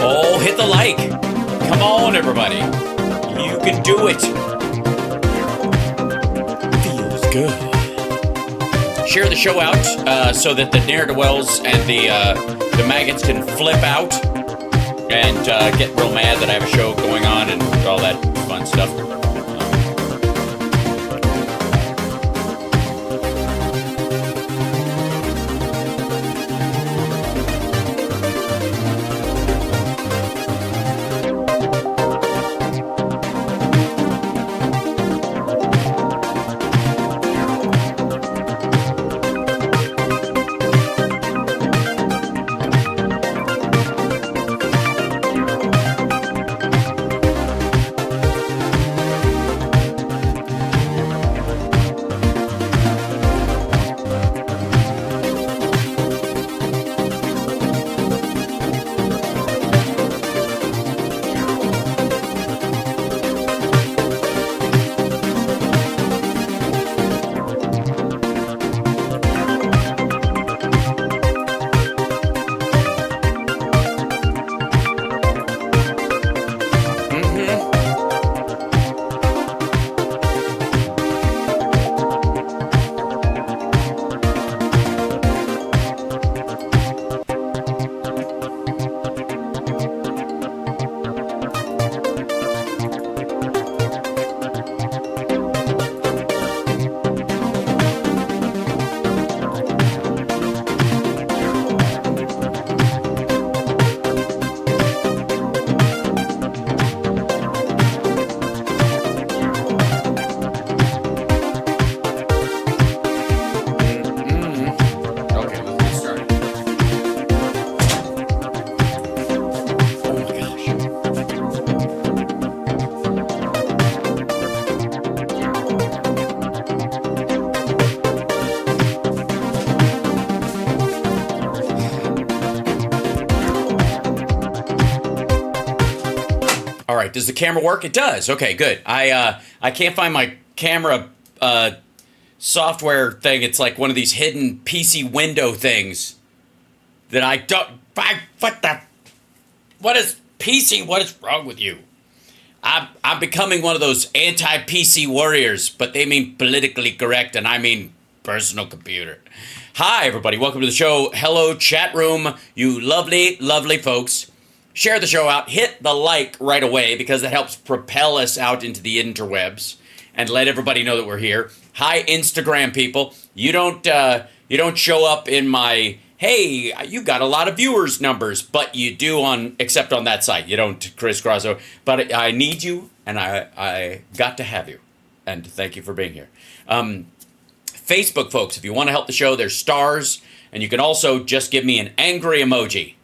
Oh, hit the like. Come on, everybody. You can do it. Feels good. Share the show out so that the ne'er-do-wells and the maggots can flip out and get real mad that I have a show going on and all that fun stuff. Does the camera work? It does. Okay, good. I can't find my camera software thing. It's like one of these hidden PC window things that I don't. What is PC? What is wrong with you? I'm becoming one of those anti-PC warriors, but they mean politically correct, and I mean personal computer. Hi, everybody. Welcome to the show. Hello, chat room. You lovely, lovely folks. Share the show out, hit the like right away because that helps propel us out into the interwebs and let everybody know that we're here. Hi, Instagram people. You don't show up in my, hey, you got a lot of viewers numbers, but you do except on that site. You don't crisscross over. But I need you, and I got to have you. And thank you for being here. Facebook folks, if you want to help the show, there's stars, and you can also just give me an angry emoji.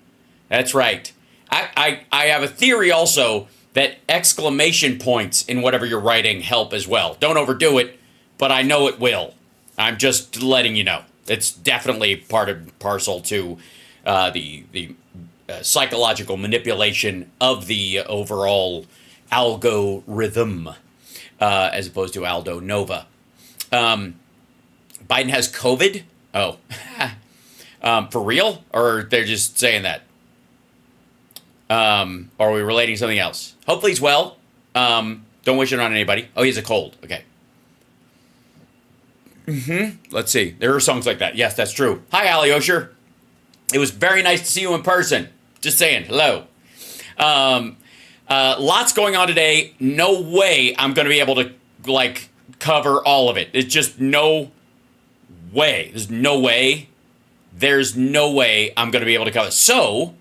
That's right. I have a theory also that exclamation points in whatever you're writing help as well. Don't overdo it, but I know it will. I'm just letting you know. It's definitely part and parcel to the psychological manipulation of the overall algorithm as opposed to Aldo Nova. Biden has COVID? Oh. For real? Or they're just saying that? Or are we relating something else? Hopefully he's well. Don't wish it on anybody. Oh, he has a cold. Okay. Let's see. There are songs like that. Yes, that's true. Hi, Ali Osher. It was very nice to see you in person. Just saying. Hello. Lots going on today. No way I'm going to be able to, cover all of it. It's just no way. There's no way I'm going to be able to cover it. So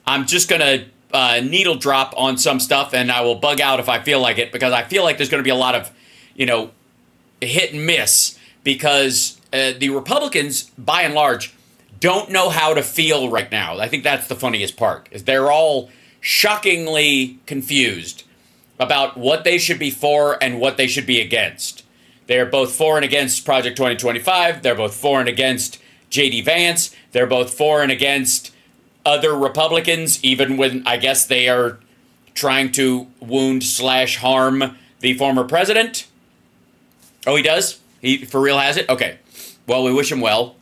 I'm just going to needle drop on some stuff, and I will bug out if I feel like it, because I feel like there's going to be a lot of, hit and miss, because the Republicans, by and large, don't know how to feel right now. I think that's the funniest part, is they're all shockingly confused about what they should be for and what they should be against. They're both for and against Project 2025. They're both for and against J.D. Vance. They're both for and against other Republicans, even when I guess they are trying to wound/harm the former president. Oh, he does? He for real has it? Okay. Well, we wish him well.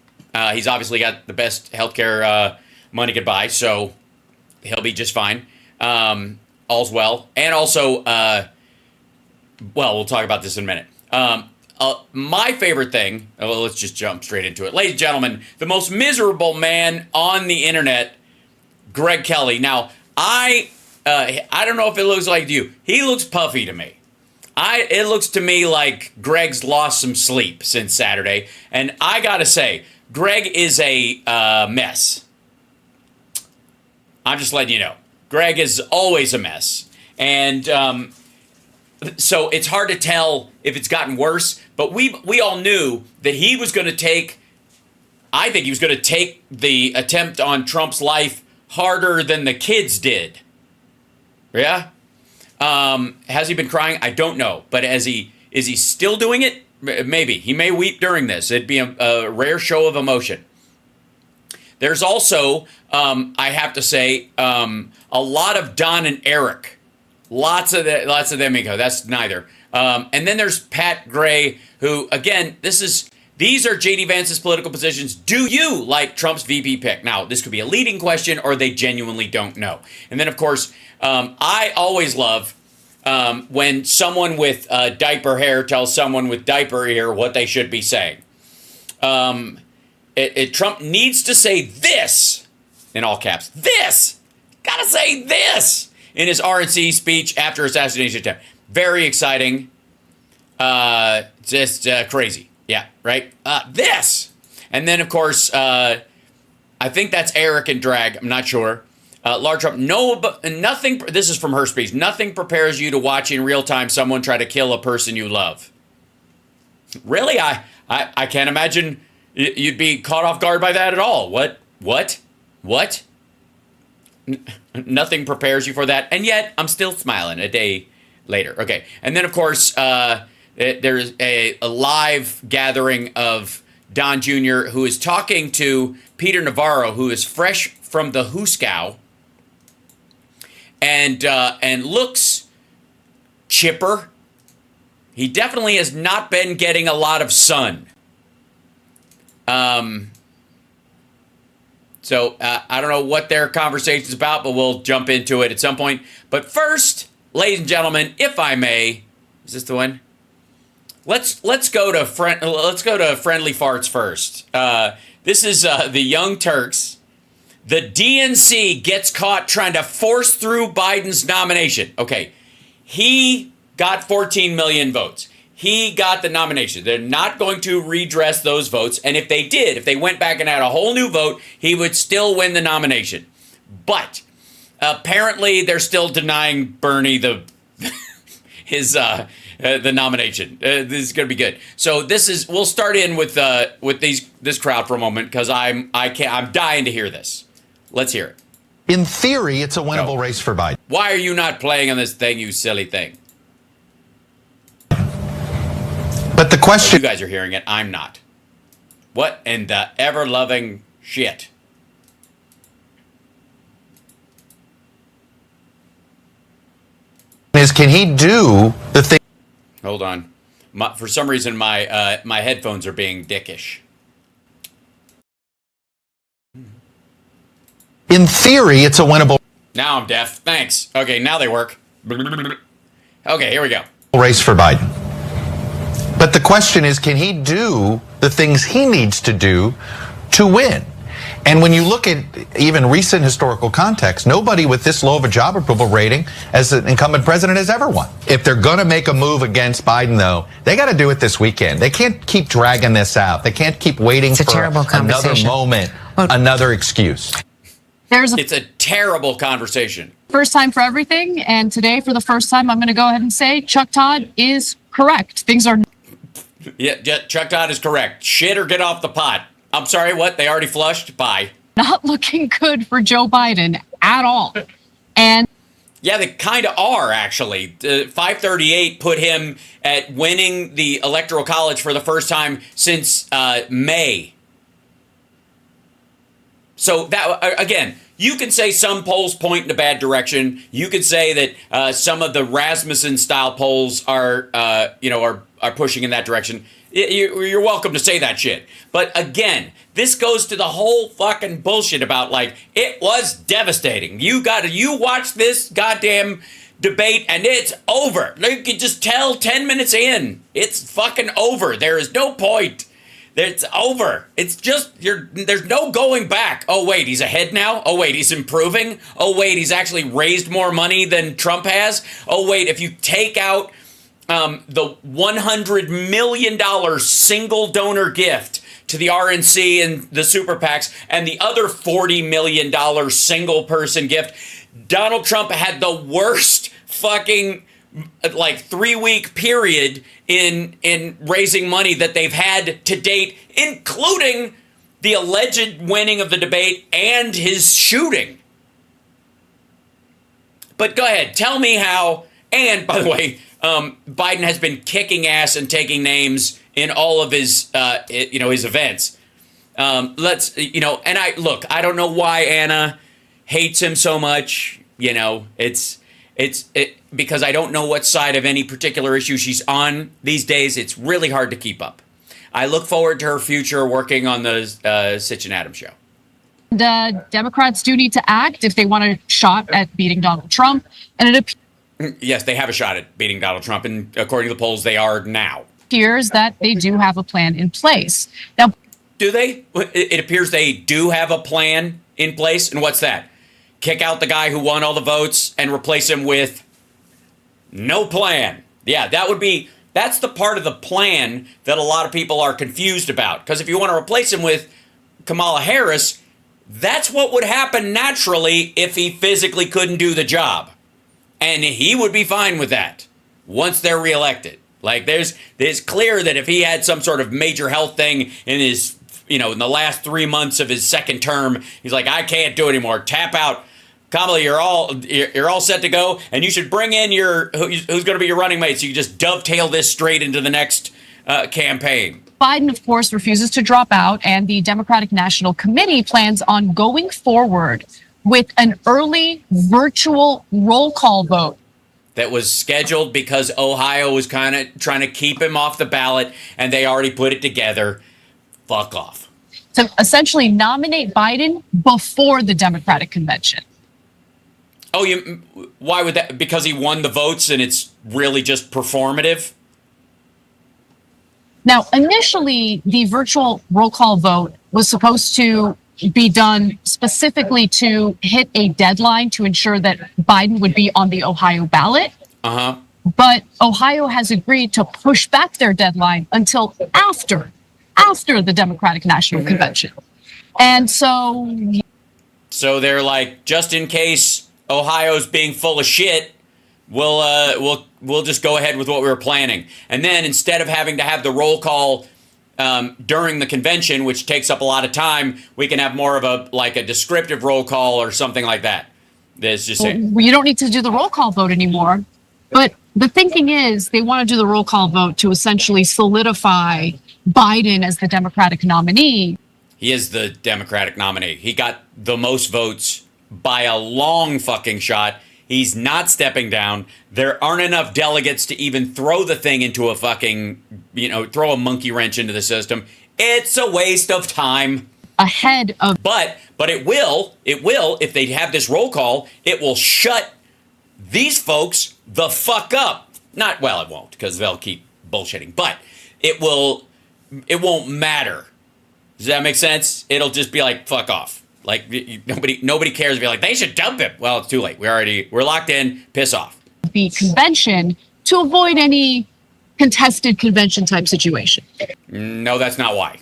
He's obviously got the best healthcare money could buy, so he'll be just fine. All's well. And also, well, we'll talk about this in a minute. My favorite thing, well, let's just jump straight into it. Ladies and gentlemen, the most miserable man on the internet, Greg Kelly. Now, I don't know if it looks like you. He looks puffy to me. It looks to me like Greg's lost some sleep since Saturday. And I got to say, Greg is a mess. I'm just letting you know. Greg is always a mess. And so it's hard to tell if it's gotten worse. But we all knew that he was going to take, I think he was going to take the attempt on Trump's life harder than the kids did. Yeah? Has he been crying? I don't know. But is he still doing it? Maybe. He may weep during this. It'd be a rare show of emotion. There's also, I have to say, a lot of Don and Eric. Lots of them. That's neither. And then there's Pat Gray, who, again, these are J.D. Vance's political positions. Do you like Trump's VP pick? Now, this could be a leading question, or they genuinely don't know. And then, of course, I always love when someone with diaper hair tells someone with diaper ear what they should be saying. Trump needs to say this, in all caps, this, gotta say this, in his RNC speech after assassination attempt. Very exciting. Just crazy. Yeah, right? This. And then, of course, I think that's Eric and Drag. I'm not sure. Laura Trump, nothing, this is from her speech, nothing prepares you to watch in real time someone try to kill a person you love. Really? I can't imagine you'd be caught off guard by that at all. What? Nothing prepares you for that. And yet, I'm still smiling a day later. Okay. And then, of course, there's a live gathering of Don Jr., who is talking to Peter Navarro, who is fresh from the Huskow, and looks chipper. He definitely has not been getting a lot of sun. So I don't know what their conversation's about, but we'll jump into it at some point. But first, ladies and gentlemen, if I may, is this the one? Let's go to friendly farts first. This is the Young Turks. The DNC gets caught trying to force through Biden's nomination. Okay, he got 14 million votes. He got the nomination. They're not going to redress those votes. And if they went back and had a whole new vote, he would still win the nomination. But apparently they're still denying Bernie the nomination. This is going to be good. So we'll start in with this crowd for a moment, because I'm dying to hear this. Let's hear it. In theory, it's a winnable race for Biden. Why are you not playing on this thing, you silly thing? But the question... You guys are hearing it. I'm not. What in the ever-loving shit? Is, can he do the thing... Hold on. For some reason, my headphones are being dickish. In theory, it's a winnable... Now I'm deaf. Thanks. Okay, now they work. Okay, here we go. Race for Biden. But the question is, can he do the things he needs to do to win? And when you look at even recent historical context, nobody with this low of a job approval rating as an incumbent president has ever won. If they're going to make a move against Biden, though, they got to do it this weekend. They can't keep dragging this out. They can't keep waiting for another moment, another excuse. It's a terrible conversation. First time for everything, and today, for the first time, I'm going to go ahead and say Chuck Todd is correct. Things are... Yeah, Chuck Todd is correct. Shit or get off the pot. I'm sorry, what? They already flushed? Bye. Not looking good for Joe Biden at all. And... Yeah, they kind of are, actually. 538 put him at winning the Electoral College for the first time since May. So that, again, you can say some polls point in a bad direction. You could say that some of the Rasmussen-style polls are pushing in that direction. You're welcome to say that shit. But again, this goes to the whole fucking bullshit about like, it was devastating. You watch this goddamn debate and it's over. You can just tell 10 minutes in, it's fucking over. There is no point. It's over. It's just, there's no going back. Oh, wait, he's ahead now? Oh, wait, he's improving? Oh, wait, he's actually raised more money than Trump has? Oh, wait, if you take out the $100 million single donor gift to the RNC and the super PACs and the other $40 million single person gift, Donald Trump had the worst fucking like 3-week period in raising money that they've had to date, including the alleged winning of the debate and his shooting. But go ahead, tell me how. And by the way, Biden has been kicking ass and taking names in all of his his events. And I don't know why Anna hates him so much. It's because I don't know what side of any particular issue she's on these days. It's really hard to keep up. I look forward to her future working on the Sitch and Adams show. The Democrats do need to act if they want a shot at beating Donald Trump. And yes, they have a shot at beating Donald Trump. And according to the polls, they are now. Appears that they do have a plan in place. Now, do they? It appears they do have a plan in place. And what's that? Kick out the guy who won all the votes and replace him with no plan. Yeah, that's the part of the plan that a lot of people are confused about. Because if you want to replace him with Kamala Harris, that's what would happen naturally if he physically couldn't do the job. And he would be fine with that once they're reelected. Like there's clear that if he had some sort of major health thing in his, in the last 3 months of his second term, he's like, I can't do it anymore. Tap out. Kamala, you're all set to go, and you should bring in who's going to be your running mate, so you just dovetail this straight into the next campaign. Biden, of course, refuses to drop out, and the Democratic National Committee plans on going forward with an early virtual roll call vote. That was scheduled because Ohio was kind of trying to keep him off the ballot, and they already put it together. Fuck off. To essentially nominate Biden before the Democratic convention. Oh, why would that? Because he won the votes and it's really just performative? Now, initially, the virtual roll call vote was supposed to be done specifically to hit a deadline to ensure that Biden would be on the Ohio ballot. Uh-huh. But Ohio has agreed to push back their deadline until after the Democratic National Convention. And so they're like, just in case Ohio's being full of shit, we'll just go ahead with what we were planning. And then instead of having to have the roll call during the convention, which takes up a lot of time, we can have more of a descriptive roll call or something like that. That's just it. You don't need to do the roll call vote anymore. But the thinking is they want to do the roll call vote to essentially solidify Biden as the Democratic nominee. He is the Democratic nominee. He got the most votes by a long fucking shot. He's not stepping down. There aren't enough delegates to even throw the thing into a fucking, throw a monkey wrench into the system. It's a waste of time. Ahead of... But it will, if they have this roll call, it will shut these folks the fuck up. It won't, because they'll keep bullshitting. But it won't matter. Does that make sense? It'll just be like, fuck off. Like, nobody cares. Be like, they should dump him. Well, it's too late. We're locked in. Piss off. The convention to avoid any contested convention type situation. No, that's not why.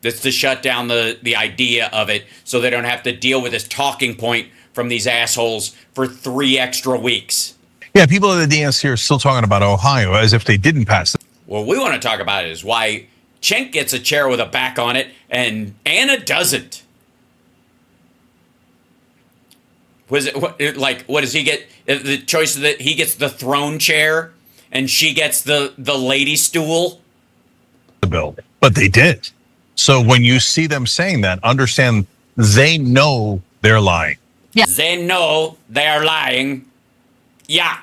It's to shut down the idea of it so they don't have to deal with this talking point from these assholes for 3 extra weeks. Yeah, people in the DNC are still talking about Ohio as if they didn't pass it. What we want to talk about is why Cenk gets a chair with a back on it and Anna doesn't. What does he get? The choice that he gets the throne chair and she gets the lady stool? The bill, but they did. So when you see them saying that, understand they know they're lying. Yeah. They know they are lying. Yeah.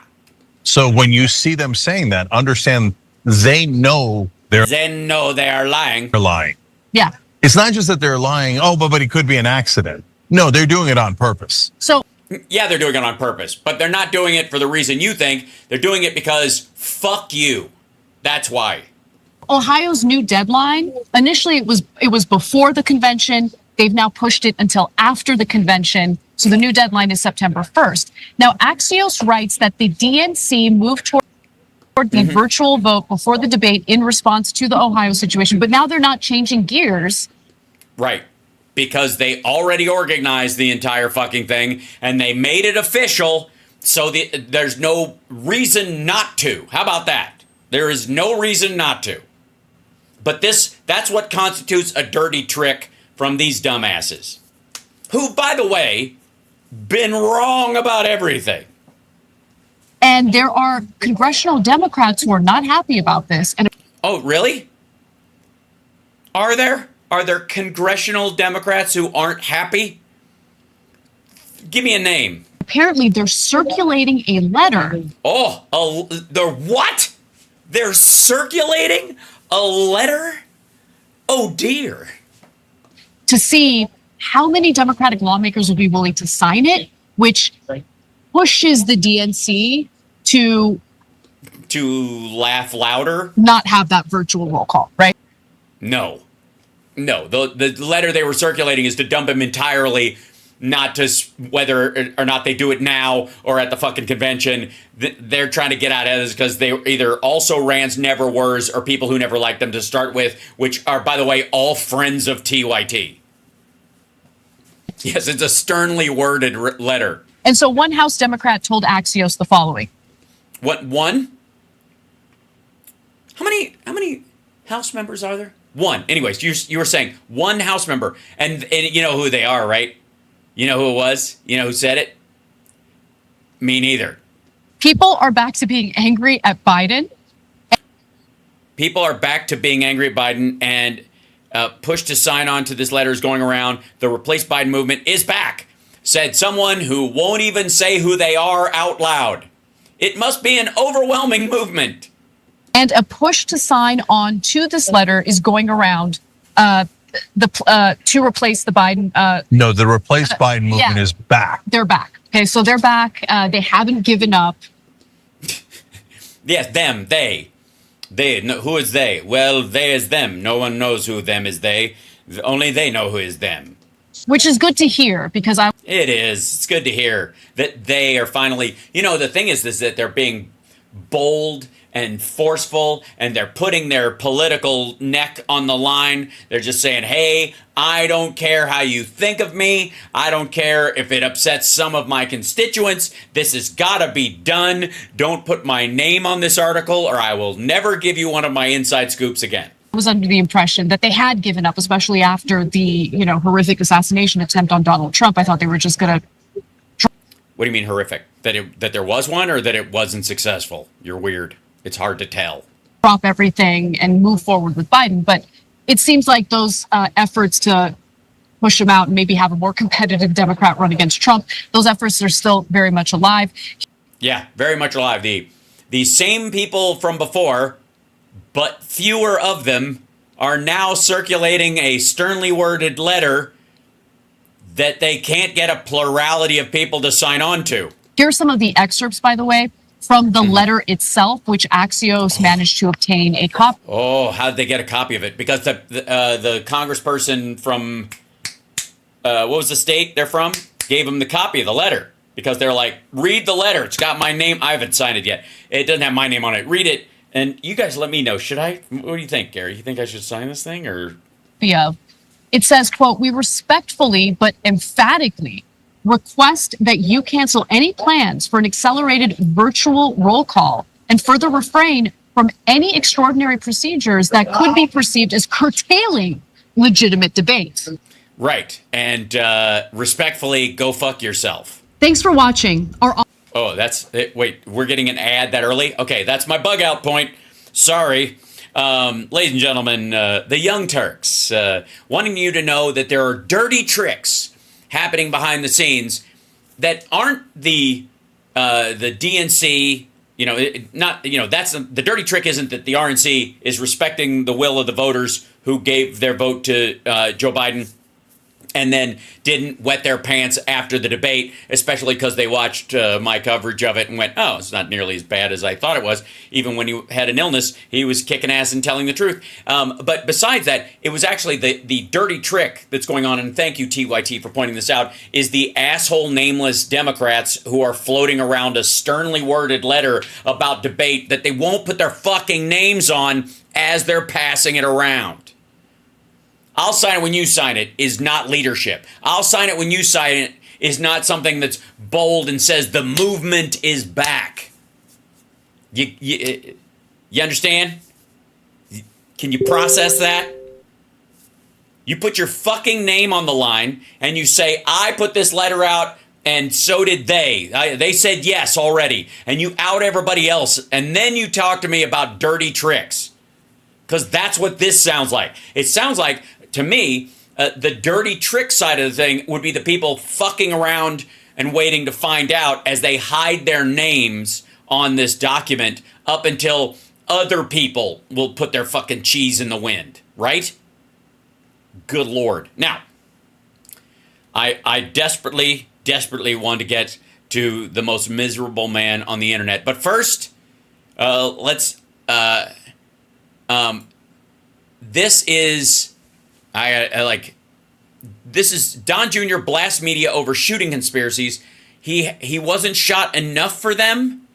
So when you see them saying that, understand they know Then no, they are lying. They're lying. Yeah. It's not just that they're lying. Oh, but it could be an accident. No, they're doing it on purpose. So Yeah, they're doing it on purpose, but they're not doing it for the reason you think. They're doing it because fuck you. That's why. Ohio's new deadline, initially it was before the convention. They've now pushed it until after the convention. So the new deadline is September 1st. Now, Axios writes that the DNC moved toward the virtual vote before the debate in response to the Ohio situation, but now they're not changing gears. Right. Because they already organized the entire fucking thing and they made it official, so there's no reason not to. How about that? There is no reason not to. But that's what constitutes a dirty trick from these dumbasses. Who, by the way, been wrong about everything. And there are congressional Democrats who are not happy about this. And Oh, really? Are there? Are there congressional Democrats who aren't happy? Give me a name. apparently they're circulating a letter. Oh, they're what? They're circulating a letter? Oh, dear. To see how many Democratic lawmakers will be willing to sign it, which pushes the DNC to laugh louder? not have that virtual roll call, right? No. The letter they were circulating is to dump him entirely, not to whether or not they do it now or at the fucking convention. They're trying to get out of this because they either also Rands never wers or people who never liked them to start with, which are, by the way, all friends of TYT. Yes, it's a sternly worded letter. And so one House Democrat told Axios the following. What, one? How many House members are there? One. Anyways, you were saying one House member. And you know who they are, right? You know who it was? You know who said it? Me neither. People are back to being angry at Biden. People are back to being angry at Biden, and push to sign on to this letter is going around. The Replace Biden movement is back, said someone who won't even say who they are out loud. It must be an overwhelming movement. And a push to sign on to this letter is going around to replace the Biden. No, the Replace Biden movement is back. They're back. Okay, so they're back. They haven't given up. Yes, them, they. They, no, who is they? Well, they is them. No one knows who them is they. Only they know who is them. Which is good to hear because It is. It's good to hear that they are finally, the thing is that they're being bold and forceful, and they're putting their political neck on the line. They're just saying, hey, I don't care how you think of me. I don't care if it upsets some of my constituents. This has got to be done. Don't put my name on this article or I will never give you one of my inside scoops again. I was under the impression that they had given up, especially after the, horrific assassination attempt on Donald Trump. I thought they were just going to. What do you mean horrific? That there was one or that it wasn't successful? You're weird. It's hard to tell. Drop everything and move forward with Biden. But it seems like those efforts to push him out and maybe have a more competitive Democrat run against Trump, those efforts are still very much alive. Yeah, very much alive. The same people from before, but fewer of them, are now circulating a sternly worded letter that they can't get a plurality of people to sign on to. Here are some of the excerpts, by the way, from the letter itself, which Axios managed to obtain a copy. Oh, how did they get a copy of it? Because the congressperson from, what was the state they're from? Gave them the copy of the letter. Because they're like, read the letter. It's got my name. I haven't signed it yet. It doesn't have my name on it. Read it. And you guys let me know. Should I? What do you think, Gary? You think I should sign this thing or? It says, quote, we respectfully but emphatically request that you cancel any plans for an accelerated virtual roll call and further refrain from any extraordinary procedures that could be perceived as curtailing legitimate debates. Right. And respectfully, go fuck yourself. Thanks for watching. Oh, that's it. Wait, we're getting an ad that early? Okay, that's my bug out point. Sorry. Ladies and gentlemen, the Young Turks, wanting you to know that there are dirty tricks happening behind the scenes that aren't the DNC not, that's the dirty trick isn't that the RNC is respecting the will of the voters who gave their vote to Joe Biden and then didn't wet their pants after the debate, especially because they watched my coverage of it and went, oh, it's not nearly as bad as I thought it was. Even when he had an illness, he was kicking ass and telling the truth. But besides that, it was actually the dirty trick that's going on, and thank you, TYT, for pointing this out, is the asshole nameless Democrats who are floating around a sternly worded letter about debate that they won't put their fucking names on as they're passing it around. I'll sign it when you sign it is not leadership. I'll sign it when you sign it is not something that's bold and says the movement is back. You understand? Can you process that? You put your fucking name on the line and you say, I put this letter out and so did they. They said yes already. And you out everybody else. And then you talk to me about dirty tricks. Because that's what this sounds like. It sounds like, to me, the dirty trick side of the thing would be the people fucking around and waiting to find out as they hide their names on this document up until other people will put their fucking cheese in the wind, right? Good Lord. Now, I desperately want to get to the most miserable man on the internet. But first, let's... this is... This is Don Jr. blasts media over shooting conspiracies. He wasn't shot enough for them.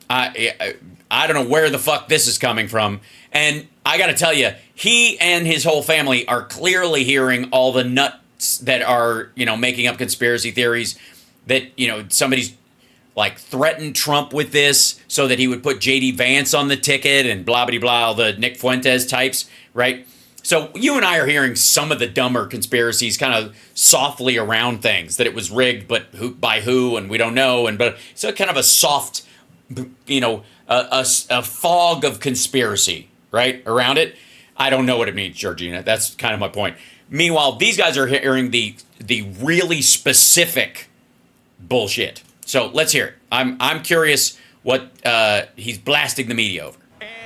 I don't know where the fuck this is coming from. And I got to tell you, he and his whole family are clearly hearing all the nuts that are, making up conspiracy theories that, somebody's threatened Trump with this so that he would put J.D. Vance on the ticket and blah, blah, blah, all the Nick Fuentes types, right? So you and I are hearing some of the dumber conspiracies kind of softly around things, that it was rigged, but by who, and we don't know. But so kind of a soft, a fog of conspiracy, right, around it. I don't know what it means, Georgina. That's kind of my point. Meanwhile, these guys are hearing the really specific bullshit. So let's hear it. I'm curious what he's blasting the media over.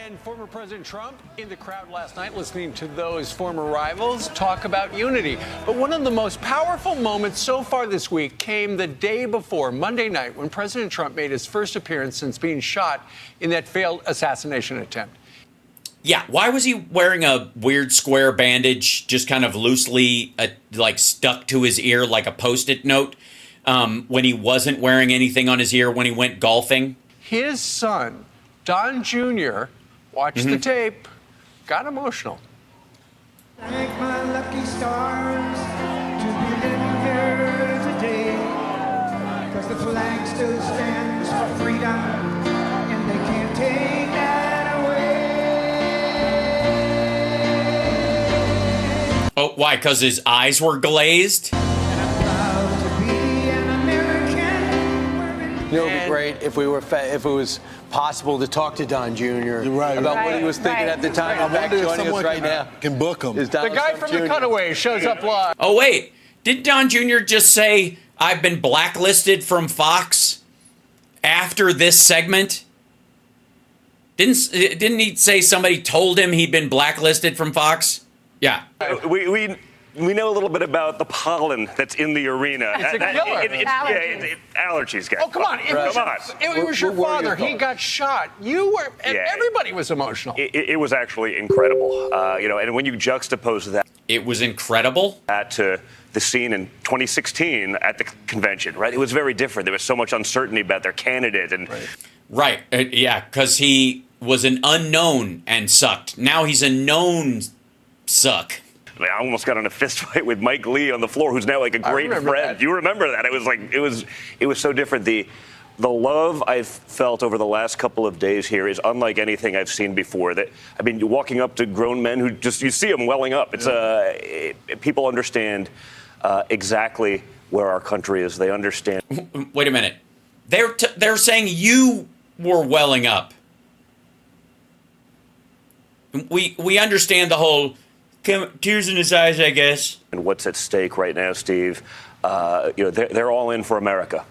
And former President Trump in the crowd last night listening to those former rivals talk about unity. But one of the most powerful moments so far this week came the day before, Monday night, when President Trump made his first appearance since being shot in that failed assassination attempt. Yeah, why was he wearing a weird square bandage just kind of loosely stuck to his ear like a Post-it note when he wasn't wearing anything on his ear when he went golfing? His son, Don Jr., watched the tape, got emotional. Thank my lucky stars to be living here today, because the flag still stands for freedom, and they can't take that away. Oh, why? Because his eyes were glazed? It would be great if it was possible to talk to Don Jr. about what he was thinking at the time. In fact, joining us right now can book him. The guy from the Cutaways shows up live. Oh, wait. Did Don Jr. just say, I've been blacklisted from Fox after this segment? Didn't he say somebody told him he'd been blacklisted from Fox? Yeah. We know a little bit about the pollen that's in the arena. It's a killer. It's allergies, guys. Oh, come on. It was your father. He got shot. You were, and everybody was emotional. It was actually incredible. And when you juxtapose that. It was incredible? To the scene in 2016 at the convention, right? It was very different. There was so much uncertainty about their candidate. Right. Because he was an unknown and sucked. Now he's a known suck. I almost got in a fist fight with Mike Lee on the floor, who's now like a great friend. That. You remember that? It was so different. The love I've felt over the last couple of days here is unlike anything I've seen before. You're walking up to grown men who you see them welling up. It's people understand exactly where our country is. They understand. Wait a minute. They're saying you were welling up. We understand the whole. Tears in his eyes, I guess. And what's at stake right now, Steve? They're all in for America.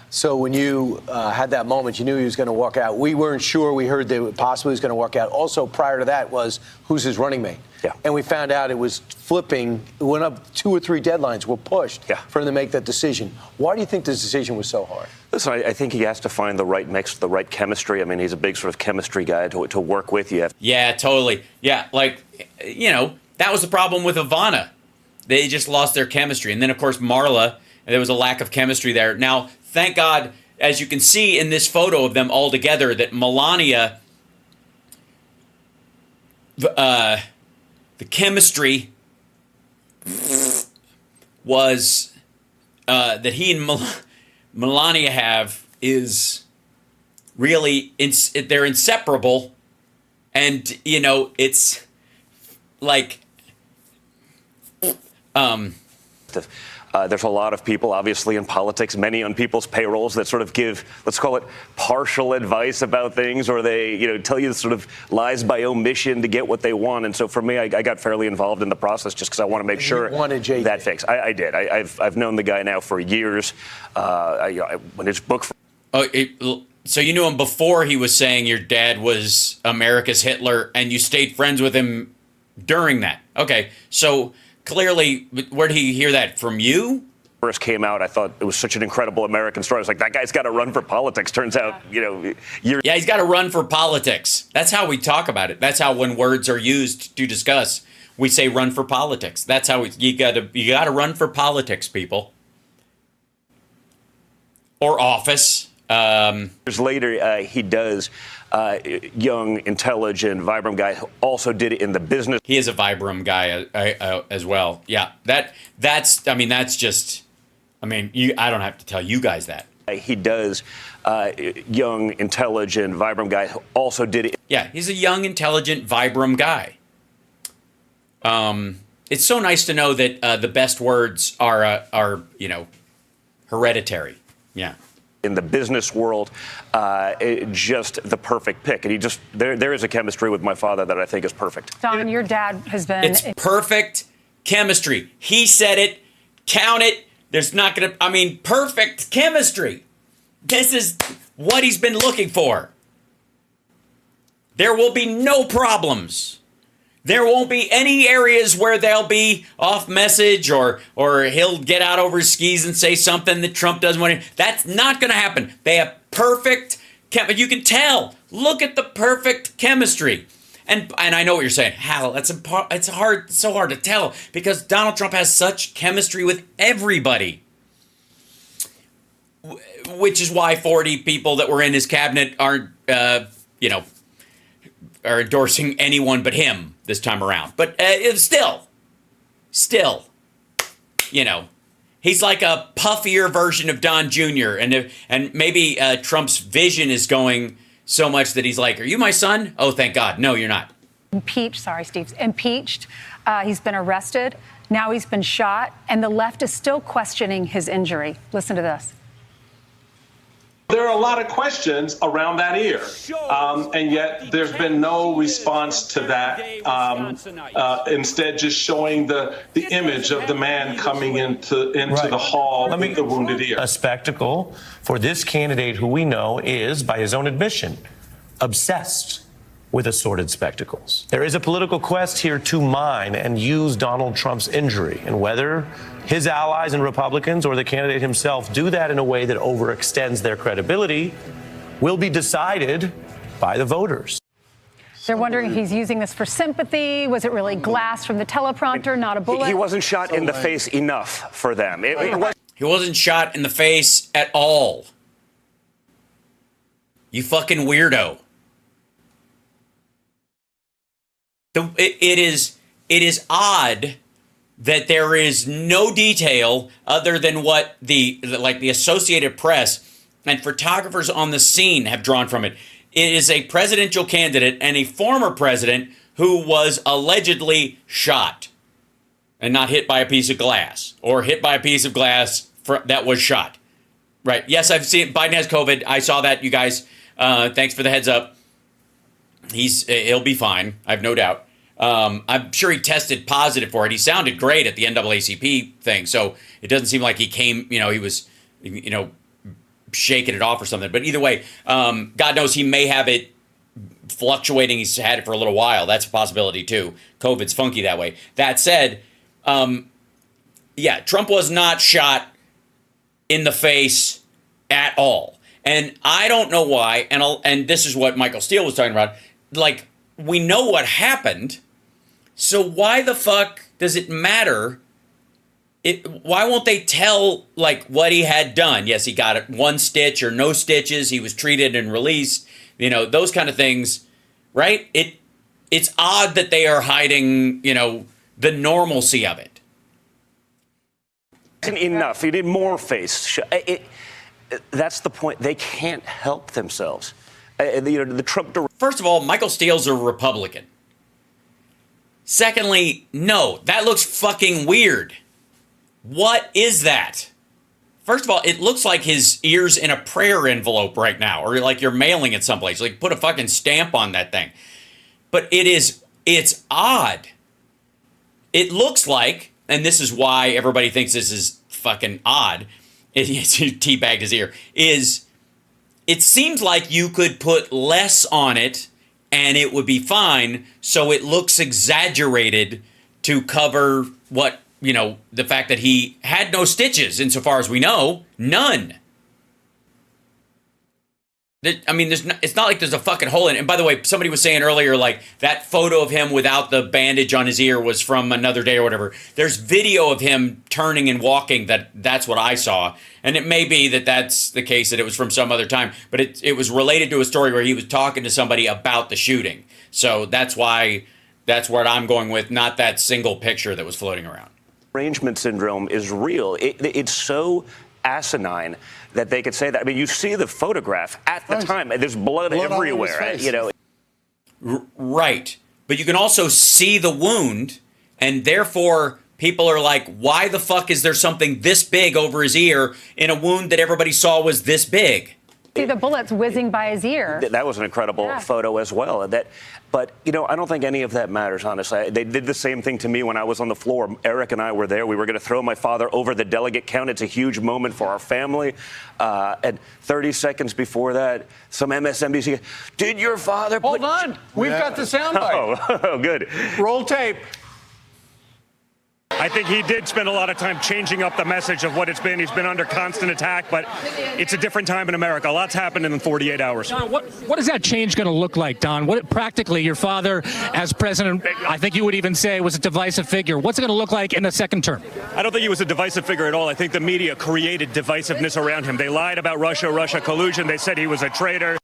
So when you had that moment, you knew he was going to walk out. We weren't sure. We heard that possibly he was going to walk out. Also, prior to that was who's his running mate. Yeah. And we found out it was flipping. It went up 2 or 3 deadlines were pushed for him to make that decision. Why do you think this decision was so hard? Listen, I think he has to find the right mix, the right chemistry. I mean, he's a big sort of chemistry guy to work with. Yeah, totally. Yeah, like, you know, that was the problem with Ivana. They just lost their chemistry. And then, of course, Marla, there was a lack of chemistry there. Now, thank God, as you can see in this photo of them all together, that Melania, the chemistry was that he and Melania have is really, they're inseparable. And, you know, it's like... there's a lot of people, obviously, in politics, many on people's payrolls that sort of give, let's call it, partial advice about things, or they, you know, tell you sort of lies by omission to get what they want. And so for me, I got fairly involved in the process just because I want to make sure that fix. I did. I've known the guy now for years. When his book. So you knew him before he was saying your dad was America's Hitler, and you stayed friends with him during that. Okay, so. Clearly, where did he hear that? From you? First came out, I thought it was such an incredible American story. I was like, that guy's got to run for politics. Turns out, you know, he's got to run for politics. That's how we talk about it. That's how when words are used to discuss, we say run for politics. That's how you got to run for politics, people. Or office. Years later, he does. Young, intelligent, vibrant guy who also did it in the business. He is a vibrant guy as well. Yeah, that's just, I don't have to tell you guys that. He does. Young, intelligent, vibrant guy who also did it. Yeah, he's a young, intelligent, vibrant guy. It's so nice to know that the best words are you know, hereditary. Yeah. In the business world, just the perfect pick. And he just, there is a chemistry with my father that I think is perfect. Don, your dad has been... It's perfect chemistry. He said it, count it. There's not going to, perfect chemistry. This is what he's been looking for. There will be no problems. There won't be any areas where they'll be off message or he'll get out over his skis and say something that Trump doesn't want to. That's not going to happen. They have perfect chemistry. You can tell. Look at the perfect chemistry. And I know what you're saying. Hal, it's so hard to tell because Donald Trump has such chemistry with everybody. Which is why 40 people that were in his cabinet aren't, are endorsing anyone but him this time around. But still, you know, he's like a puffier version of Don Jr. And maybe Trump's vision is going so much that he's like, are you my son? Oh, thank God. No, you're not. Impeached. He's been arrested. Now he's been shot. And the left is still questioning his injury. Listen to this. There are a lot of questions around that ear, and yet there's been no response to that. Instead, just showing the image of the man coming into the hall with the wounded ear. A spectacle for this candidate who we know is, by his own admission, obsessed with assorted spectacles. There is a political quest here to mine and use Donald Trump's injury, and whether his allies and Republicans or the candidate himself do that in a way that overextends their credibility will be decided by the voters. They're wondering if he's using this for sympathy. Was it really glass from the teleprompter, not a bullet? He wasn't shot in the face enough for them. He wasn't shot in the face at all. You fucking weirdo. It is odd that there is no detail other than what the Associated Press and photographers on the scene have drawn from it. It is a presidential candidate and a former president who was allegedly shot and not hit by a piece of glass or hit by a piece of glass that was shot. Right. Yes, I've seen Biden has COVID. I saw that, you guys. Thanks for the heads up. He'll be fine. I have no doubt. I'm sure he tested positive for it. He sounded great at the NAACP thing, so it doesn't seem like he came, he was, shaking it off or something. But either way, God knows he may have it fluctuating. He's had it for a little while. That's a possibility too. COVID's funky that way. That said, yeah, Trump was not shot in the face at all. And I don't know why. And this is what Michael Steele was talking about. Like, we know what happened. So why the fuck does it matter? Why won't they tell, like, what he had done? Yes, he got it, 1 stitch or no stitches. He was treated and released. You know, those kind of things, right? It's odd that they are hiding, you know, the normalcy of it. Enough. You need more face. That's the point. They can't help themselves. You know, the Trump. First of all, Michael Steele's a Republican. Secondly, no, that looks fucking weird. What is that? First of all, it looks like his ear's in a prayer envelope right now, or like you're mailing it someplace. Like, put a fucking stamp on that thing. But it's odd. It looks like, and this is why everybody thinks this is fucking odd, he teabagged his ear, it seems like you could put less on it and it would be fine, so it looks exaggerated to cover what, you know, the fact that he had no stitches, insofar as we know, none. I mean, it's not like there's a fucking hole in it. And by the way, somebody was saying earlier, like, that photo of him without the bandage on his ear was from another day or whatever. There's video of him turning and walking. That's what I saw. And it may be that that's the case, that it was from some other time. But it was related to a story where he was talking to somebody about the shooting. So that's what I'm going with, not that single picture that was floating around. Arrangement syndrome is real. It's so asinine that they could say that. I mean, you see the photograph at the time. There's blood everywhere. You know. Right. But you can also see the wound, and therefore people are like, why the fuck is there something this big over his ear in a wound that everybody saw was this big? See the bullets whizzing by his ear. That was an incredible photo as well. But, you know, I don't think any of that matters, honestly. They did the same thing to me when I was on the floor. Eric and I were there. We were going to throw my father over the delegate count. It's a huge moment for our family. And 30 seconds before that, some MSNBC, did your father Hold on. We've got the soundbite. Oh, good. Roll tape. I think he did spend a lot of time changing up the message of what it's been. He's been under constant attack, but it's a different time in America. A lot's happened in 48 hours. Don, what is that change going to look like, Don? What practically, your father as president, I think you would even say, was a divisive figure. What's it going to look like in the second term? I don't think he was a divisive figure at all. I think the media created divisiveness around him. They lied about Russia collusion. They said he was a traitor.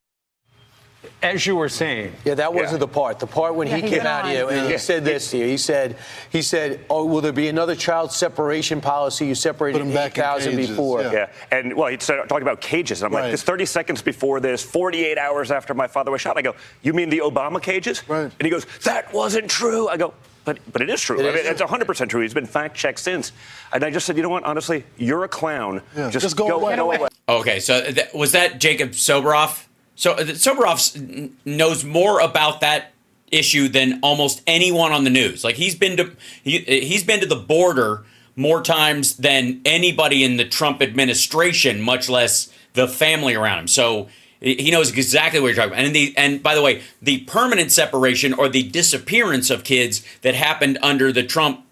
As you were saying. Yeah, that wasn't the part. The part when he came out here and he said this to you. He said, oh, will there be another child separation policy? You separated 8,000 before. Yeah. And, well, he started talking about cages. And I'm like, this 30 seconds before this, 48 hours after my father was shot. I go, you mean the Obama cages? Right. And he goes, that wasn't true. I go, but it is true. It's 100% true. He's been fact-checked since. And I just said, you know what? Honestly, you're a clown. Yeah, just go away. Okay, so was that Jacob Soboroff? So Soboroff knows more about that issue than almost anyone on the news. Like, he's been to the border more times than anybody in the Trump administration, much less the family around him. So he knows exactly what you're talking about. And by the way, the permanent separation or the disappearance of kids that happened under the Trump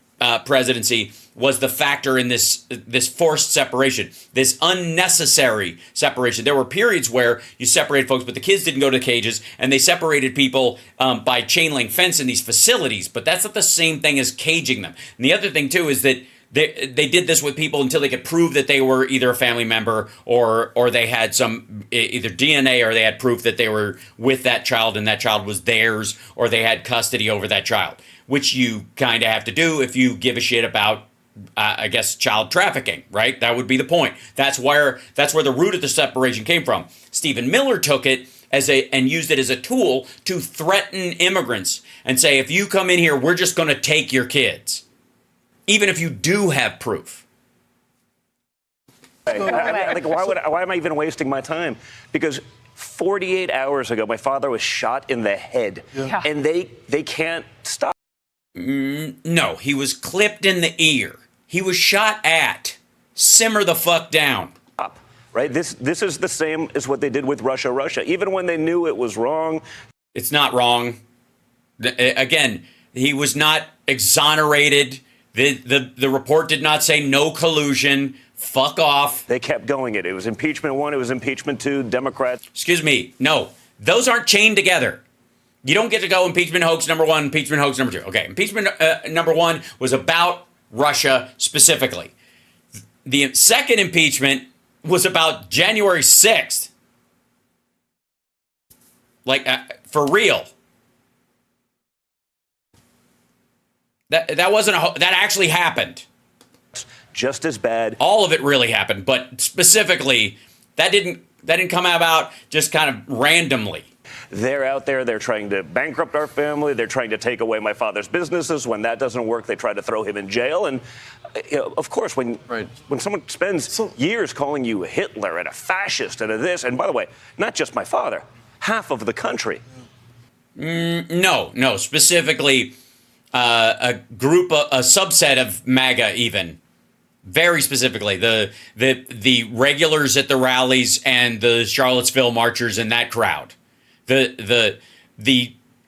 presidency was the factor in this forced separation, this unnecessary separation. There were periods where you separated folks, but the kids didn't go to the cages, and they separated people by chain link fence in these facilities. But that's not the same thing as caging them. And the other thing, too, is that they did this with people until they could prove that they were either a family member or they had some either DNA, or they had proof that they were with that child and that child was theirs, or they had custody over that child, which you kind of have to do if you give a shit about I guess child trafficking, right? That would be the point. That's where the root of the separation came from. Stephen Miller took it and used it as a tool to threaten immigrants and say, if you come in here, we're just going to take your kids, even if you do have proof. Why am I even wasting my time? Because 48 hours ago, my father was shot in the head, and they can't stop. No, he was clipped in the ear. He was shot at. Simmer the fuck down. right? This is the same as what they did with Russia. Even when they knew it was wrong. It's not wrong. Again, he was not exonerated. The report did not say no collusion. Fuck off. They kept going it. It was impeachment 1. It was impeachment 2. Democrats. Excuse me. No, those aren't chained together. You don't get to go impeachment hoax number 1, impeachment hoax number 2. Okay, impeachment number 1 was about Russia specifically. The second impeachment was about January 6th. Like, for real. That wasn't that actually happened. Just as bad. All of it really happened, but specifically, that didn't come about just kind of randomly. They're out there. They're trying to bankrupt our family. They're trying to take away my father's businesses. When that doesn't work, they try to throw him in jail. And of course, when someone spends years calling you Hitler and a fascist and a this, and by the way, not just my father, half of the country. No, specifically a group, a subset of MAGA, even. Very specifically, the regulars at the rallies and the Charlottesville marchers and that crowd. The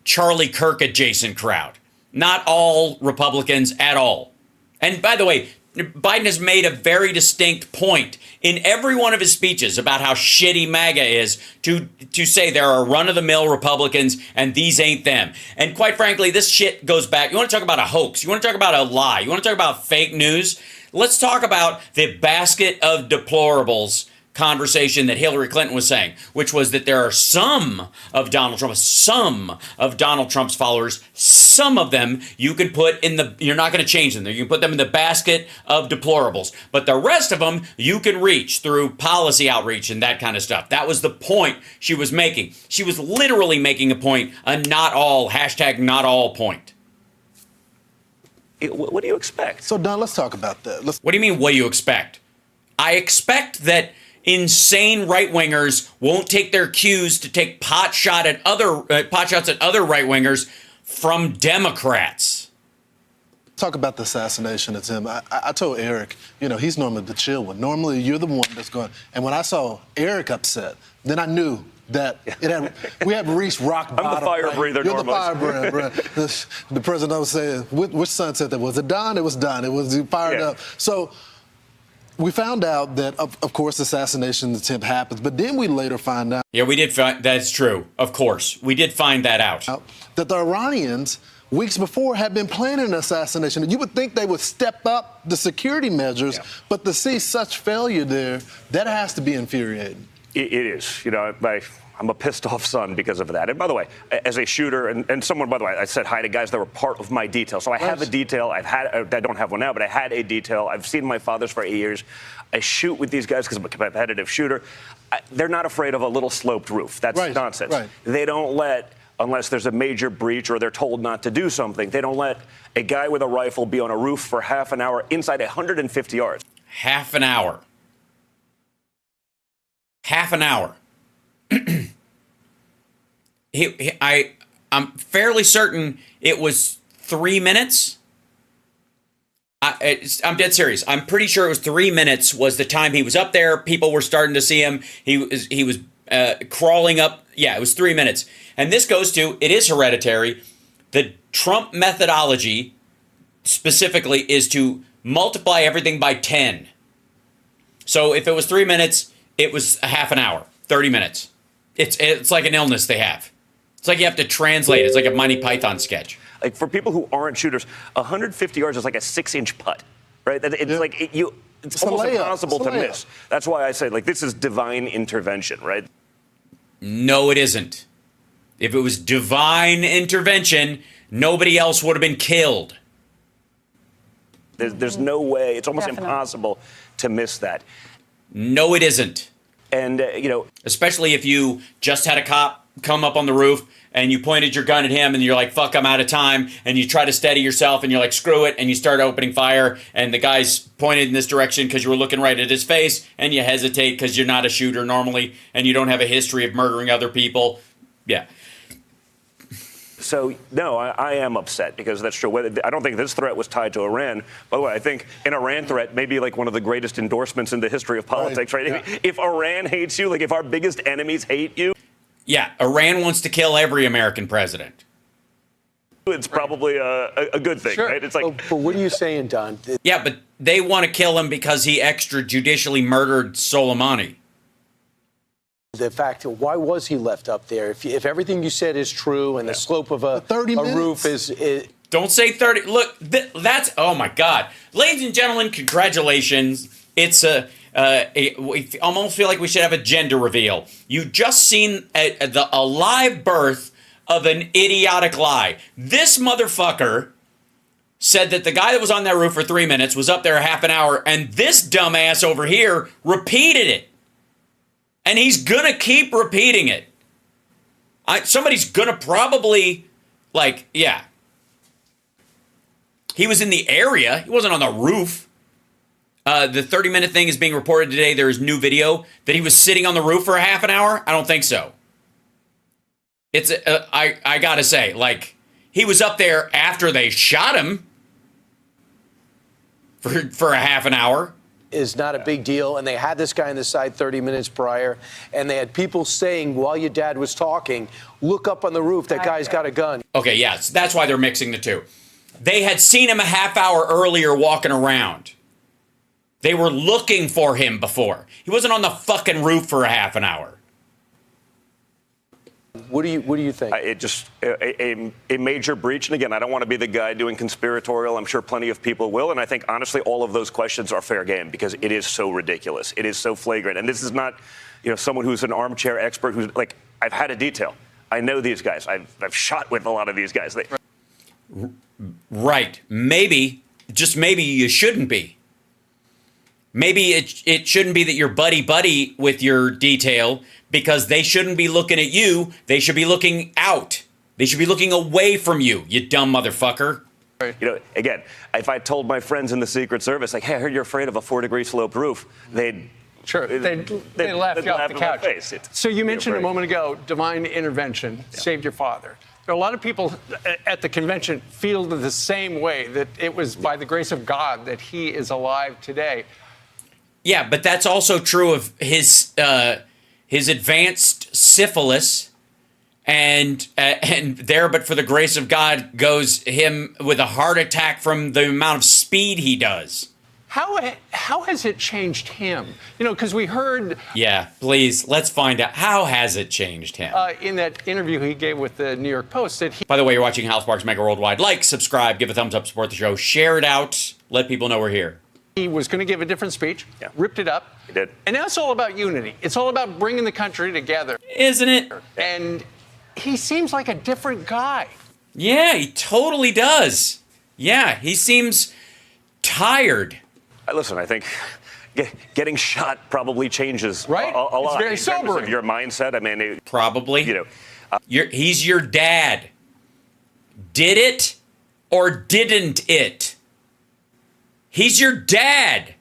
Charlie Kirk adjacent crowd. Not all Republicans at all. And by the way, Biden has made a very distinct point in every one of his speeches about how shitty MAGA is to say there are run-of-the-mill Republicans and these ain't them. And quite frankly, this shit goes back. You want to talk about a hoax? You want to talk about a lie? You want to talk about fake news? Let's talk about the basket of deplorables conversation that Hillary Clinton was saying, which was that there are some of Donald Trump's followers, some of them you can put in you're not going to change them. You can put them in the basket of deplorables, but the rest of them you can reach through policy outreach and that kind of stuff. That was the point she was making. She was literally making a point, a not all point. What do you expect? So, Don, let's talk about that. What do you mean, what do you expect? I expect that insane right-wingers won't take their cues to take pot shots at other right-wingers from Democrats. Talk about the assassination attempt. I told Eric, he's normally the chill one. Normally, you're the one that's going. And when I saw Eric upset, then I knew that we had reached rock bottom. I'm the fire breather You're normally. the fire breather. The president was saying, which son said that? Was it Don? It was Don. It was fired up. So we found out that, of course, the assassination attempt happens, but then we later find out. Yeah, we did find that's true. Of course, we did find that out. That the Iranians, weeks before, had been planning an assassination. You would think they would step up the security measures, but to see such failure there, that has to be infuriating. It is. I'm a pissed off son because of that. And by the way, as a shooter and someone, by the way, I said hi to guys that were part of my detail. So I have a detail. I don't have one now, but I had a detail. I've seen my fathers for 8 years. I shoot with these guys because I'm a competitive shooter. They're not afraid of a little sloped roof. That's nonsense. Right. They don't unless there's a major breach or they're told not to do something, they don't let a guy with a rifle be on a roof for half an hour inside 150 yards. Half an hour. I'm fairly certain it was 3 minutes. I'm dead serious. I'm pretty sure it was 3 minutes was the time he was up there. People were starting to see him. He was crawling up. Yeah, it was 3 minutes. And this goes to, it is hereditary. The Trump methodology specifically is to multiply everything by 10. So if it was 3 minutes, it was a half an hour, 30 minutes. It's like an illness they have. It's like you have to translate. It's like a Monty Python sketch. Like for people who aren't shooters, 150 yards is like a 6-inch putt, right? It's almost impossible to miss. That's why I say this is divine intervention, right? No, it isn't. If it was divine intervention, nobody else would have been killed. There's no way. It's almost impossible to miss that. No, it isn't. And, especially if you just had a cop come up on the roof and you pointed your gun at him and you're like, fuck, I'm out of time. And you try to steady yourself and you're like, screw it. And you start opening fire and the guy's pointed in this direction because you were looking right at his face and you hesitate because you're not a shooter normally and you don't have a history of murdering other people. Yeah. So, no, I am upset because that's true. I don't think this threat was tied to Iran. By the way, I think an Iran threat may be like one of the greatest endorsements in the history of politics, right? Yeah. If Iran hates you, like if our biggest enemies hate you. Yeah, Iran wants to kill every American president. It's probably a good thing, Sure. right? It's like, but what are you saying, Don? Yeah, but they want to kill him because he extrajudicially murdered Soleimani. The fact, why was he left up there? If everything you said is true and the slope of a 30 minutes. roof is Don't say 30. Look, that's, oh my God. Ladies and gentlemen, congratulations. It's we almost feel like we should have a gender reveal. You just seen a live birth of an idiotic lie. This motherfucker said that the guy that was on that roof for 3 minutes was up there a half an hour, and this dumbass over here repeated it. And he's gonna keep repeating it. Somebody's gonna probably, like, yeah. He was in the area. He wasn't on the roof. The 30-minute thing is being reported today. There is new video that he was sitting on the roof for a half an hour. I don't think so. It's I gotta say, like, he was up there after they shot him for a half an hour. is not a big deal. And they had this guy on the side 30 minutes prior, and they had people saying while your dad was talking, look up on the roof, that guy's got a gun. Okay, yes, that's why they're mixing the two. They had seen him a half hour earlier walking around. They were looking for him before. He wasn't on the fucking roof for a half an hour. What do you think? It just a major breach. And again, I don't want to be the guy doing conspiratorial. I'm sure plenty of people will. And I think, honestly, all of those questions are fair game because it is so ridiculous. It is so flagrant. And this is not, someone who's an armchair expert who's like, I've had a detail. I know these guys. I've shot with a lot of these guys. Right. Maybe, just maybe you shouldn't be. Maybe it shouldn't be that you're buddy-buddy with your detail because they shouldn't be looking at you. They should be looking out. They should be looking away from you, you dumb motherfucker. Again, if I told my friends in the Secret Service, like, hey, I heard you're afraid of a 4-degree sloped roof, they'd laugh you off the couch. So you mentioned a moment ago, divine intervention saved your father. A lot of people at the convention feel the same way, that it was by the grace of God that he is alive today. Yeah, but that's also true of his advanced syphilis, and there, but for the grace of God, goes him with a heart attack from the amount of speed he does. How has it changed him? Because we heard... Yeah, please, let's find out. How has it changed him? In that interview he gave with the New York Post, that he... By the way, you're watching Hal Sparks Megaworldwide. Like, subscribe, give a thumbs up, support the show, share it out, let people know we're here. He was going to give a different speech, ripped it up. He did. And now it's all about unity. It's all about bringing the country together. Isn't it? And he seems like a different guy. Yeah, he totally does. Yeah, he seems tired. Listen, I think getting shot probably changes a lot. It's very in sobering. terms of your mindset. I mean, probably. He's your dad. Did it or didn't it? He's your dad.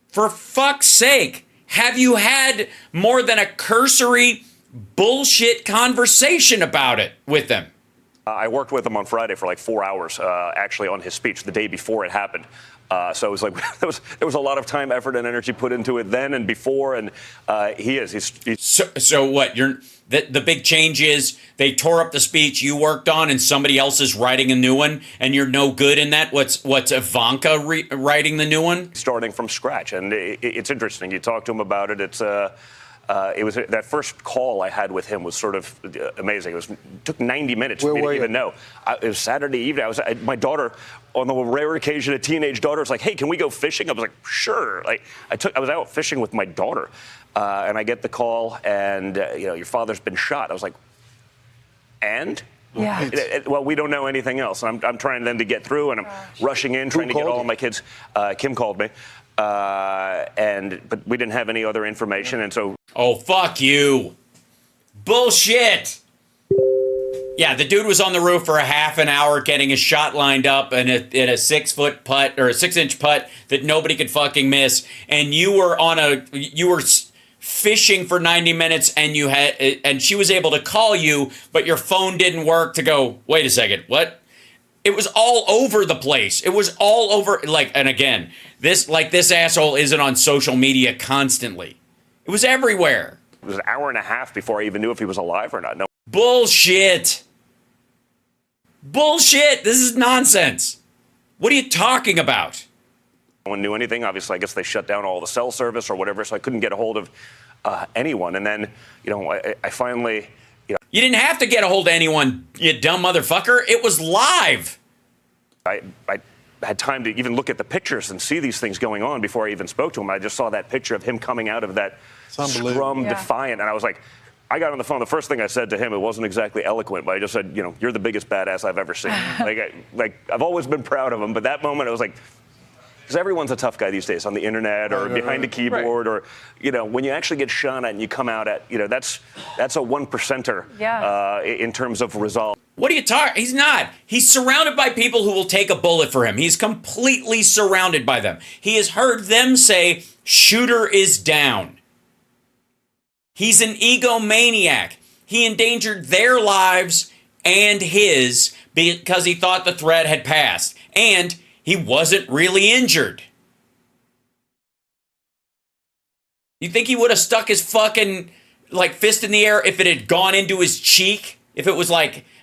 For fuck's sake, have you had more than a cursory bullshit conversation about it with him? I worked with him on Friday for like 4 hours, actually, on his speech the day before it happened. So it was like there was a lot of time, effort, and energy put into it then and before, and he's So what? The big change is they tore up the speech you worked on, and somebody else is writing a new one, and you're no good in that. What's Ivanka writing the new one? Starting from scratch, and it's interesting. You talk to him about it. It was that first call I had with him was sort of amazing. It took 90 minutes for me to even know. It was Saturday evening. My daughter, on the rare occasion, a teenage daughter, was like, "Hey, can we go fishing?" I was like, "Sure." Like I was out fishing with my daughter, and I get the call, and your father's been shot. I was like, "And?" Yeah. Well, we don't know anything else. I'm trying then to get through, and I'm rushing in, trying to get all of my kids. Kim called me, but we didn't have any other information, and so. Oh, fuck you. Bullshit. Yeah, the dude was on the roof for a half an hour getting his shot lined up in a 6-foot putt or a 6-inch putt that nobody could fucking miss. And you were fishing for 90 minutes and she was able to call you, but your phone didn't work to go, wait a second, what? It was all over the place. It was all over, and again, this asshole isn't on social media constantly. It was everywhere. It was an hour and a half before I even knew if he was alive or not. No. Bullshit. Bullshit. This is nonsense. What are you talking about? No one knew anything. Obviously, I guess they shut down all the cell service or whatever, so I couldn't get a hold of anyone. And then, I finally, You didn't have to get a hold of anyone, you dumb motherfucker. It was live. I had time to even look at the pictures and see these things going on before I even spoke to him. I just saw that picture of him coming out of that scrum defiant, and I was like, I got on the phone. The first thing I said to him, it wasn't exactly eloquent, but I just said, you're the biggest badass I've ever seen. I've always been proud of him, but that moment I was like, because everyone's a tough guy these days on the internet or behind a keyboard or, when you actually get shot at and you come out at, that's a 1%er in terms of resolve. What are you talking? He's not. He's surrounded by people who will take a bullet for him. He's completely surrounded by them. He has heard them say, shooter is down. He's an egomaniac. He endangered their lives and his because he thought the threat had passed. And he wasn't really injured. You think he would have stuck his fucking fist in the air if it had gone into his cheek? If it was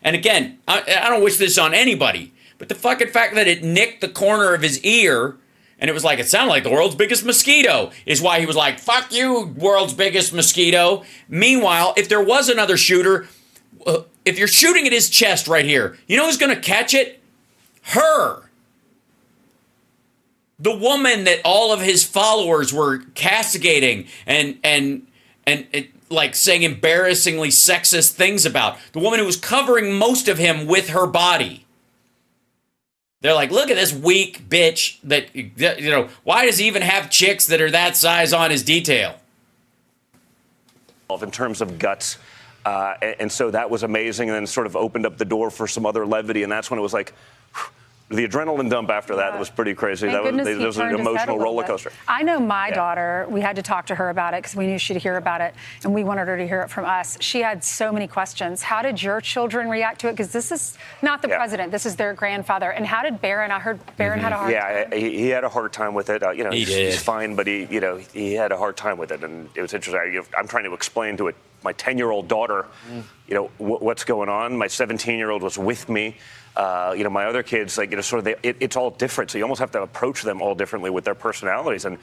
and again, I don't wish this on anybody, but the fucking fact that it nicked the corner of his ear and it was it sounded like the world's biggest mosquito is why he was like, fuck you, world's biggest mosquito. Meanwhile, if there was another shooter, if you're shooting at his chest right here, you know who's going to catch it? Her. The woman that all of his followers were castigating and saying embarrassingly sexist things about. The woman who was covering most of him with her body. They're like, look at this weak bitch that, why does he even have chicks that are that size on his detail? In terms of guts. And so that was amazing and then sort of opened up the door for some other levity. And that's when it was like, the adrenaline dump after that was pretty crazy. That was an emotional roller coaster. I know my daughter, we had to talk to her about it because we knew she'd hear about it and we wanted her to hear it from us. She had so many questions. How did your children react to it? Because this is not the president, this is their grandfather. And how did Barron? I heard Barron had a hard time. Yeah, he had a hard time with it. He's fine, but he had a hard time with it. And it was interesting. I'm trying to explain to my 10-year-old daughter, what's going on. My 17-year-old was with me. My other kids, it's all different. So you almost have to approach them all differently with their personalities. And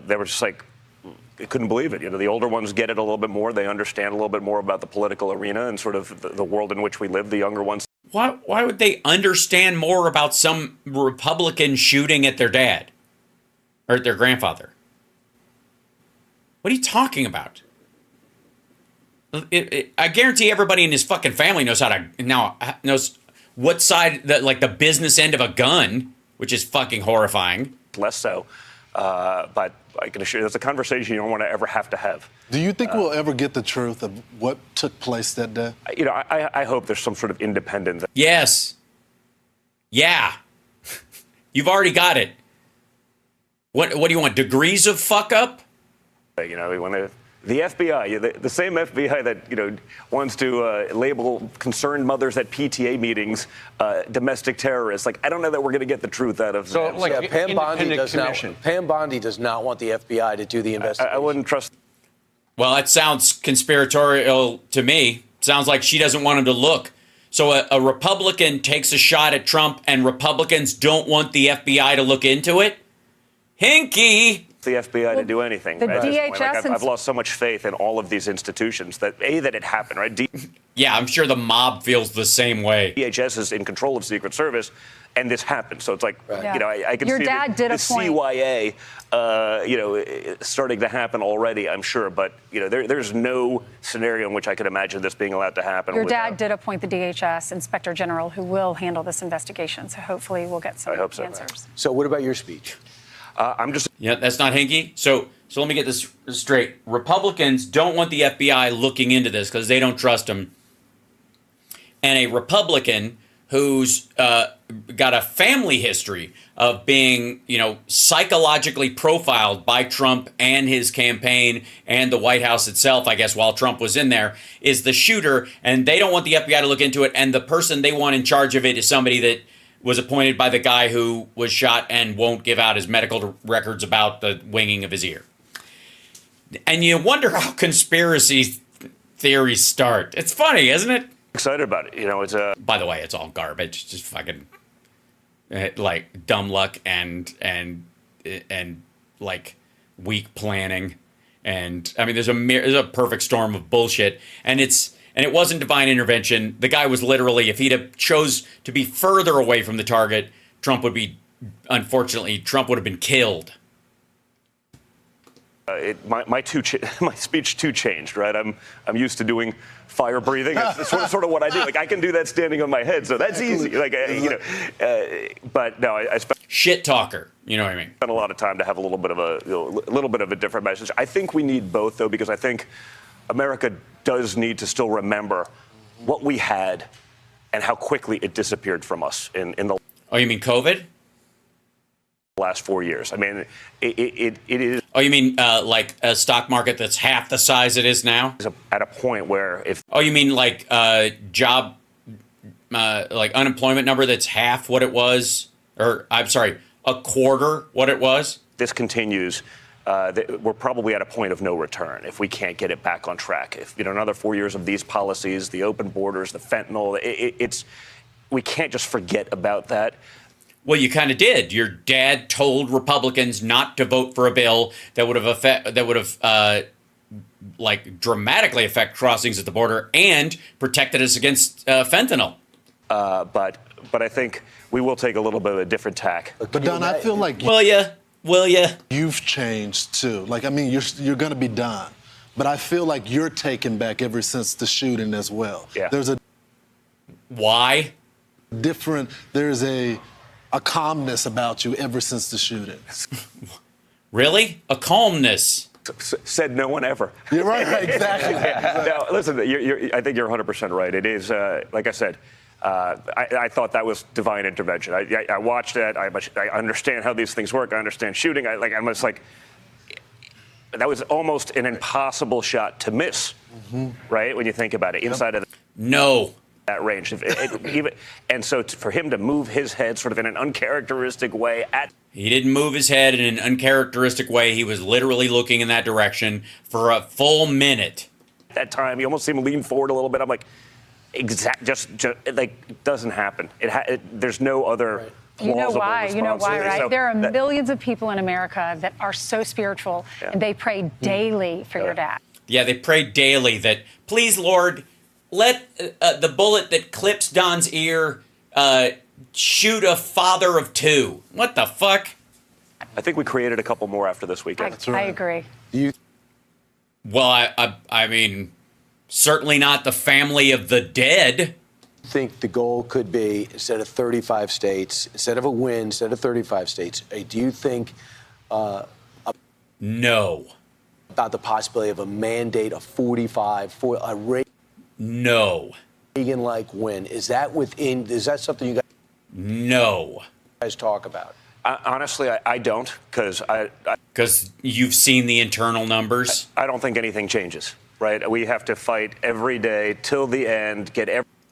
they were just they couldn't believe it. The older ones get it a little bit more. They understand a little bit more about the political arena and sort of the world in which we live. The younger ones. Why would they understand more about some Republican shooting at their dad or at their grandfather? What are you talking about? I guarantee everybody in his fucking family knows knows what side, the business end of a gun, which is fucking horrifying. Less so, but I can assure you, that's a conversation you don't want to ever have to have. Do you think we'll ever get the truth of what took place that day? I hope there's some sort of independence. Yes. Yeah. You've already got it. What do you want? Degrees of fuck up? The FBI, the same FBI that wants to label concerned mothers at PTA meetings domestic terrorists. I don't know that we're going to get the truth out of them. Pam Bondi does not want the FBI to do the investigation. I wouldn't trust. Well, that sounds conspiratorial to me. Sounds like she doesn't want him to look. So a Republican takes a shot at Trump, and Republicans don't want the FBI to look into it. Hinky. The FBI to do anything. The right? DHS I've lost so much faith in all of these institutions that it happened, right? Yeah, I'm sure the mob feels the same way. DHS is in control of Secret Service, and this happened. So it's I can Your see dad did the a point. CYA, starting to happen already, I'm sure. But, there's no scenario in which I could imagine this being allowed to happen. Your dad did appoint the DHS Inspector General who will handle this investigation. So hopefully we'll get some answers. So what about your speech? Yeah, that's not hinky. So let me get this straight. Republicans don't want the FBI looking into this because they don't trust them. And a Republican who's got a family history of being, psychologically profiled by Trump and his campaign and the White House itself, I guess, while Trump was in there, is the shooter. And they don't want the FBI to look into it. And the person they want in charge of it is somebody that was appointed by the guy who was shot and won't give out his medical records about the winging of his ear. And you wonder how conspiracy theories start. It's funny, isn't it? Excited about it. It's By the way, it's all garbage. Just fucking like dumb luck and like weak planning. And I mean, there's a perfect storm of bullshit. And it wasn't divine intervention. The guy was literally, if he'd have chose to be further away from the target, Trump would have been killed. My speech too changed, right? I'm used to doing fire breathing. It's sort of what I do. Like I can do that standing on my head, so that's easy. Like but no, I spent shit talker. You know what I mean? Spent a lot of time to have a little bit of a different message. I think we need both though, because I think America does need to still remember what we had and how quickly it disappeared from us in the. Oh, you mean COVID? Last 4 years. I mean, it is. Oh, you mean like a stock market that's half the size it is now? At a point where if. Oh, you mean like job, like unemployment number that's half what it was, or I'm sorry, a quarter what it was? This continues. We're probably at a point of no return if we can't get it back on track. If another 4 years of these policies, the open borders, the fentanyl, we can't just forget about that. Well, you kind of did. Your dad told Republicans not to vote for a bill that would have like dramatically affect crossings at the border and protected us against fentanyl. But I think we will take a little bit of a different tack. But Don, I feel like will you? You've changed too. Like I mean, you're going to be done, but I feel like you're taken back ever since the shooting as well. Yeah. There's a why different. There's a calmness about you ever since the shooting. Really? A calmness? Said no one ever. You're right, exactly. Now, listen, I think you're 100% right. It is, like I said, I thought that was divine intervention. I watched that. I understand how these things work. I understand shooting. I'm just like, that was almost an impossible shot to miss, right? When you think about it, inside of that range. And so for him to move his head sort of in an uncharacteristic way He didn't move his head in an uncharacteristic way. He was literally looking in that direction for a full minute. At that time, you almost see him lean forward a little bit. I'm like, just like, it doesn't happen. There's no other plausible response. You know why, right? So there are millions of people in America that are so spiritual, and they pray daily for your dad. Yeah, they pray daily that, please, Lord, let the bullet that clips Don's ear shoot a father of two. What the fuck? I think we created a couple more after this weekend. I agree. Well, I mean, certainly not the family of the dead. I think the goal could be, instead of 35 states, instead of a win, instead of 35 states, do you think no about the possibility of a mandate of 45 for a no Reagan-like win? Is that something you guys talk about? Honestly, I don't, because you've seen the internal numbers. I don't think anything changes, right? We have to fight every day till the end,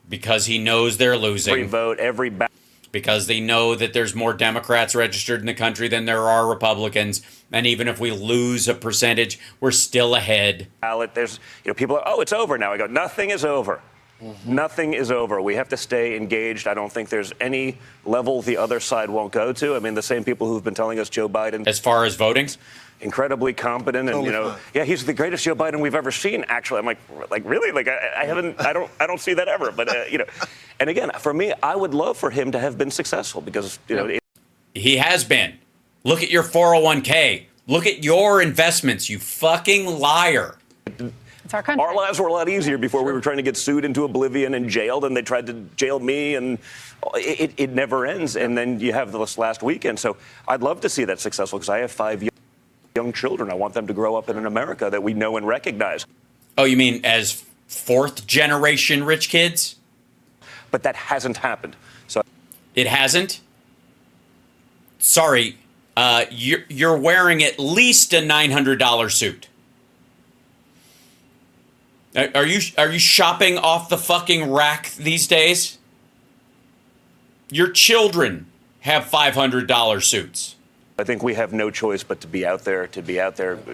because he knows they're losing. Every vote, every ballot. Because they know that there's more Democrats registered in the country than there are Republicans. And even if we lose a percentage, we're still ahead. There's, people are, it's over now. I go, nothing is over. Nothing is over. We have to stay engaged. I don't think there's any level the other side won't go to. I mean, the same people who've been telling us Joe Biden. As far as voting? Incredibly competent, and he's the greatest Joe Biden we've ever seen. Actually, I'm like really, like I don't see that ever. But and again, for me, I would love for him to have been successful because he has been. Look at your 401k. Look at your investments. You fucking liar. It's our country. Our lives were a lot easier before we were trying to get sued into oblivion and jailed, and they tried to jail me, and it never ends. And then you have this last weekend. So I'd love to see that successful because I have 5 young children. I want them to grow up in an America that we know and recognize. Oh, you mean as fourth generation rich kids? but that hasn't happened. So it hasn't. Sorry, you're wearing at least a $900 suit. Are you shopping off the fucking rack these days? Your children have $500 suits. I think we have no choice but to be out there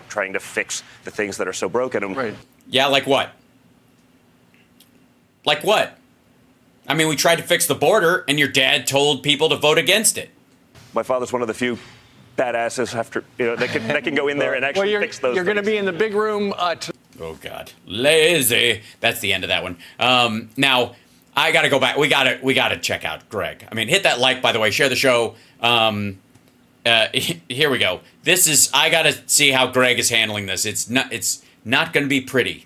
trying to fix the things that are so broken. Right. Yeah, like what? Like what? I mean, we tried to fix the border, and your dad told people to vote against it. My father's one of the few badasses after that can go in there and actually fix those. You're going to be in the big room. Oh God, lazy. That's the end of that one. Now I got to go back. We got to check out Greg. I mean, hit that like, by the way. Share the show. Here we go. I got to see how Greg is handling this. It's not going to be pretty.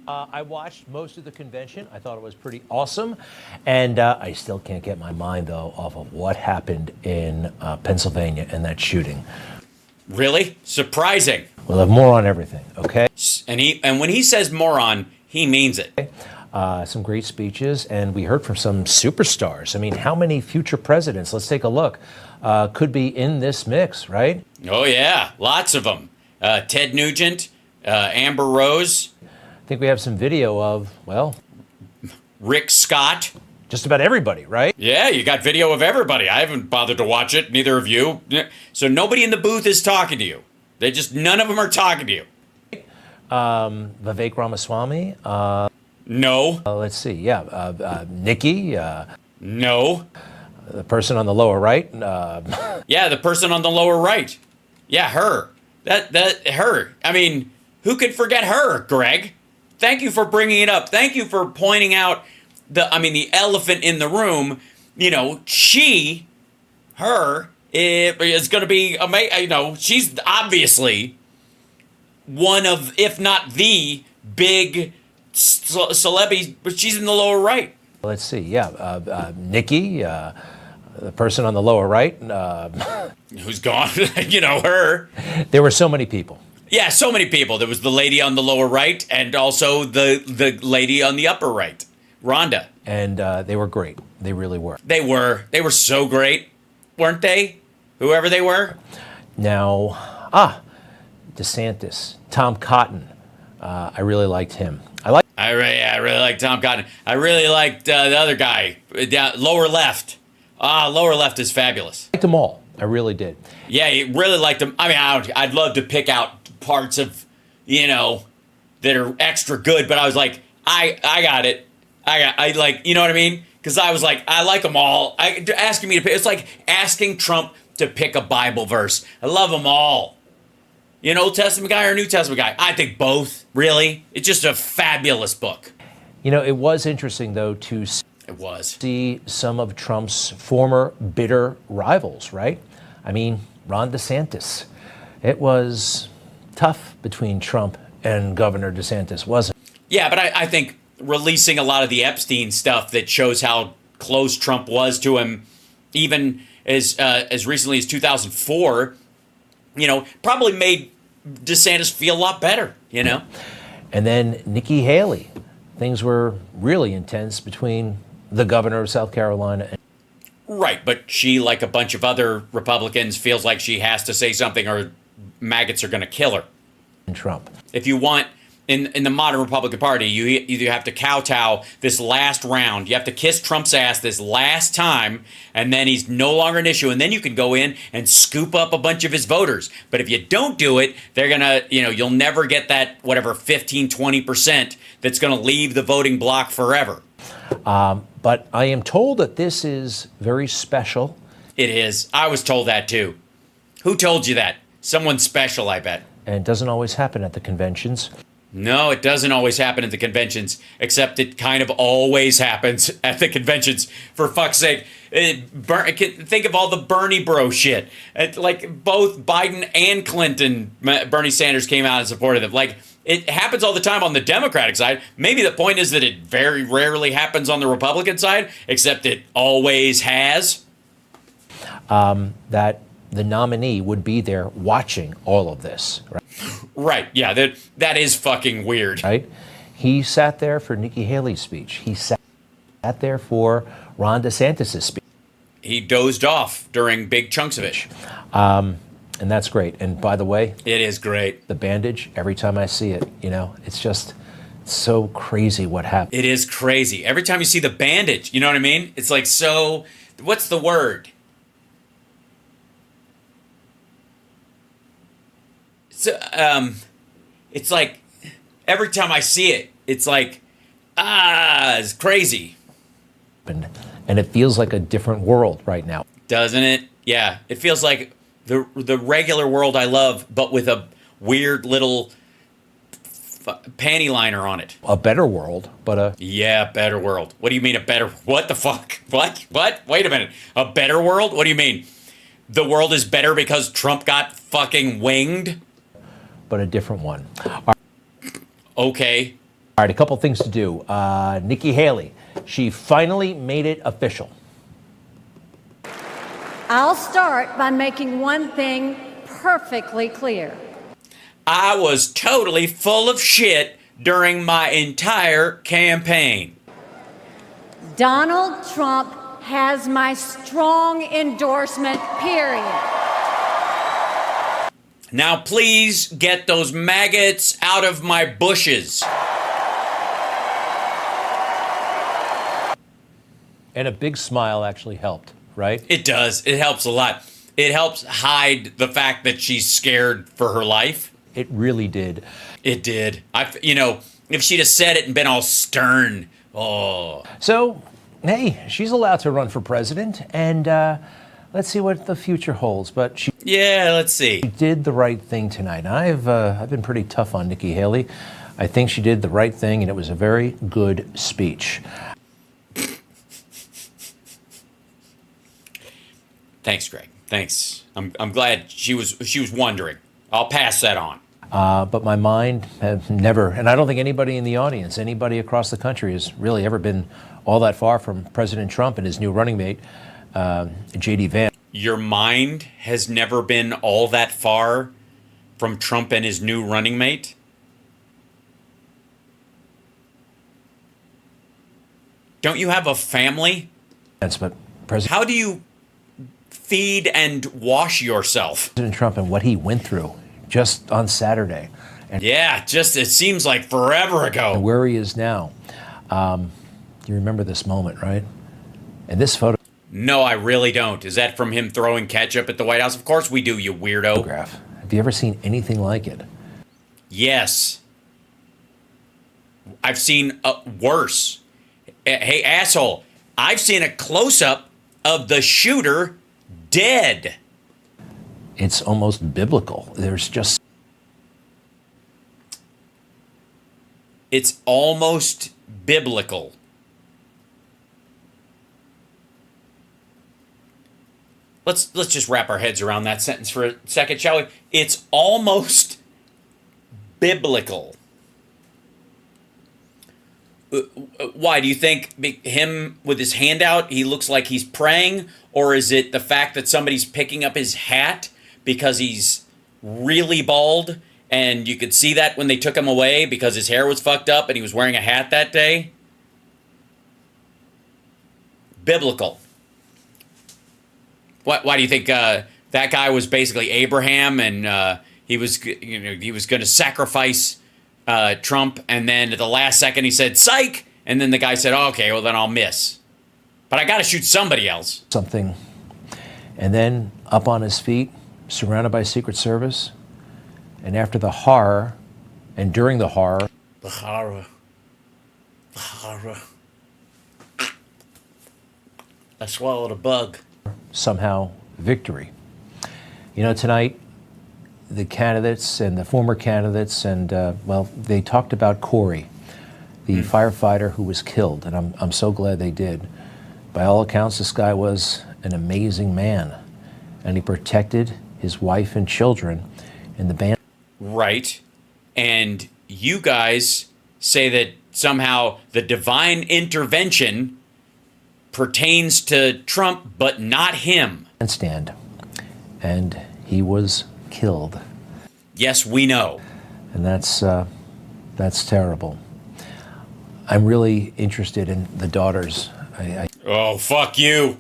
I watched most of the convention. I thought it was pretty awesome. And I still can't get my mind, though, off of what happened in Pennsylvania and that shooting. Really? Surprising. We'll have more on everything, okay? And when he says moron, he means it. Some great speeches, and we heard from some superstars. I mean, how many future presidents, let's take a look, could be in this mix, right? Oh, yeah. Lots of them. Ted Nugent, Amber Rose. I think we have some video of, well, Rick Scott. Just about everybody, right? Yeah, you got video of everybody. I haven't bothered to watch it, neither of you. So nobody in the booth is talking to you. None of them are talking to you. Vivek Ramaswamy. No. Let's see. Yeah. Nikki. No. The person on the lower right. Yeah, the person on the lower right. Yeah, her. Her. I mean, who could forget her, Greg? Thank you for bringing it up. Thank you for pointing out the elephant in the room. You know, her is going to be amazing. You know, she's obviously one of, if not the big celebrity, but she's in the lower right. Let's see. Yeah. Nikki, the person on the lower right. Who's gone? You know, her. There were so many people. Yeah, so many people. There was the lady on the lower right and also the lady on the upper right, Rhonda. And they were great. They really were. They were. They were so great, weren't they? Whoever they were. Now, DeSantis, Tom Cotton. I really liked him. I really liked Tom Cotton. I really liked the other guy, lower left. Lower left is fabulous. I liked them all. I really did. Yeah, you really liked them. I mean, I'd love to pick out parts of, that are extra good, but I was like, I got it. I like, you know what I mean? Because I was like, I like them all. Asking me to pick, it's like asking Trump to pick a Bible verse. I love them all. You an Old Testament guy or a New Testament guy? I think both, really. It's just a fabulous book. It was interesting, though, to see some of Trump's former bitter rivals, right? I mean, Ron DeSantis. It was tough between Trump and Governor DeSantis, wasn't it? Yeah, but I think releasing a lot of the Epstein stuff that shows how close Trump was to him, even as recently as 2004, probably made DeSantis feel a lot better, And then Nikki Haley. Things were really intense between the governor of South Carolina and right, but she, like a bunch of other Republicans, feels like she has to say something or maggots are going to kill her. Trump. If you want, in the modern Republican Party, you either have to kowtow this last round, you have to kiss Trump's ass this last time, and then he's no longer an issue, and then you can go in and scoop up a bunch of his voters. But if you don't do it, they're going to, you'll never get that, 15-20% that's going to leave the voting block forever. But I am told that this is very special. It is. I was told that too. Who told you that? Someone special, I bet. And it doesn't always happen at the conventions. No, it doesn't always happen at the conventions, except it kind of always happens at the conventions. For fuck's sake, think of all the Bernie bro shit. Like both Biden and Clinton, Bernie Sanders came out and supported them. Like it happens all the time on the Democratic side. Maybe the point is that it very rarely happens on the Republican side, except it always has. That the nominee would be there watching all of this, right? Right, yeah, that is fucking weird. Right? He sat there for Nikki Haley's speech. He sat Sat there for Ron DeSantis' speech. He dozed off during big chunks of it. And that's great. And by the way, it is great. The bandage, every time I see it, it's just so crazy what happened. It is crazy. Every time you see the bandage, you know what I mean? It's like so, what's the word? It's like every time I see it, it's like, it's crazy. And it feels like a different world right now. Doesn't it? Yeah. It feels like the regular world I love, but with a weird little panty liner on it. A better world, but Yeah, better world. What do you mean a better... What the fuck? What? Wait a minute. A better world? What do you mean? The world is better because Trump got fucking winged? But a different one. Okay. All right, a couple things to do. Nikki Haley, she finally made it official. I'll start by making one thing perfectly clear. I was totally full of shit during my entire campaign. Donald Trump has my strong endorsement, period. Now please get those maggots out of my bushes. And a big smile actually helped, right? It does. It helps a lot. It helps hide the fact that she's scared for her life. It really did. It did. If she'd have said it and been all stern, oh. So, hey, she's allowed to run for president, and let's see what the future holds. But she let's see. She did the right thing tonight. I've been pretty tough on Nikki Haley. I think she did the right thing, and it was a very good speech. Thanks, Greg. Thanks. I'm glad she was wondering. I'll pass that on. But my mind have never, and I don't think anybody in the audience, anybody across the country has really ever been all that far from President Trump and his new running mate, J.D. Vance. Your mind has never been all that far from Trump and his new running mate? Don't you have a family? But how do you feed and wash yourself? President Trump and what he went through just on Saturday. And it seems like forever ago. And where he is now. You remember this moment, right? And this photo. No, I really don't. Is that from him throwing ketchup at the White House? Of course we do, you weirdo. Photograph. Have you ever seen anything like it? Yes. I've seen worse. Hey, asshole. I've seen a close-up of the shooter dead. It's almost biblical. It's almost biblical. Let's just wrap our heads around that sentence for a second, shall we? It's almost biblical. Why do you think him with his hand out, he looks like he's praying? Or is it the fact that somebody's picking up his hat because he's really bald and you could see that when they took him away because his hair was fucked up and he was wearing a hat that day? Biblical. Why do you think that guy was basically Abraham and he was going to sacrifice Trump, and then at the last second he said psych, and then the guy said, oh, okay, well then I'll miss, but I got to shoot somebody else. Something, and then up on his feet, surrounded by Secret Service, and after the horror, and during the horror, I swallowed a bug. Somehow victory. Tonight, the candidates and the former candidates and, they talked about Corey, the firefighter who was killed, and I'm so glad they did. By all accounts, this guy was an amazing man, and he protected his wife and children in the band. Right. And you guys say that somehow the divine intervention pertains to Trump, but not him. Stand. And he was killed. Yes, we know. And that's terrible. I'm really interested in the daughters Oh, fuck you.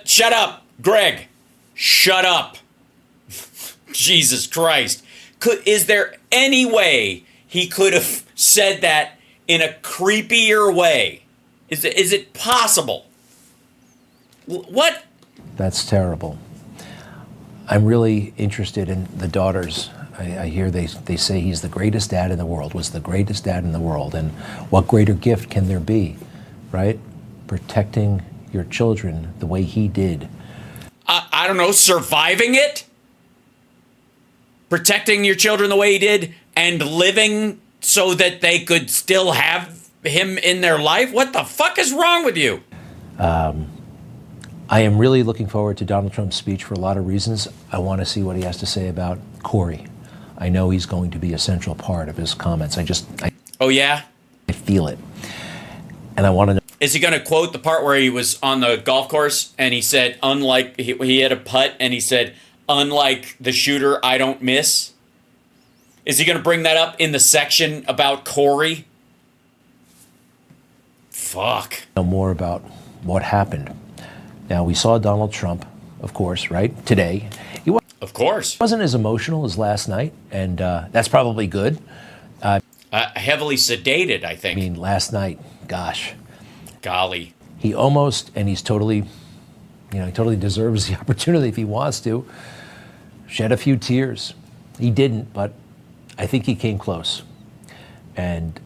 Shut up, Greg. Shut up. Jesus Christ. Is there any way he could have said that in a creepier way? Is it possible? What? That's terrible. I'm really interested in the daughters. I hear they say he's the greatest dad in the world, was the greatest dad in the world. And what greater gift can there be, right? Protecting your children the way he did. I don't know, surviving it? Protecting your children the way he did and living so that they could still have him in their life? What the fuck is wrong with you? I am really looking forward to Donald Trump's speech for a lot of reasons. I want to see what he has to say about Corey. I know he's going to be a central part of his comments. Oh, yeah? I feel it. And I want to know. Is he going to quote the part where he was on the golf course and he said, unlike, he had a putt and he said, unlike the shooter, I don't miss? Is he going to bring that up in the section about Corey? Fuck. Know more about what happened. Now, we saw Donald Trump, of course, right? Today. Of course. He wasn't as emotional as last night, and that's probably good. Heavily sedated, I think. I mean, last night, gosh. Golly. He almost, and he totally deserves the opportunity if he wants to, shed a few tears. He didn't, but I think he came close. And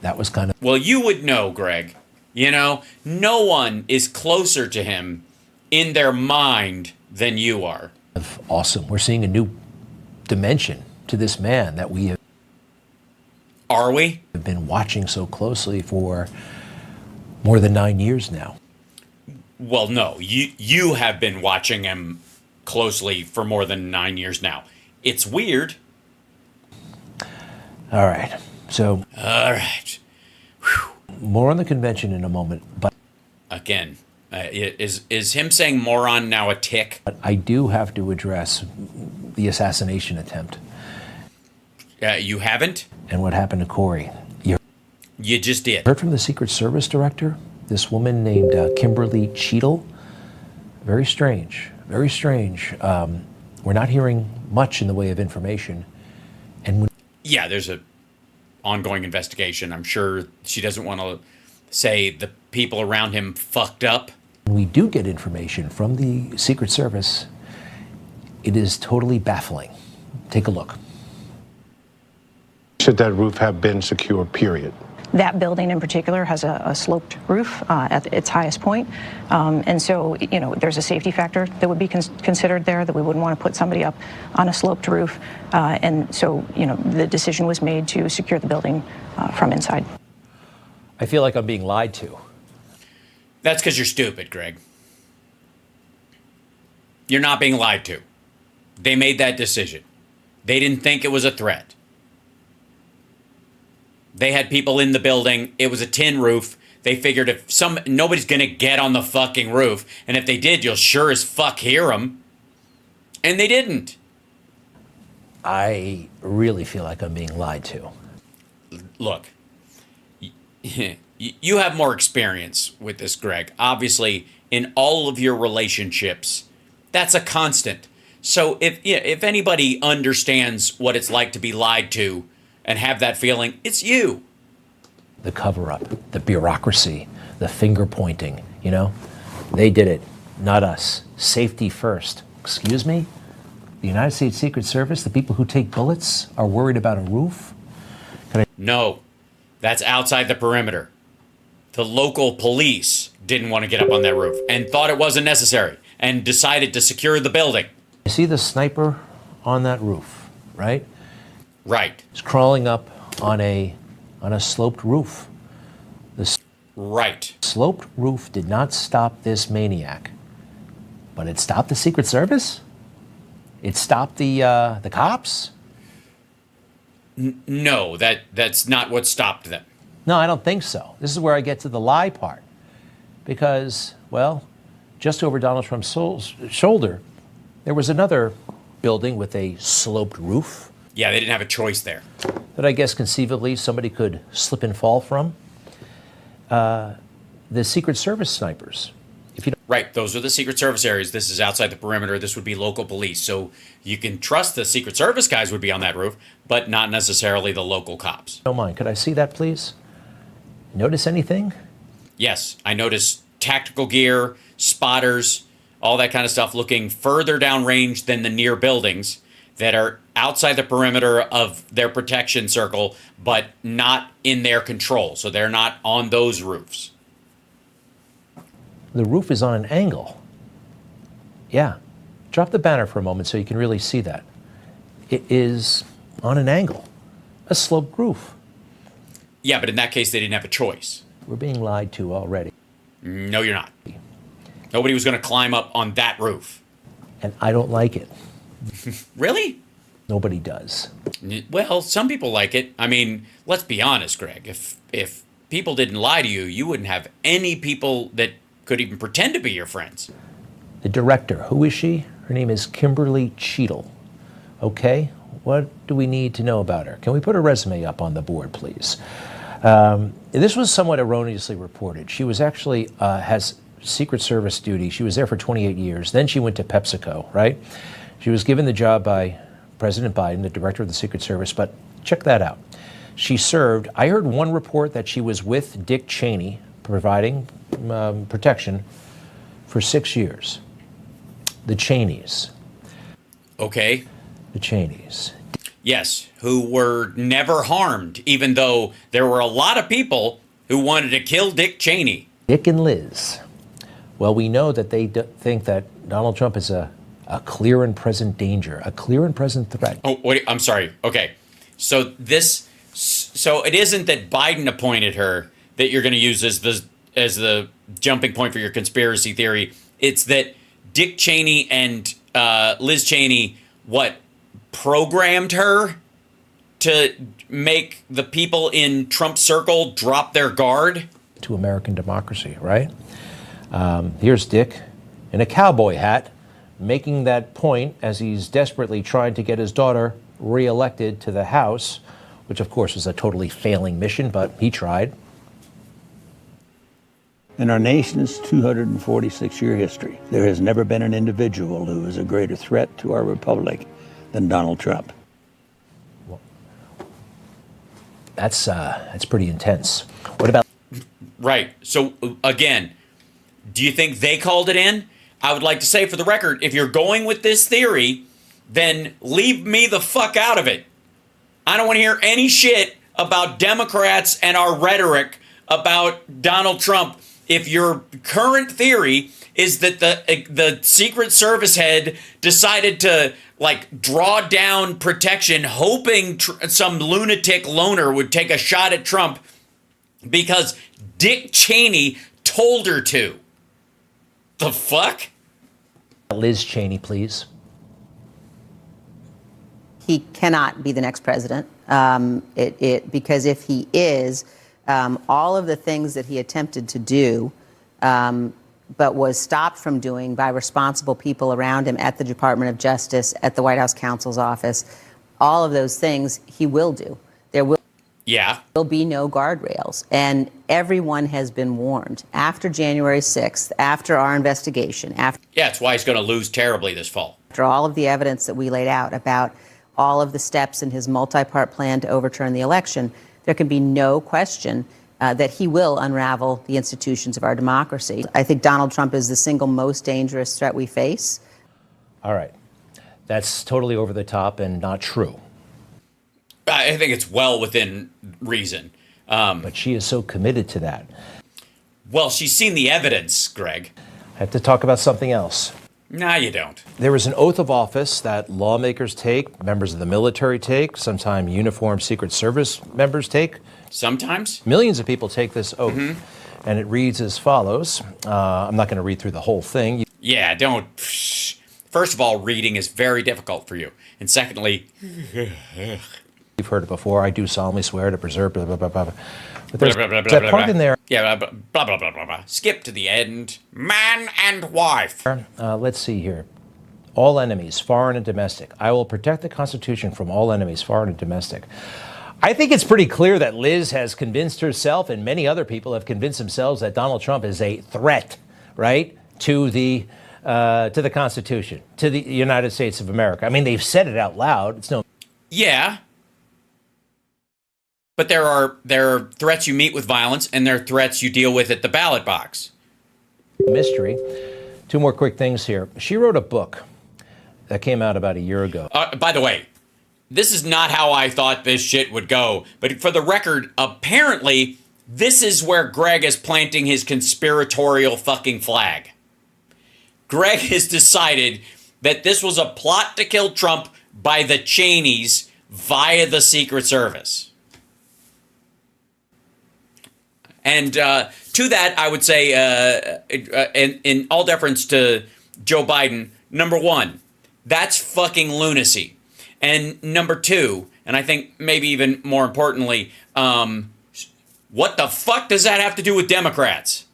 that was kind of... Well, you would know, Greg. You know, no one is closer to him in their mind than you are. Awesome. We're seeing a new dimension to this man that we have... Are we? Have been watching so closely for more than 9 years now. Well, no, you have been watching him closely for more than 9 years now. It's weird. All right. So. All right. Whew. More on the convention in a moment, but again, is him saying moron now a tick? But I do have to address the assassination attempt. You haven't? And what happened to Corey? You just did. Heard from the Secret Service director, this woman named Kimberly Cheadle. Very strange. Very strange. We're not hearing much in the way of information. And yeah, there's a ongoing investigation. I'm sure she doesn't want to say the people around him fucked up. When we do get information from the Secret Service, it is totally baffling. Take a look. Should that roof have been secure, period? That building in particular has a sloped roof at its highest point. And so, there's a safety factor that would be considered there, that we wouldn't want to put somebody up on a sloped roof. And so, the decision was made to secure the building from inside. I feel like I'm being lied to. That's because you're stupid, Greg. You're not being lied to. They made that decision. They didn't think it was a threat. They had people in the building. It was a tin roof. They figured if nobody's going to get on the fucking roof, and if they did, you'll sure as fuck hear them. And they didn't. I really feel like I'm being lied to. Look, you have more experience with this, Greg. Obviously, in all of your relationships, that's a constant. So if anybody understands what it's like to be lied to and have that feeling, it's you. The cover-up, the bureaucracy, the finger-pointing, they did it, not us. Safety first. Excuse me? The United States Secret Service, the people who take bullets, are worried about a roof? No, that's outside the perimeter. The local police didn't want to get up on that roof and thought it wasn't necessary and decided to secure the building. You see the sniper on that roof, right? Right. He's crawling up on a sloped roof. Right. Sloped roof did not stop this maniac, but it stopped the Secret Service? It stopped the cops? No, that's not what stopped them. No, I don't think so. This is where I get to the lie part. Because, well, just over Donald Trump's shoulder, there was another building with a sloped roof. Yeah, they didn't have a choice there. That I guess conceivably somebody could slip and fall from. the Secret Service snipers. If you Right, those are the Secret Service areas. This is outside the perimeter. This would be local police. So you can trust the Secret Service guys would be on that roof, but not necessarily the local cops. don't mind, could I see that, please? Notice anything? Yes, I noticed tactical gear, spotters, all that kind of stuff looking further downrange than the near buildings that are outside the perimeter of their protection circle, but not in their control. So they're not on those roofs. The roof is on an angle. Yeah. Drop the banner for a moment so you can really see that. It is on an angle, a sloped roof. Yeah, but in that case, they didn't have a choice. We're being lied to already. No, you're not. Nobody was going to climb up on that roof. And I don't like it. Really? Nobody does. Well, some people like it. I mean, let's be honest, Greg. If people didn't lie to you, you wouldn't have any people that could even pretend to be your friends. The director, who is she? Her name is Kimberly Cheadle. Okay, what do we need to know about her? Can we put her resume up on the board, please? This was somewhat erroneously reported. She was actually, has Secret Service duty. She was there for 28 years. Then she went to PepsiCo, right? She was given the job by President Biden, the director of the Secret Service, but check that out. She served, I heard one report that she was with Dick Cheney, providing protection for 6 years. The Cheneys. Okay. The Cheneys. Yes, who were never harmed, even though there were a lot of people who wanted to kill Dick Cheney. Dick and Liz. Well, we know that they think that Donald Trump is a clear and present danger, a clear and present threat. Oh, wait, I'm sorry. Okay. So it isn't that Biden appointed her that you're going to use as the jumping point for your conspiracy theory. It's that Dick Cheney and Liz Cheney, programmed her to make the people in Trump's circle drop their guard? To American democracy, right? Here's Dick in a cowboy hat making that point as he's desperately trying to get his daughter reelected to the House, which of course was a totally failing mission, but he tried. In our nation's 246-year history, there has never been an individual who is a greater threat to our republic than Donald Trump. Well, that's pretty intense. What about... Right. So, again, do you think they called it in? I would like to say, for the record, if you're going with this theory, then leave me the fuck out of it. I don't want to hear any shit about Democrats and our rhetoric about Donald Trump. If your current theory is that the Secret Service head decided to draw down protection, hoping some lunatic loner would take a shot at Trump because Dick Cheney told her to. The fuck? Liz Cheney, please. He cannot be the next president because if he is, all of the things that he attempted to do, but was stopped from doing by responsible people around him at the Department of Justice, at the White House counsel's office, all of those things he will do. There will be no guardrails. And everyone has been warned. After January 6th, after our investigation, it's why he's going to lose terribly this fall. After all of the evidence that we laid out about all of the steps in his multi-part plan to overturn the election, there can be no question that he will unravel the institutions of our democracy. I think Donald Trump is the single most dangerous threat we face. All right. That's totally over the top and not true. I think it's well within reason. But she is so committed to that. Well, she's seen the evidence, Greg. I have to talk about something else. Nah, you don't. There is an oath of office that lawmakers take, members of the military take, sometimes uniformed Secret Service members take. Sometimes? Millions of people take this oath. Mm-hmm. And it reads as follows. I'm not going to read through the whole thing. Yeah, don't. First of all, reading is very difficult for you. And secondly... You've heard it before. I do solemnly swear to preserve, blah, blah, blah, blah. But there's blah, blah, blah, that blah, part blah. in there. Yeah, blah, blah, blah, blah, blah. Skip to the end. Man and wife. Let's see here. All enemies, foreign and domestic. I will protect the Constitution from all enemies, foreign and domestic. I think it's pretty clear that Liz has convinced herself, and many other people have convinced themselves, that Donald Trump is a threat, right, to the Constitution, to the United States of America. I mean, they've said it out loud. It's no. Yeah. But there are threats you meet with violence, and there are threats you deal with at the ballot box. Mystery. Two more quick things here. She wrote a book that came out about a year ago. By the way, this is not how I thought this shit would go. But for the record, apparently, this is where Greg is planting his conspiratorial fucking flag. Greg has decided that this was a plot to kill Trump by the Cheneys via the Secret Service. And to that, I would say, in all deference to Joe Biden, number one, that's fucking lunacy. And number two, and I think maybe even more importantly, what the fuck does that have to do with Democrats?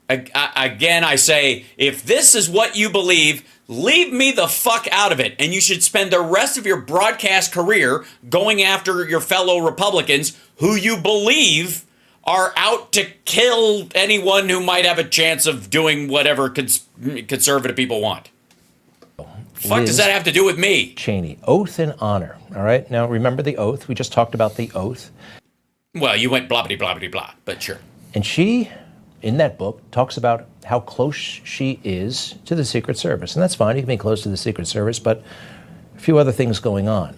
Again, I say, if this is what you believe, leave me the fuck out of it. And you should spend the rest of your broadcast career going after your fellow Republicans who you believe are out to kill anyone who might have a chance of doing whatever conservative people want. Fuck does that have to do with me? Cheney, oath and honor. All right. Now, remember the oath. We just talked about the oath. Well, you went blah, blah, blah, blah, blah, but sure. And she, in that book, talks about how close she is to the Secret Service. And that's fine. You can be close to the Secret Service, but a few other things going on.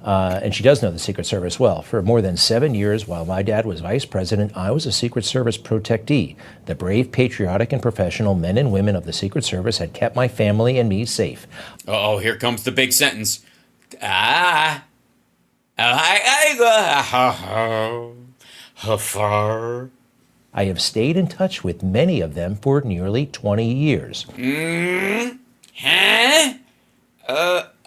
And she does know the Secret Service well. For more than 7 years, while my dad was vice president, I was a Secret Service protectee. The brave, patriotic, and professional men and women of the Secret Service had kept my family and me safe. Oh, here comes the big sentence. I have stayed in touch with many of them for nearly 20 years.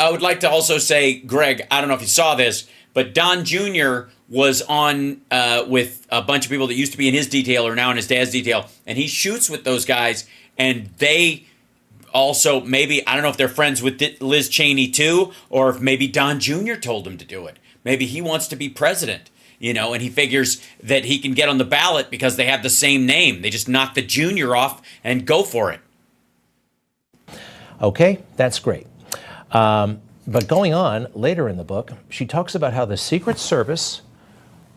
I would like to also say, Greg, I don't know if you saw this, but Don Jr. was on with a bunch of people that used to be in his detail or now in his dad's detail, and he shoots with those guys, and they also, maybe, I don't know if they're friends with Liz Cheney too, or if maybe Don Jr. told him to do it. Maybe he wants to be president, you know, and he figures that he can get on the ballot because they have the same name. They just knock the junior off and go for it. Okay, that's great. But going on later in the book, she talks about how the Secret Service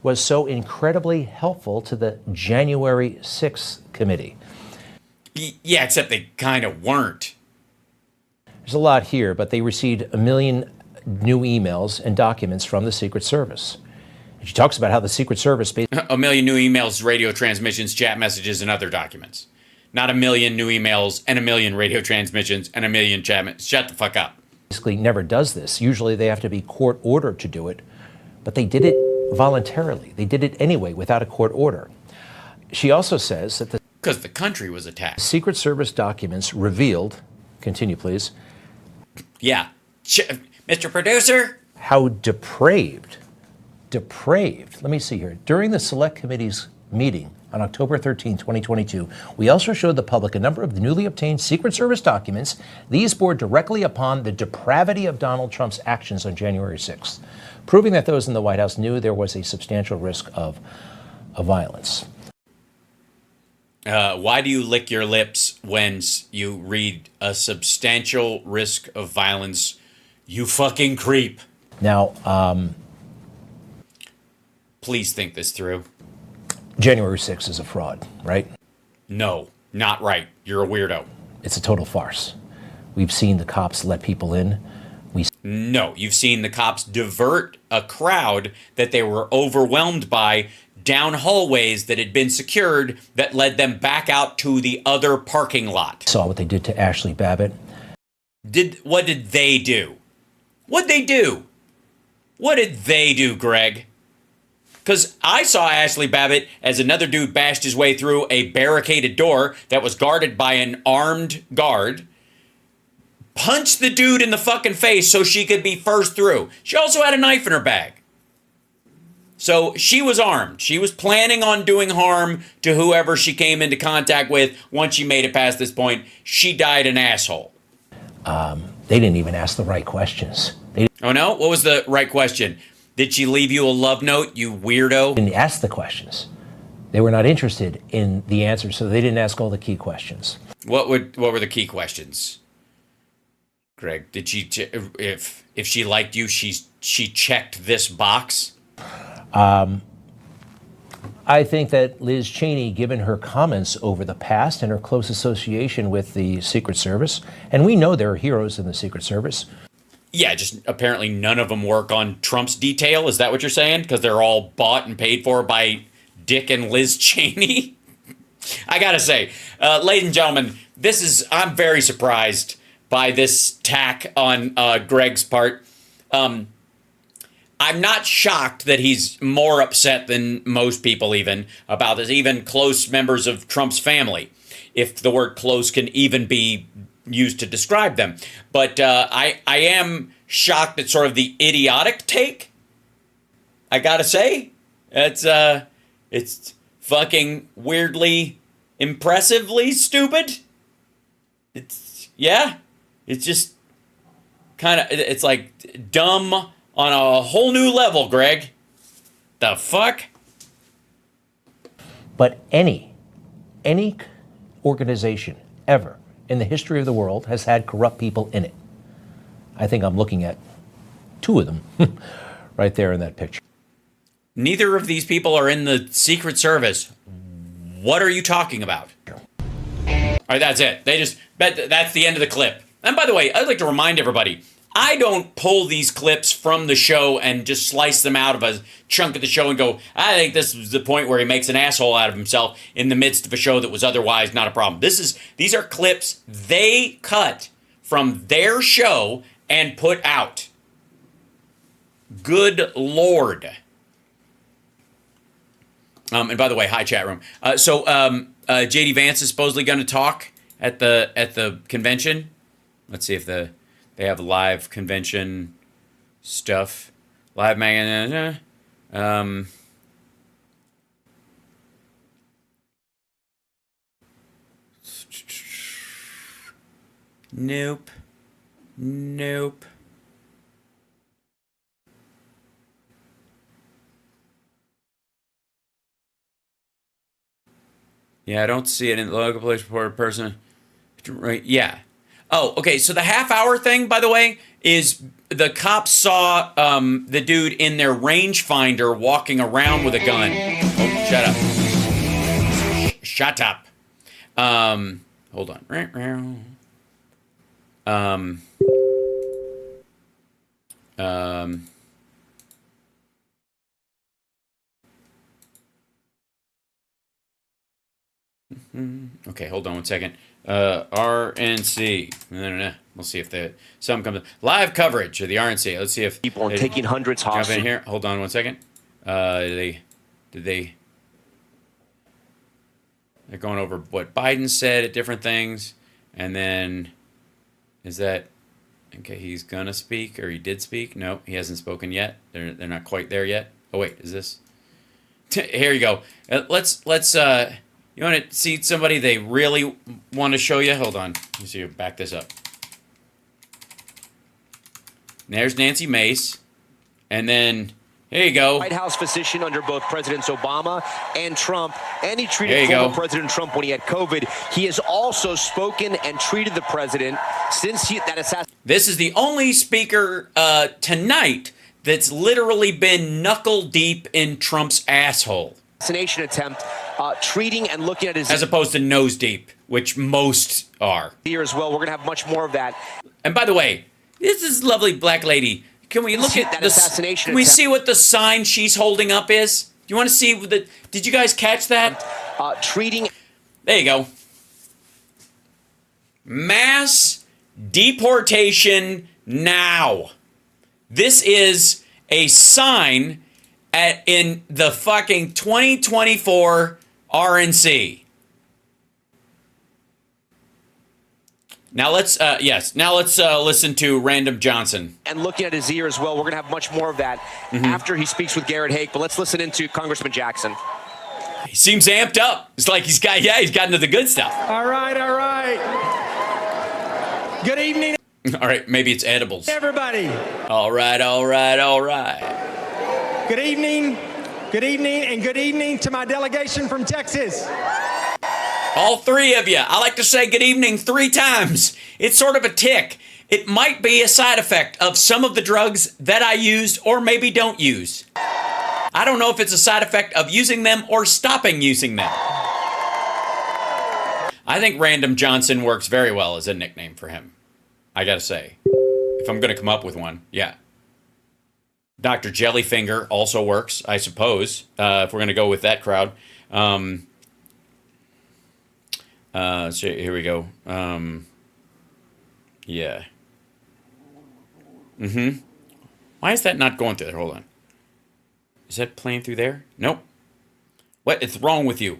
was so incredibly helpful to the January 6th committee. Yeah, except they kind of weren't. There's a lot here, but they received 1 million new emails and documents from the Secret Service. And she talks about how the Secret Service... 1 million new emails, radio transmissions, chat messages, and other documents. Not 1 million new emails and 1 million radio transmissions and 1 million chat messages. Shut the fuck up. Basically never does this. Usually they have to be court ordered to do it, but they did it voluntarily. They did it anyway without a court order. She also says that because the country was attacked. Secret Service documents revealed, continue please. Yeah. Mr. Producer? How depraved, let me see here. During the Select Committee's meeting on October 13, 2022, we also showed the public a number of the newly obtained Secret Service documents. These bore directly upon the depravity of Donald Trump's actions on January 6th, proving that those in the White House knew there was a substantial risk of violence. Why do you lick your lips when you read a substantial risk of violence, you fucking creep? Now, please think this through. January 6th is a fraud, right? No, not right. You're a weirdo. It's a total farce. We've seen the cops let people in. No, you've seen the cops divert a crowd that they were overwhelmed by down hallways that had been secured that led them back out to the other parking lot. Saw what they did to Ashley Babbitt. What did they do? What'd they do? What did they do, Greg? Because I saw Ashley Babbitt as another dude bashed his way through a barricaded door that was guarded by an armed guard, punched the dude in the fucking face so she could be first through. She also had a knife in her bag. So she was armed. She was planning on doing harm to whoever she came into contact with. Once she made it past this point, she died an asshole. They didn't even ask the right questions. Oh, no? What was the right question? Did she leave you a love note, you weirdo? Didn't ask the questions. They were not interested in the answers, so they didn't ask all the key questions. What were the key questions, Greg? Did she, if she liked you, she checked this box? I think that Liz Cheney, given her comments over the past and her close association with the Secret Service, and we know there are heroes in the Secret Service. Yeah, just apparently none of them work on Trump's detail. Is that what you're saying? Because they're all bought and paid for by Dick and Liz Cheney? I gotta say, ladies and gentlemen, I'm very surprised by this tack on Greg's part. I'm not shocked that he's more upset than most people even about this, even close members of Trump's family, if the word close can even be used to describe them. But I am shocked at sort of the idiotic take. I gotta say, it's fucking weirdly, impressively stupid. It's just kind of, it's like dumb on a whole new level, Greg. The fuck? But any organization ever in the history of the world has had corrupt people in it. I think I'm looking at two of them right there in that picture. Neither of these people are in the Secret Service. What are you talking about? All right, that's it. That's the end of the clip. And by the way, I'd like to remind everybody, I don't pull these clips from the show and just slice them out of a chunk of the show and go, I think this is the point where he makes an asshole out of himself in the midst of a show that was otherwise not a problem. These are clips they cut from their show and put out. Good Lord. And by the way, hi chat room. So JD Vance is supposedly going to talk at the convention. Let's see if they have live convention stuff. Live magazine. Nope. Yeah, I don't see it in the local police report person. Right, yeah. Oh, okay, so the half-hour thing, by the way, is the cops saw the dude in their rangefinder walking around with a gun. Oh, shut up. Shut up. Hold on. Okay, hold on one second. RNC. No. We'll see if some comes. Live coverage of the RNC. Let's see if people are taking hundreds jump hostage. in here. Hold on one second. Did they? They're going over what Biden said at different things, and then is that okay? He's gonna speak, or he did speak. No, he hasn't spoken yet. They're not quite there yet. Oh wait, is this? Here you go. Let's. You want to see somebody they really want to show you? Hold on. Let me see you back this up. There's Nancy Mace. And then, here you go. White House physician under both Presidents Obama and Trump, and he treated former President Trump when he had COVID. He has also spoken and treated the president since that assassination. This is the only speaker tonight that's literally been knuckle deep in Trump's asshole. Assassination attempt, treating and looking at his as opposed to nose deep, which most are. Here as well. We're gonna have much more of that. And by the way, this is lovely black lady. Can we look at that this? assassination? Can we see what the sign she's holding up is? Do you want to see the? Did you guys catch that? Treating. There you go. Mass deportation now. This is a sign in the fucking 2024 RNC. Now let's listen to Random Johnson. And looking at his ear as well. We're going to have much more of that after he speaks with Garrett Haake. But let's listen into Congressman Jackson. He seems amped up. It's like he's gotten to the good stuff. All right. Good evening. All right, maybe it's edibles. Everybody. All right, all right, all right. Good evening, and good evening to my delegation from Texas. All three of you. I like to say good evening 3 times. It's sort of a tick. It might be a side effect of some of the drugs that I used or maybe don't use. I don't know if it's a side effect of using them or stopping using them. I think Random Johnson works very well as a nickname for him. I gotta say. If I'm gonna come up with one, yeah. Dr. Jellyfinger also works, I suppose, if we're gonna go with that crowd. So here we go. Yeah. Why is that not going through there? Hold on. Is that playing through there? Nope. What is wrong with you?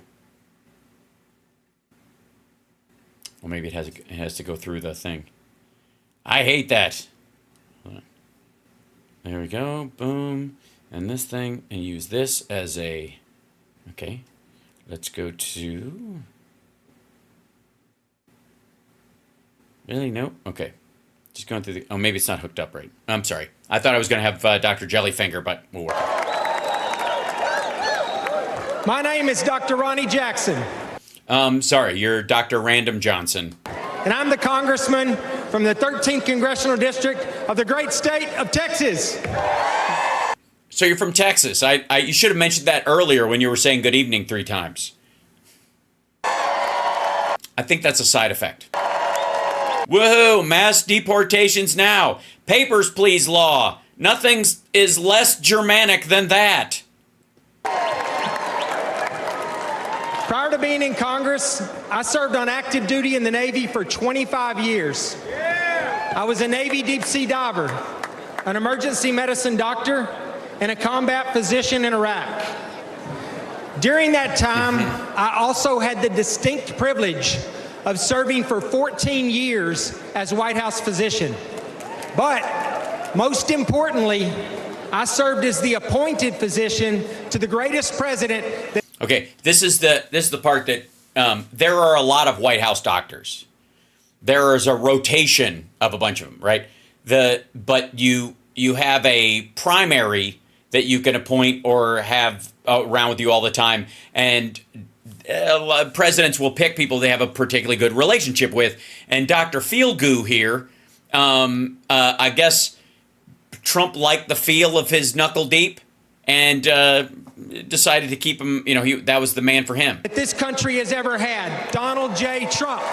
Well, maybe it has to go through the thing. I hate that. There we go. Boom. And this thing, and use this as a... Okay. Let's go to... Really? No? Okay. Just going through the... Oh, maybe it's not hooked up right. I'm sorry. I thought I was going to have Dr. Jellyfinger, but we'll work it. My name is Dr. Ronnie Jackson. Sorry, you're Dr. Random Johnson. And I'm the congressman from the 13th Congressional District of the great state of Texas. So you're from Texas. You should have mentioned that earlier when you were saying good evening 3 times. I think that's a side effect. Woohoo! Mass deportations now. Papers, please law. Nothing is less Germanic than that. Prior to being in Congress, I served on active duty in the Navy for 25 years. I was a Navy deep sea diver, an emergency medicine doctor, and a combat physician in Iraq. During that time, I also had the distinct privilege of serving for 14 years as White House physician. But most importantly, I served as the appointed physician to the greatest president that... Okay, this is the part that there are a lot of White House doctors. There is a rotation of a bunch of them, right? But you have a primary that you can appoint or have around with you all the time, and presidents will pick people they have a particularly good relationship with. And Dr. Feelgoo here, I guess Trump liked the feel of his knuckle deep and decided to keep him, that was the man for him. That this country has ever had, Donald J. Trump.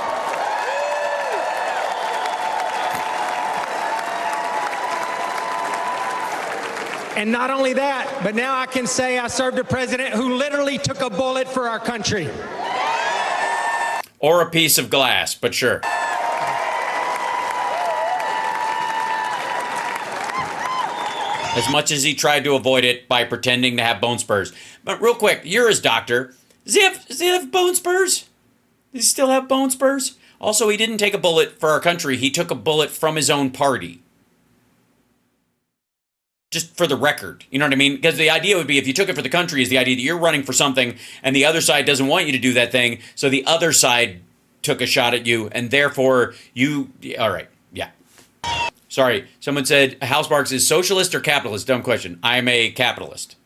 And not only that, but now I can say I served a president who literally took a bullet for our country. Or a piece of glass, but sure. As much as he tried to avoid it by pretending to have bone spurs. But real quick, you're his doctor. Does he have bone spurs? Does he still have bone spurs? Also, he didn't take a bullet for our country. He took a bullet from his own party. Just for the record, you know what I mean? Because the idea would be if you took it for the country is the idea that you're running for something and the other side doesn't want you to do that thing. So the other side took a shot at you and therefore you, all right, yeah. Sorry, someone said Housebarks is socialist or capitalist? Dumb question. I'm a capitalist.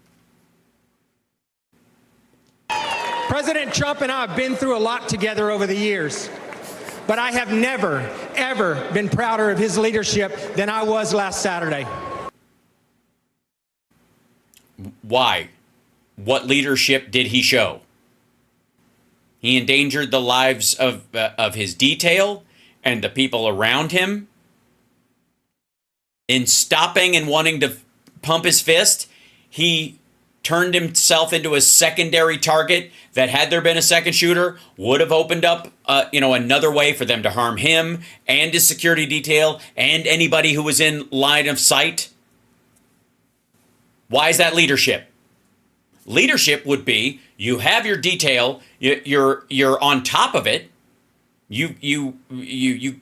President Trump and I have been through a lot together over the years, but I have never, ever been prouder of his leadership than I was last Saturday. Why? What leadership did he show? He endangered the lives of his detail and the people around him. In stopping and wanting to pump his fist, he turned himself into a secondary target that, had there been a second shooter, would have opened up another way for them to harm him and his security detail and anybody who was in line of sight. Why is that leadership? Leadership would be you have your detail, you're on top of it. You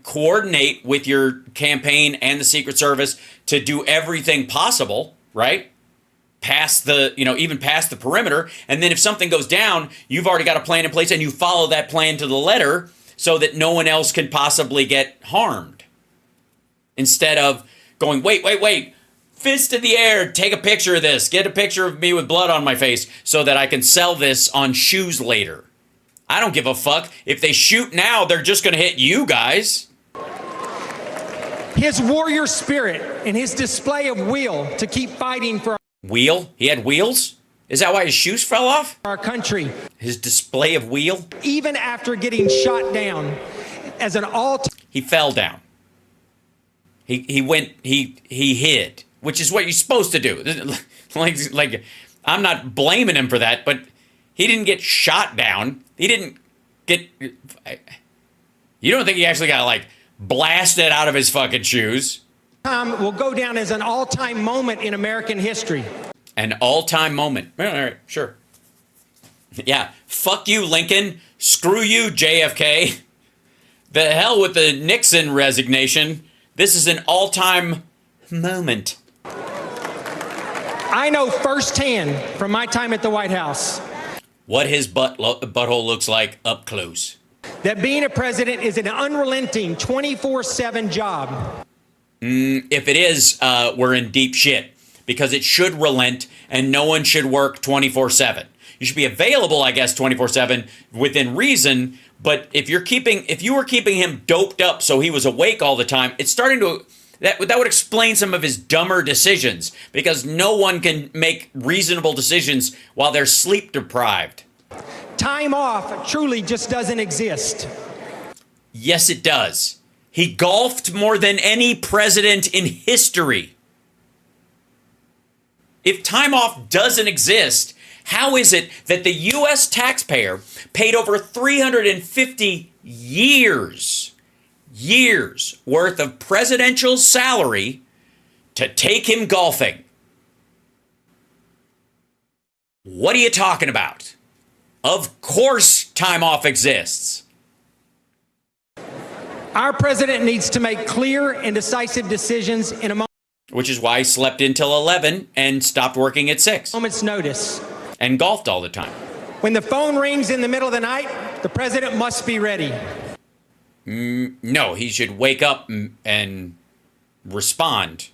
coordinate with your campaign and the Secret Service to do everything possible, right? Past the, even past the perimeter. And then if something goes down, you've already got a plan in place and you follow that plan to the letter so that no one else can possibly get harmed. instead of going, wait, fist in the air, take a picture of this, get a picture of me with blood on my face so that I can sell this on shoes later. I don't give a fuck. If they shoot now, they're just going to hit you guys. His warrior spirit and his display of will to keep fighting for Wheel? He had wheels? Is that why his shoes fell off? our country. His display of wheel? Even after getting shot down as an He fell down. He hid, which is what you're supposed to do. like I'm not blaming him for that, but he didn't get shot down. He didn't get. You don't think he actually got like blasted out of his fucking shoes? Will go down as an all-time moment in American history. An all-time moment. All right, sure. Yeah, fuck you, Lincoln. Screw you, JFK. The hell with the Nixon resignation. This is an all-time moment. I know firsthand from my time at the White House what his butthole looks like up close. That being a president is an unrelenting 24/7 job. If it is, we're in deep shit because it should relent and no one should work 24/7. You should be available, I guess, 24/7 within reason. But if you were keeping him doped up so he was awake all the time, it's starting to that would explain some of his dumber decisions because no one can make reasonable decisions while they're sleep deprived. Time off truly just doesn't exist. Yes, it does. He golfed more than any president in history. If time off doesn't exist, how is it that the U.S. taxpayer paid over 350 years worth of presidential salary to take him golfing? What are you talking about? Of course time off exists. Our president needs to make clear and decisive decisions in a moment. Which is why he slept until 11 and stopped working at 6. Moment's notice. And golfed all the time. When the phone rings in the middle of the night, the president must be ready. No, he should wake up and respond.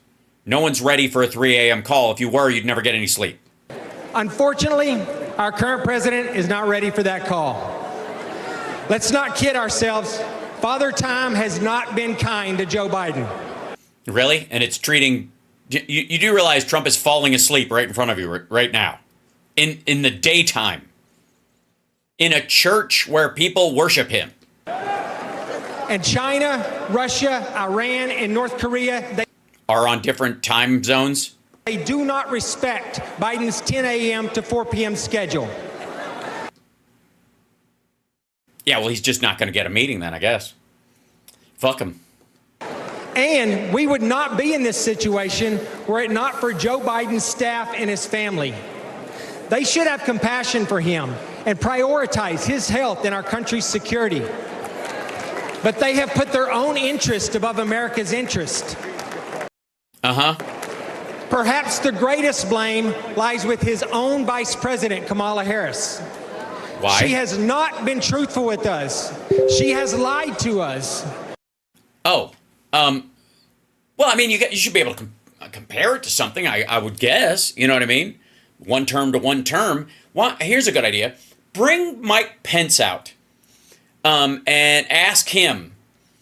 No one's ready for a 3 a.m. call. If you were, you'd never get any sleep. Unfortunately, our current president is not ready for that call. Let's not kid ourselves. Father Time has not been kind to Joe Biden. Really? And it's treating... You do realize Trump is falling asleep right in front of you right now. In the daytime. In a church where people worship him. And China, Russia, Iran, and North Korea... They are on different time zones. They do not respect Biden's 10 a.m. to 4 p.m. schedule. Yeah, well, he's just not going to get a meeting then, I guess. Fuck him. And we would not be in this situation were it not for Joe Biden's staff and his family. They should have compassion for him and prioritize his health and our country's security. But they have put their own interest above America's interest. Perhaps the greatest blame lies with his own Vice President, Kamala Harris. Why? She has not been truthful with us. She has lied to us. Oh, well, I mean, you should be able to compare it to something, I would guess. You know what I mean? One term to one term. Well, here's a good idea. Bring Mike Pence out and ask him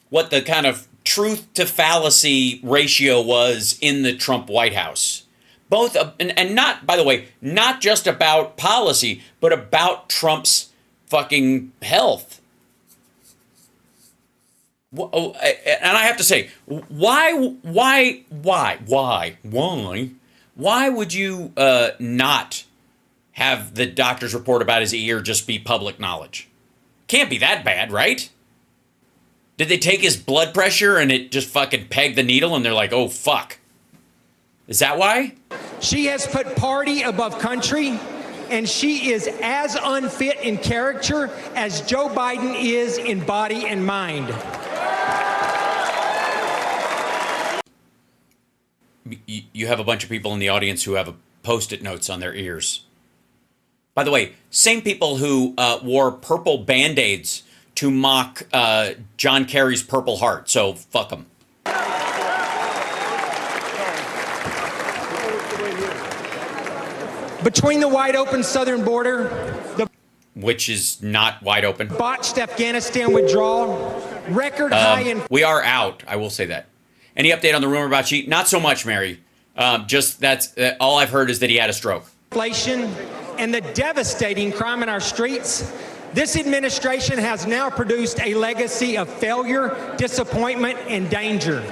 what the kind of truth to fallacy ratio was in the Trump White House. Both, and not, by the way, not just about policy, but about Trump's fucking health. And I have to say, why would you not have the doctor's report about his ear just be public knowledge? Can't be that bad, right? Did they take his blood pressure and it just fucking pegged the needle and they're like, oh, fuck. Is that why? She has put party above country, and she is as unfit in character as Joe Biden is in body and mind. You have a bunch of people in the audience who have Post-it notes on their ears. By the way, same people who wore purple Band-Aids to mock John Kerry's Purple Heart, so fuck them. Between the wide open southern border, the which is not wide open. botched Afghanistan withdrawal, record high in. We are out. I will say that. Any update on the rumor about Xi? Not so much, Mary. Just that's all I've heard is that he had a stroke. Inflation and the devastating crime in our streets. This administration has now produced a legacy of failure, disappointment, and danger.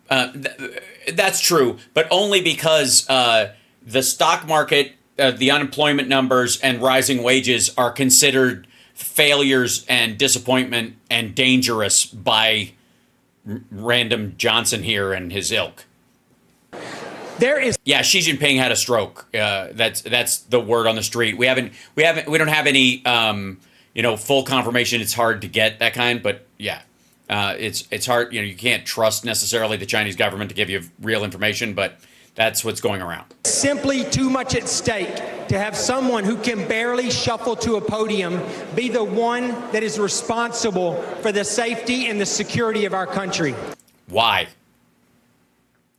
That's true, but only because the stock market, the unemployment numbers, and rising wages are considered failures and disappointment and dangerous by random Johnson here and his ilk. There is. Yeah, Xi Jinping had a stroke. That's the word on the street. We don't have any full confirmation. It's hard to get that kind, but yeah. It's hard, you can't trust necessarily the Chinese government to give you real information, but that's what's going around. Simply too much at stake to have someone who can barely shuffle to a podium be the one that is responsible for the safety and the security of our country. Why?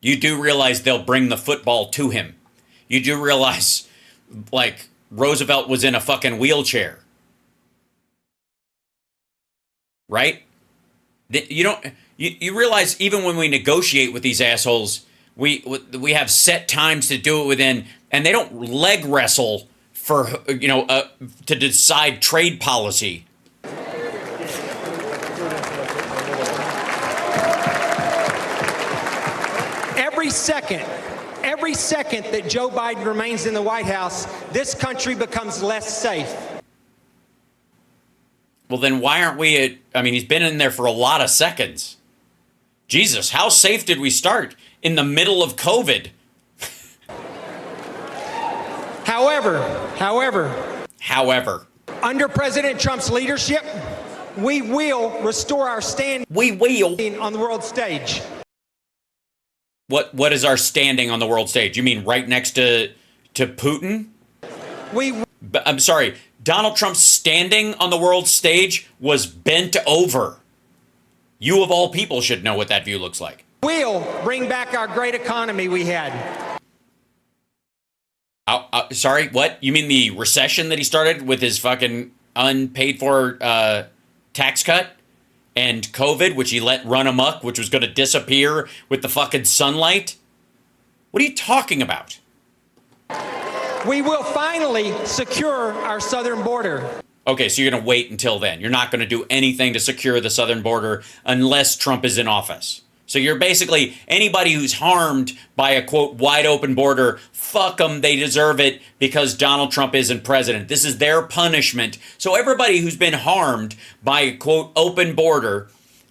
You do realize they'll bring the football to him. You do realize, like, Roosevelt was in a fucking wheelchair. Right? You realize even when we negotiate with these assholes, we have set times to do it within, and they don't leg wrestle for to decide trade policy. Every second that Joe Biden remains in the White House, this country becomes less safe. Well, then why aren't we he's been in there for a lot of seconds. Jesus, how safe did we start? In the middle of COVID. However, under President Trump's leadership, we will restore our standing on the world stage. What is our standing on the world stage? You mean right next to Putin? I'm sorry. Donald Trump's standing on the world stage was bent over. You of all people should know what that view looks like. We'll bring back our great economy we had. Sorry, what? You mean the recession that he started with his fucking unpaid for tax cut? And COVID, which he let run amok, which was going to disappear with the fucking sunlight? What are you talking about? We will finally secure our southern border. Okay, so you're going to wait until then. You're not going to do anything to secure the southern border unless Trump is in office. So you're basically anybody who's harmed by a, quote, wide open border, fuck them, they deserve it because Donald Trump isn't president. This is their punishment. So everybody who's been harmed by a, quote, open border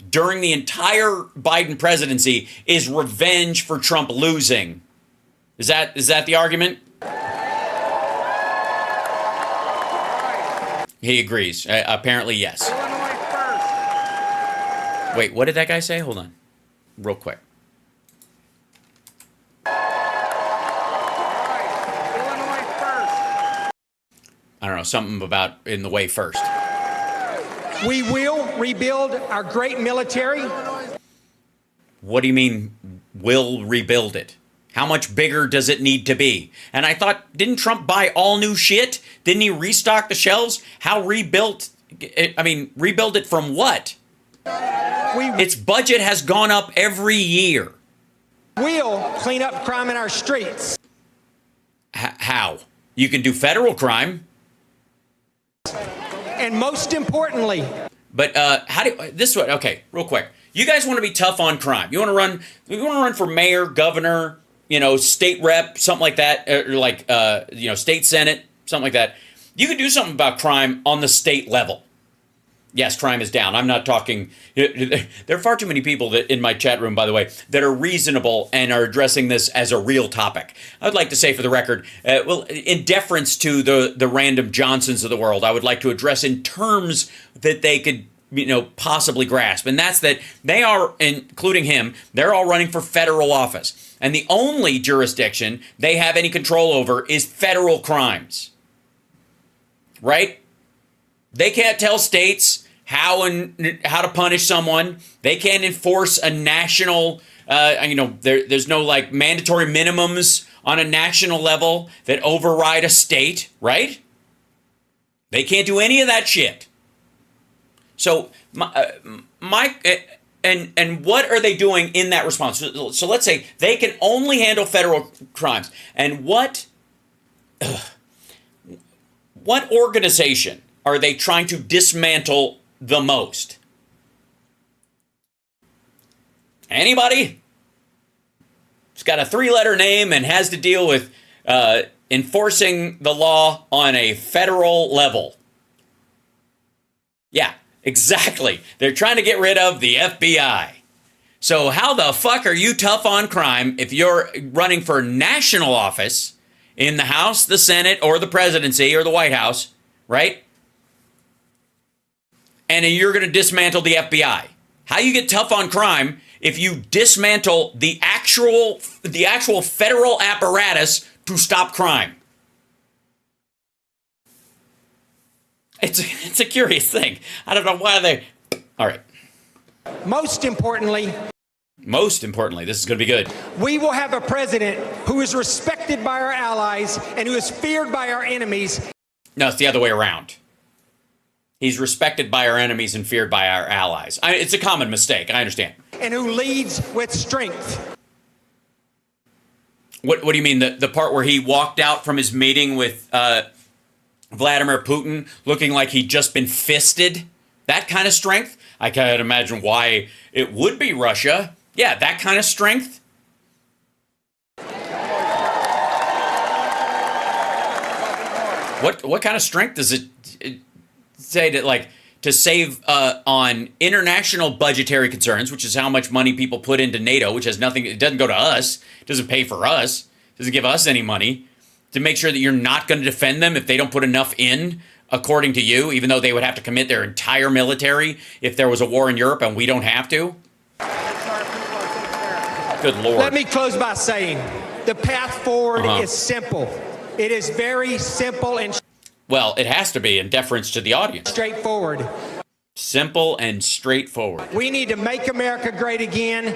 during the entire Biden presidency is revenge for Trump losing. Is that the argument? He agrees. Apparently, yes. Wait, what did that guy say? Hold on. Real quick. I don't know, something about in the way first. We will rebuild our great military. What do you mean, will rebuild it? How much bigger does it need to be? And I thought, didn't Trump buy all new shit? Didn't he restock the shelves? How rebuilt? Rebuild it from what? Its budget has gone up every year. We'll clean up crime in our streets. How? You can do federal crime. And most importantly. But how do this one? Okay, real quick. You guys want to be tough on crime. You want to run. You want to run for mayor, governor, state rep, something like that, or like state senate, something like that. You can do something about crime on the state level. Yes, crime is down. I'm not talking. There are far too many people that in my chat room, by the way, that are reasonable and are addressing this as a real topic. I would like to say, for the record, in deference to the random Johnsons of the world, I would like to address in terms that they could, possibly grasp, and that's that they are, including him, they're all running for federal office, and the only jurisdiction they have any control over is federal crimes. Right? They can't tell states how to punish someone. They can't enforce a national there's no like mandatory minimums on a national level that override a state, right? They can't do any of that shit. So, and what are they doing in that response? So let's say they can only handle federal crimes. And what organization are they trying to dismantle the most? Anybody? It's got a 3-letter name and has to deal with enforcing the law on a federal level. Yeah, exactly. They're trying to get rid of the FBI. So how the fuck are you tough on crime if you're running for national office in the House, the Senate, or the presidency, or the White House, right? And you're going to dismantle the FBI. How you get tough on crime if you dismantle the actual federal apparatus to stop crime? It's a curious thing. I don't know why they... All right. Most importantly, this is going to be good. we will have a president who is respected by our allies and who is feared by our enemies. No, it's the other way around. He's respected by our enemies and feared by our allies. It's a common mistake. I understand. And who leads with strength. What do you mean? The part where he walked out from his meeting with Vladimir Putin looking like he'd just been fisted? That kind of strength? I can't imagine why it would be Russia. Yeah, that kind of strength. What kind of strength does it say that, like, to save on international budgetary concerns, which is how much money people put into NATO, which has nothing, it doesn't go to us, it doesn't pay for us, doesn't give us any money, to make sure that you're not going to defend them if they don't put enough in, according to you, even though they would have to commit their entire military if there was a war in Europe and we don't have to? Good Lord. Let me close by saying the path forward is simple. It is very simple and well, it has to be in deference to the audience. Straightforward. Simple and straightforward. We need to make America great again.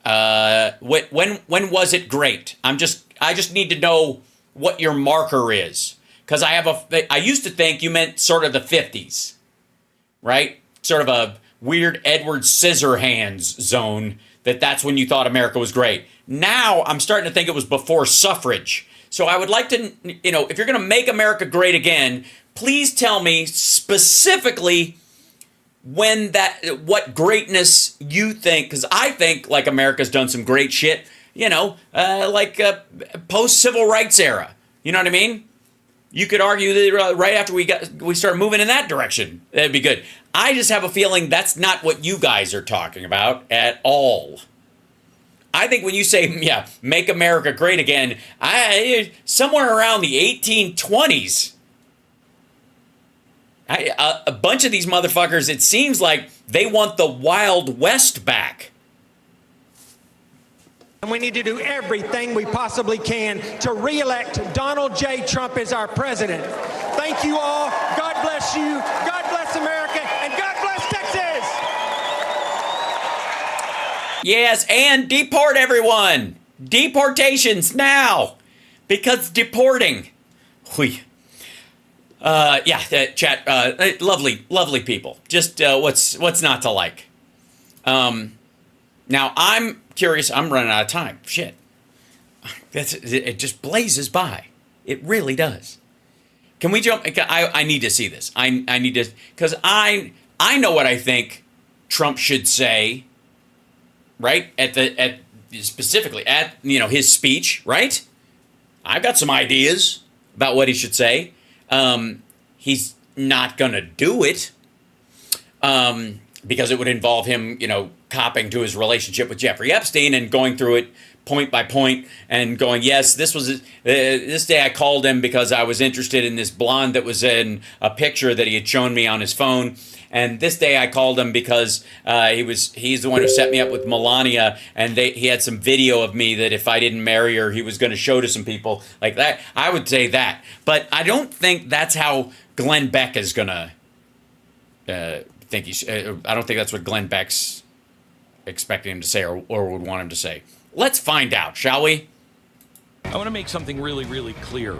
When was it great? I just need to know what your marker is, because I used to think you meant sort of the 50s, right? Sort of a weird Edward Scissorhands zone. That's when you thought America was great. Now I'm starting to think it was before suffrage. So I would like to, if you're going to make America great again, please tell me specifically what greatness you think, because I think like America's done some great shit, like post-civil rights era. You know what I mean? You could argue that right after we start moving in that direction, that'd be good. I just have a feeling that's not what you guys are talking about at all. I think when you say, make America great again, somewhere around the 1820s, a bunch of these motherfuckers, it seems like they want the Wild West back. And we need to do everything we possibly can to re-elect Donald J. Trump as our president. Thank you all. God bless you. God bless America. And God bless Texas. Yes, and deport everyone. Deportations now. Because deporting. Chat. Lovely people. Just what's not to like. Now I'm curious. I'm running out of time. Shit. It just blazes by. It really does. Can we jump? I need to see this. I need to, because I know what I think Trump should say. Right? Specifically at his speech, right? I've got some ideas about what he should say. He's not gonna do it. Because it would involve him, copping to his relationship with Jeffrey Epstein and going through it point by point and going, yes, this day I called him because I was interested in this blonde that was in a picture that he had shown me on his phone. And this day I called him because he's the one who set me up with Melania, and he had some video of me that if I didn't marry her, he was going to show to some people like that. I would say that. But I don't think that's how Glenn Beck is going to think I don't think that's what Glenn Beck's expecting him to say or would want him to say. Let's find out, shall we? I want to make something really, really clear.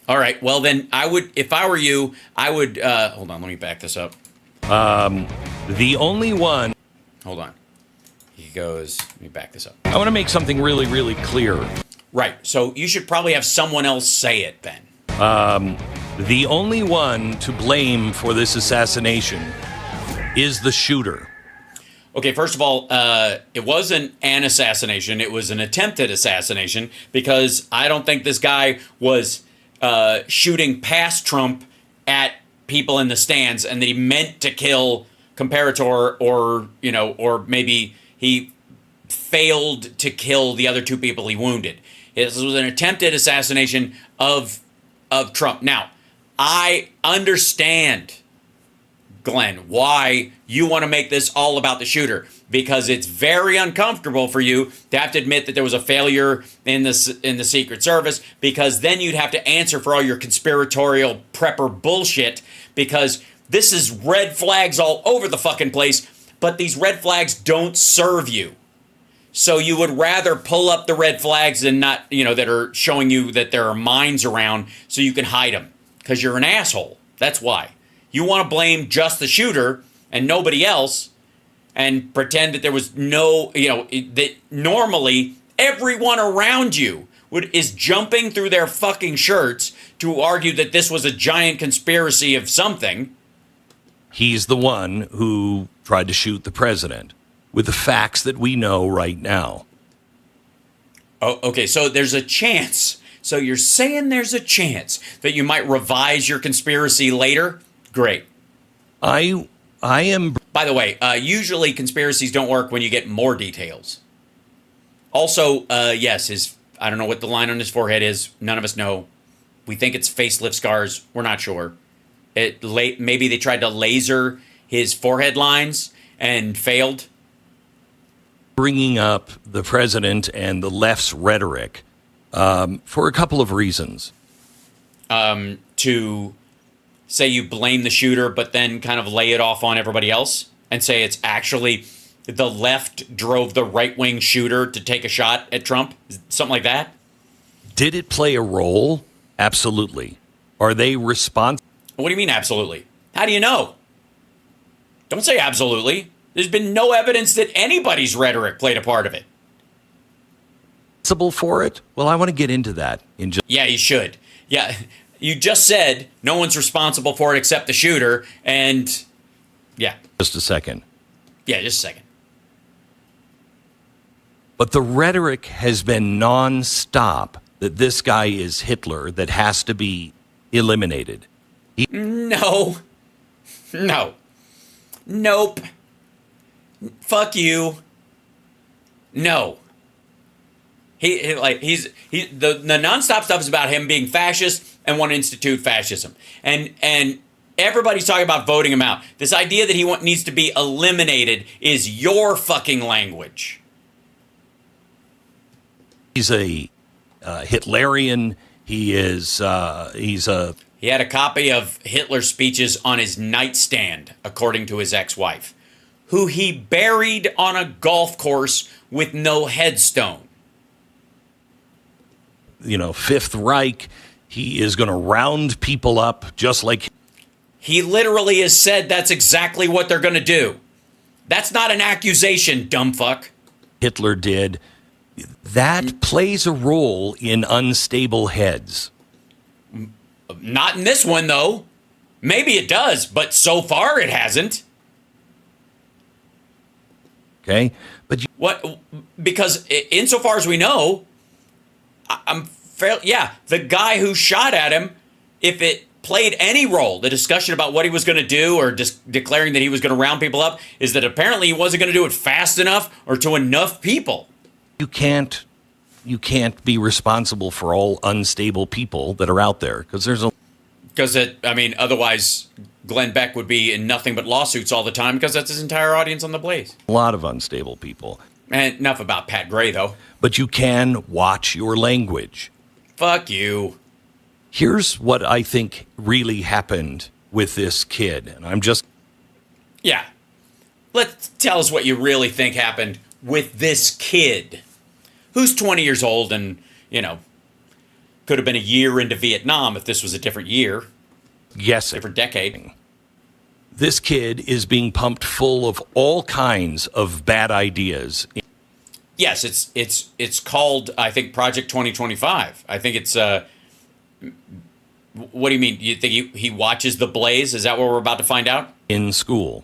All right. Well, then I would, if I were you, I would, hold on, let me back this up. The only one. Hold on. He goes, let me back this up. I want to make something really, really clear. Right. So you should probably have someone else say it, Ben. The only one to blame for this assassination is the shooter. Okay, first of all, it wasn't an assassination. It was an attempted assassination because I don't think this guy was shooting past Trump at people in the stands and that he meant to kill Comparator or maybe he failed to kill the other two people he wounded. This was an attempted assassination of Trump. Now, I understand, Glenn, why you want to make this all about the shooter, because it's very uncomfortable for you to have to admit that there was a failure in the Secret Service, because then you'd have to answer for all your conspiratorial prepper bullshit, because this is red flags all over the fucking place, but these red flags don't serve you. So you would rather pull up the red flags and not, that are showing you that there are mines around so you can hide them, because you're an asshole. That's why. You want to blame just the shooter and nobody else and pretend that there was that normally everyone around you is jumping through their fucking shirts to argue that this was a giant conspiracy of something. He's the one who tried to shoot the president with the facts that we know right now. Oh, okay. So there's a chance. So you're saying there's a chance that you might revise your conspiracy later? Great. I am. By the way, usually conspiracies don't work when you get more details. Also, yes, I don't know what the line on his forehead is. None of us know. We think it's facelift scars. We're not sure. Maybe they tried to laser his forehead lines and failed. Bringing up the president and the left's rhetoric for a couple of reasons. To say you blame the shooter, but then kind of lay it off on everybody else and say it's actually the left drove the right-wing shooter to take a shot at Trump? Something like that? Did it play a role? Absolutely. Are they responsible? What do you mean, absolutely? How do you know? Don't say absolutely. There's been no evidence that anybody's rhetoric played a part of it. For it? Well, I want to get into that. Yeah, you should. Yeah, you just said no one's responsible for it except the shooter, and yeah. Just a second. Yeah, just a second. But the rhetoric has been nonstop that this guy is Hitler, that has to be eliminated. No. Nope. Fuck you. No. The nonstop stuff is about him being fascist and want to institute fascism. And everybody's talking about voting him out. This idea that he needs to be eliminated is your fucking language. He's a Hitlerian. He had a copy of Hitler's speeches on his nightstand, according to his ex-wife, who he buried on a golf course with no headstone. Fifth Reich, he is going to round people up just like... He literally has said that's exactly what they're going to do. That's not an accusation, dumb fuck. Hitler did. That plays a role in unstable heads. Not in this one, though. Maybe it does, but so far it hasn't. Okay, but because insofar as we know, the guy who shot at him, if it played any role, the discussion about what he was going to do or just declaring that he was going to round people up, is that apparently he wasn't going to do it fast enough or to enough people. You can't be responsible for all unstable people that are out there, because otherwise Glenn Beck would be in nothing but lawsuits all the time, because that's his entire audience on the Blaze. A lot of unstable people. And enough about Pat Gray, though. But you can watch your language. Fuck you. Here's what I think really happened with this kid, and I'm just... Yeah. Tell us what you really think happened with this kid who's 20 years old and, could have been a year into Vietnam if this was a different year. Yes. Different decade. This kid is being pumped full of all kinds of bad ideas. Yes, it's called, I think, Project 2025. I think it's what do you mean? You think he watches The Blaze? Is that what we're about to find out? In school.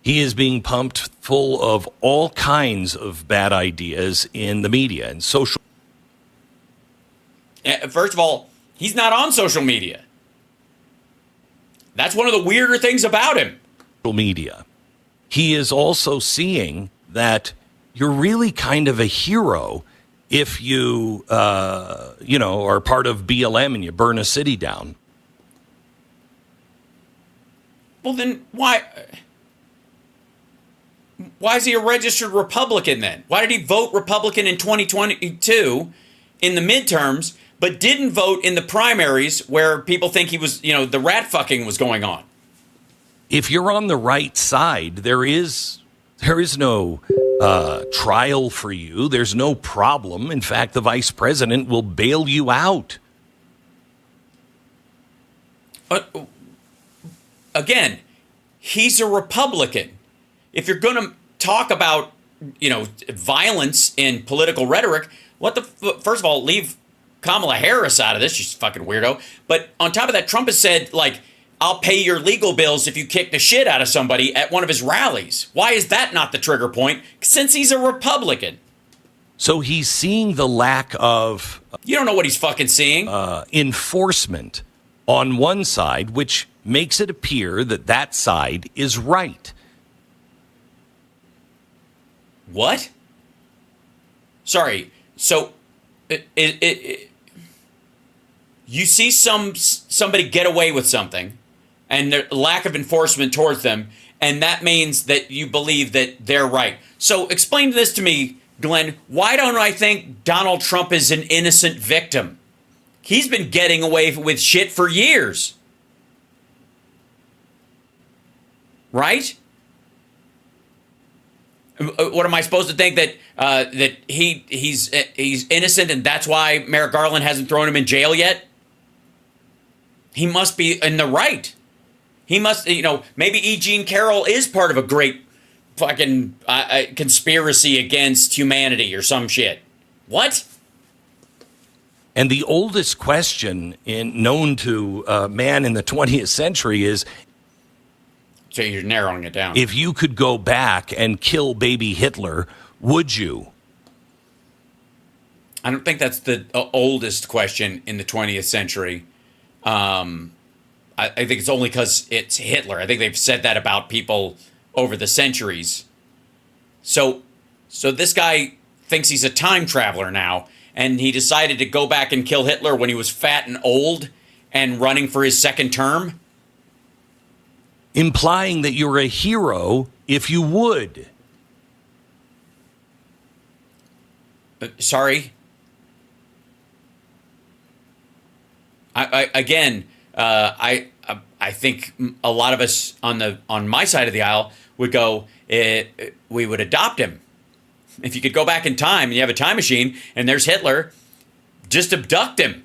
He is being pumped full of all kinds of bad ideas in the media and social. First of all, he's not on social media. That's one of the weirder things about him. Social media. He is also seeing that you're really kind of a hero if you, are part of BLM and you burn a city down. Well, then why is he a registered Republican then? Why did he vote Republican in 2022 in the midterms, but didn't vote in the primaries where people think he was, the rat fucking was going on? If you're on the right side, there is no trial for you. There's no problem. In fact, the vice president will bail you out. Again, he's a Republican. If you're going to talk about, violence in political rhetoric, first of all, leave Kamala Harris out of this. She's a fucking weirdo. But on top of that, Trump has said, I'll pay your legal bills if you kick the shit out of somebody at one of his rallies. Why is that not the trigger point? Since he's a Republican. So he's seeing the lack of... You don't know what he's fucking seeing. Enforcement on one side, which makes it appear that side is right. What? Sorry. So, you see somebody get away with something, and their lack of enforcement towards them, and that means that you believe that they're right. So, explain this to me, Glenn. Why don't I think Donald Trump is an innocent victim? He's been getting away with shit for years. Right? What am I supposed to think that he's innocent and that's why Merrick Garland hasn't thrown him in jail yet? He must be in the right. He must, maybe E. Jean Carroll is part of a great fucking conspiracy against humanity or some shit. What? And the oldest question known to man in the 20th century is... So you're narrowing it down. If you could go back and kill baby Hitler, would you? I don't think that's the oldest question in the 20th century. I think it's only because it's Hitler. I think they've said that about people over the centuries. So this guy thinks he's a time traveler now, and he decided to go back and kill Hitler when he was fat and old and running for his second term? Implying that you're a hero if you would. Sorry? I think a lot of us on my side of the aisle would go, we would adopt him. If you could go back in time and you have a time machine and there's Hitler, just abduct him.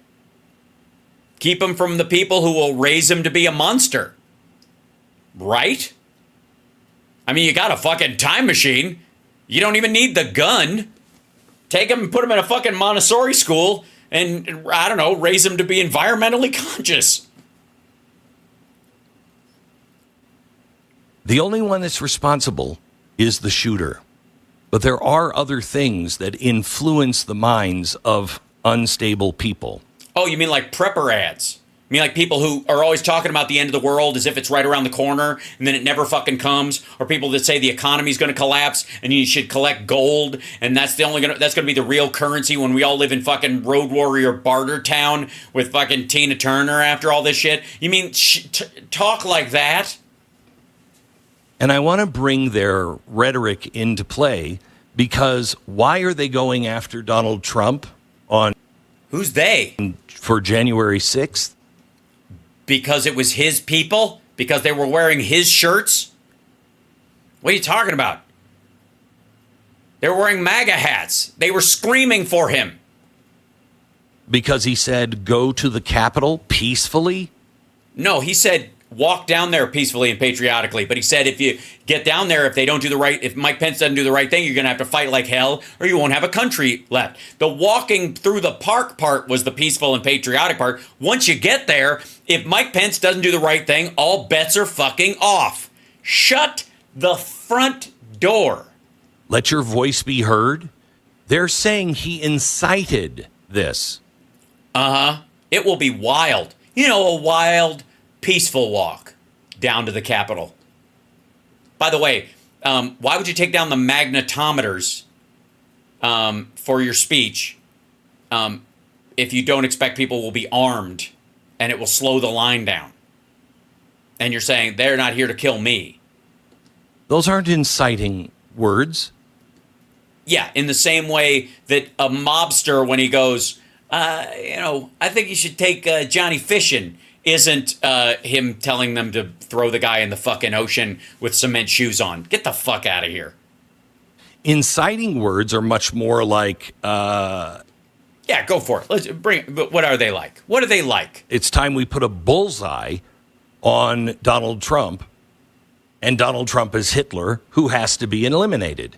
Keep him from the people who will raise him to be a monster. Right? I mean, you got a fucking time machine. You don't even need the gun. Take him and put him in a fucking Montessori school and, I don't know, raise him to be environmentally conscious. The only one that's responsible is the shooter. But there are other things that influence the minds of unstable people. Oh, you mean like prepper ads? I mean, like people who are always talking about the end of the world as if it's right around the corner and then it never fucking comes, or people that say the economy's going to collapse and you should collect gold and that's going to be the real currency when we all live in fucking Road Warrior Barter Town with fucking Tina Turner after all this shit. You mean talk like that? And I want to bring their rhetoric into play because why are they going after Donald Trump on... Who's they? For January 6th? Because it was his people? Because they were wearing his shirts? What are you talking about? They were wearing MAGA hats. They were screaming for him. Because he said, go to the Capitol peacefully? No, he said, walk down there peacefully and patriotically. But he said, if you get down there, if Mike Pence doesn't do the right thing, you're going to have to fight like hell, or you won't have a country left. The walking through the park part was the peaceful and patriotic part. Once you get there, if Mike Pence doesn't do the right thing, all bets are fucking off. Shut the front door. Let your voice be heard. They're saying he incited this. It will be wild. A wild, peaceful walk down to the Capitol. By the way, why would you take down the magnetometers for your speech if you don't expect people will be armed and it will slow the line down? And you're saying they're not here to kill me. Those aren't inciting words. Yeah, in the same way that a mobster, when he goes, I think you should take Johnny fishing, isn't him telling them to throw the guy in the fucking ocean with cement shoes on. Get the fuck out of here. Inciting words are much more like... yeah, go for it. Let's bring. But what are they like? What are they like? It's time we put a bullseye on Donald Trump, and Donald Trump is Hitler, who has to be eliminated.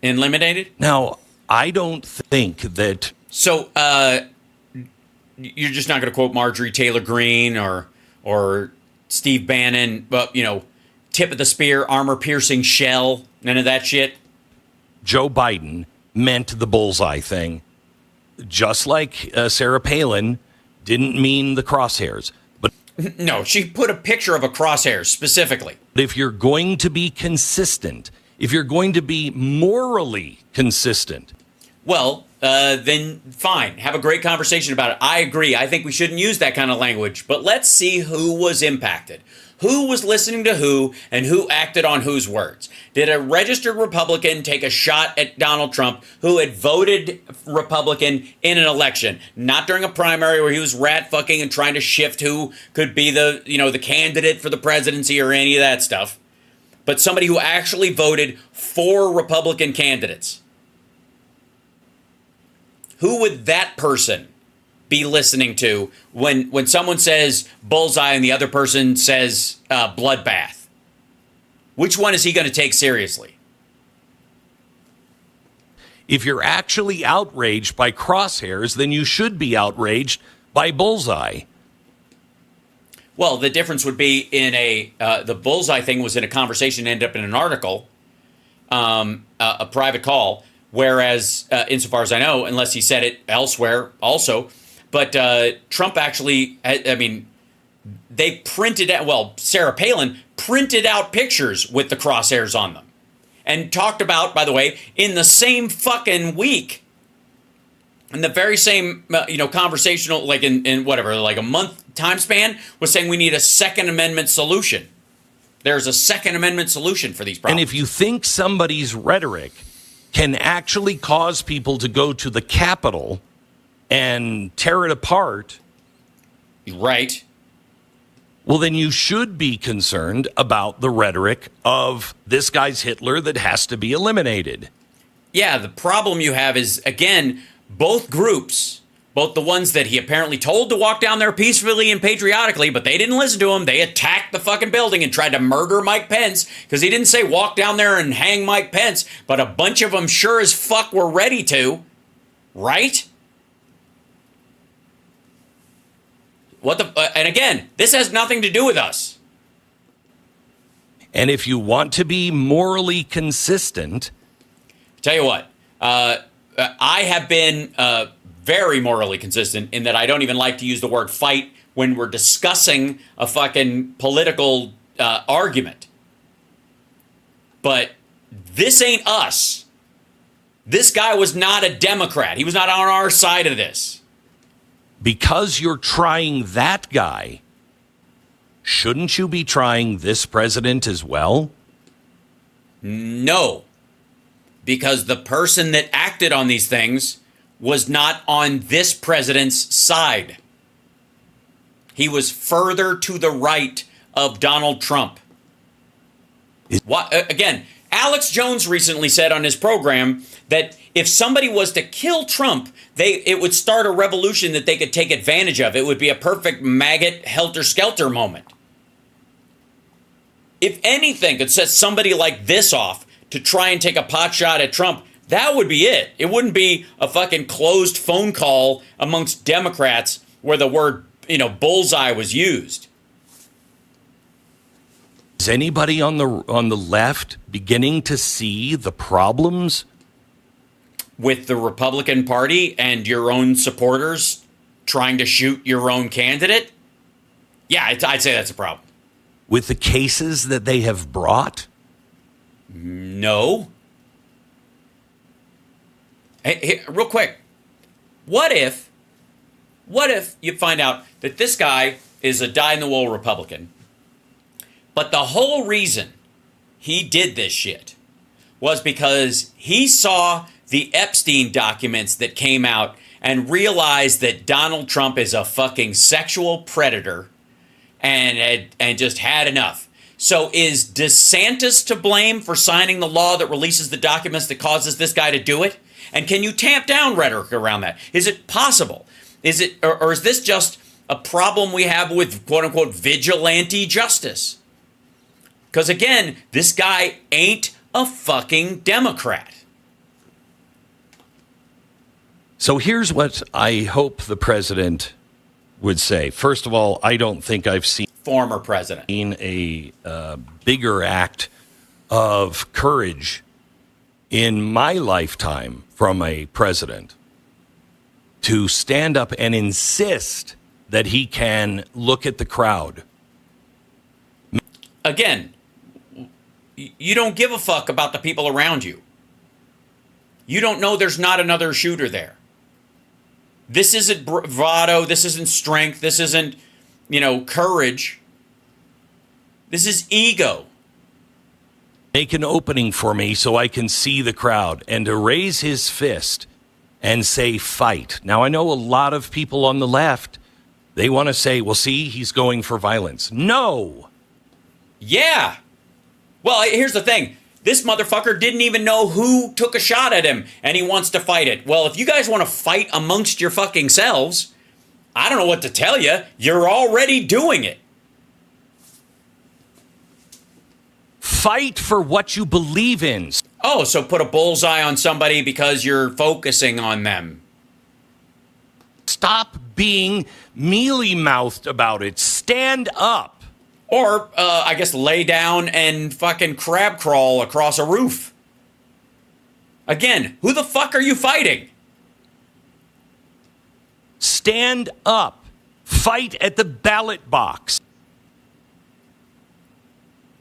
Eliminated? Now, I don't think that... So, you're just not going to quote Marjorie Taylor Greene or Steve Bannon, but, tip of the spear, armor-piercing shell, none of that shit? Joe Biden meant the bullseye thing, just like Sarah Palin didn't mean the crosshairs. But no, she put a picture of a crosshair specifically. If you're going to be consistent, if you're going to be morally consistent... Well, then fine. Have a great conversation about it. I agree. I think we shouldn't use that kind of language. But let's see who was impacted. Who was listening to who and who acted on whose words? Did a registered Republican take a shot at Donald Trump who had voted Republican in an election? Not during a primary where he was rat fucking and trying to shift who could be the candidate for the presidency or any of that stuff. But somebody who actually voted for Republican candidates. Who would that person be listening to when someone says bullseye and the other person says bloodbath? Which one is he going to take seriously? If you're actually outraged by crosshairs, then you should be outraged by bullseye. Well, the difference would be in the bullseye thing was in a conversation, ended up in an article, a private call. Whereas, insofar as I know, unless he said it elsewhere also, but Trump actually, they printed out, Sarah Palin printed out pictures with the crosshairs on them and talked about, by the way, in the same fucking week, in the very same, conversational, like in whatever, like a month time span, was saying we need a Second Amendment solution. There's a Second Amendment solution for these problems. And if you think somebody's rhetoric can actually cause people to go to the Capitol and tear it apart. Right. Well, then you should be concerned about the rhetoric of this guy's Hitler that has to be eliminated. Yeah, the problem you have is, again, both groups, both the ones that he apparently told to walk down there peacefully and patriotically, but they didn't listen to him. They attacked the fucking building and tried to murder Mike Pence because he didn't say walk down there and hang Mike Pence, but a bunch of them sure as fuck were ready to. Right? And again, this has nothing to do with us. And if you want to be morally consistent... Tell you what, I have been... very morally consistent in that I don't even like to use the word fight when we're discussing a fucking political argument. But this ain't us. This guy was not a Democrat. He was not on our side of this. Because you're trying that guy, shouldn't you be trying this president as well? No. Because the person that acted on these things was not on this president's side. He was further to the right of Donald Trump. Again, Alex Jones recently said on his program that if somebody was to kill Trump, it would start a revolution that they could take advantage of. It would be a perfect maggot helter-skelter moment. If anything could set somebody like this off to try and take a pot shot at Trump, that would be it. It wouldn't be a fucking closed phone call amongst Democrats where the word, bullseye was used. Is anybody on the left beginning to see the problems with the Republican Party and your own supporters trying to shoot your own candidate? Yeah, I'd say that's a problem. With the cases that they have brought? No. Hey, real quick. What if you find out that this guy is a dyed-in-the-wool Republican, but the whole reason he did this shit was because he saw the Epstein documents that came out and realized that Donald Trump is a fucking sexual predator and just had enough. So is DeSantis to blame for signing the law that releases the documents that causes this guy to do it? And can you tamp down rhetoric around that? Is it possible? Is it, or is this just a problem we have with quote unquote vigilante justice? Because again, this guy ain't a fucking Democrat. So here's what I hope the president would say. First of all, I don't think I've seen former president a bigger act of courage in my lifetime from a president to stand up and insist that he can look at the crowd. Again, you don't give a fuck about the people around you. You don't know there's not another shooter there. This isn't bravado. This isn't strength. This isn't, courage. This is ego. Make an opening for me so I can see the crowd, and to raise his fist and say fight. Now, I know a lot of people on the left, they want to say, well, see, he's going for violence. No. Yeah. Well, here's the thing. This motherfucker didn't even know who took a shot at him, and he wants to fight it. Well, if you guys want to fight amongst your fucking selves, I don't know what to tell you. You're already doing it. Fight for what you believe in. Oh, so put a bullseye on somebody because you're focusing on them. Stop being mealy-mouthed about it. Stand up. Or, I guess, lay down and fucking crab crawl across a roof. Again, who the fuck are you fighting? Stand up. Fight at the ballot box.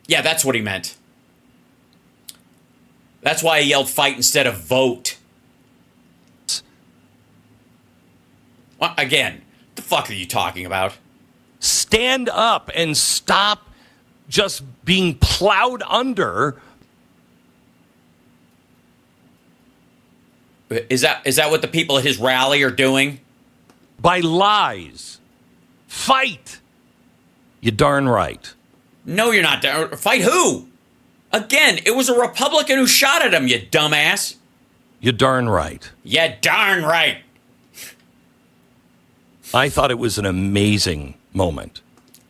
Yeah, that's what he meant. That's why he yelled fight instead of vote. Well, again, what the fuck are you talking about? Stand up and stop just being plowed under. Is that what the people at his rally are doing? By lies. Fight. You darn right. No, you're not. Fight who? Again, it was a Republican who shot at him, you dumbass. You darn right. Yeah, darn right. I thought it was an amazing moment.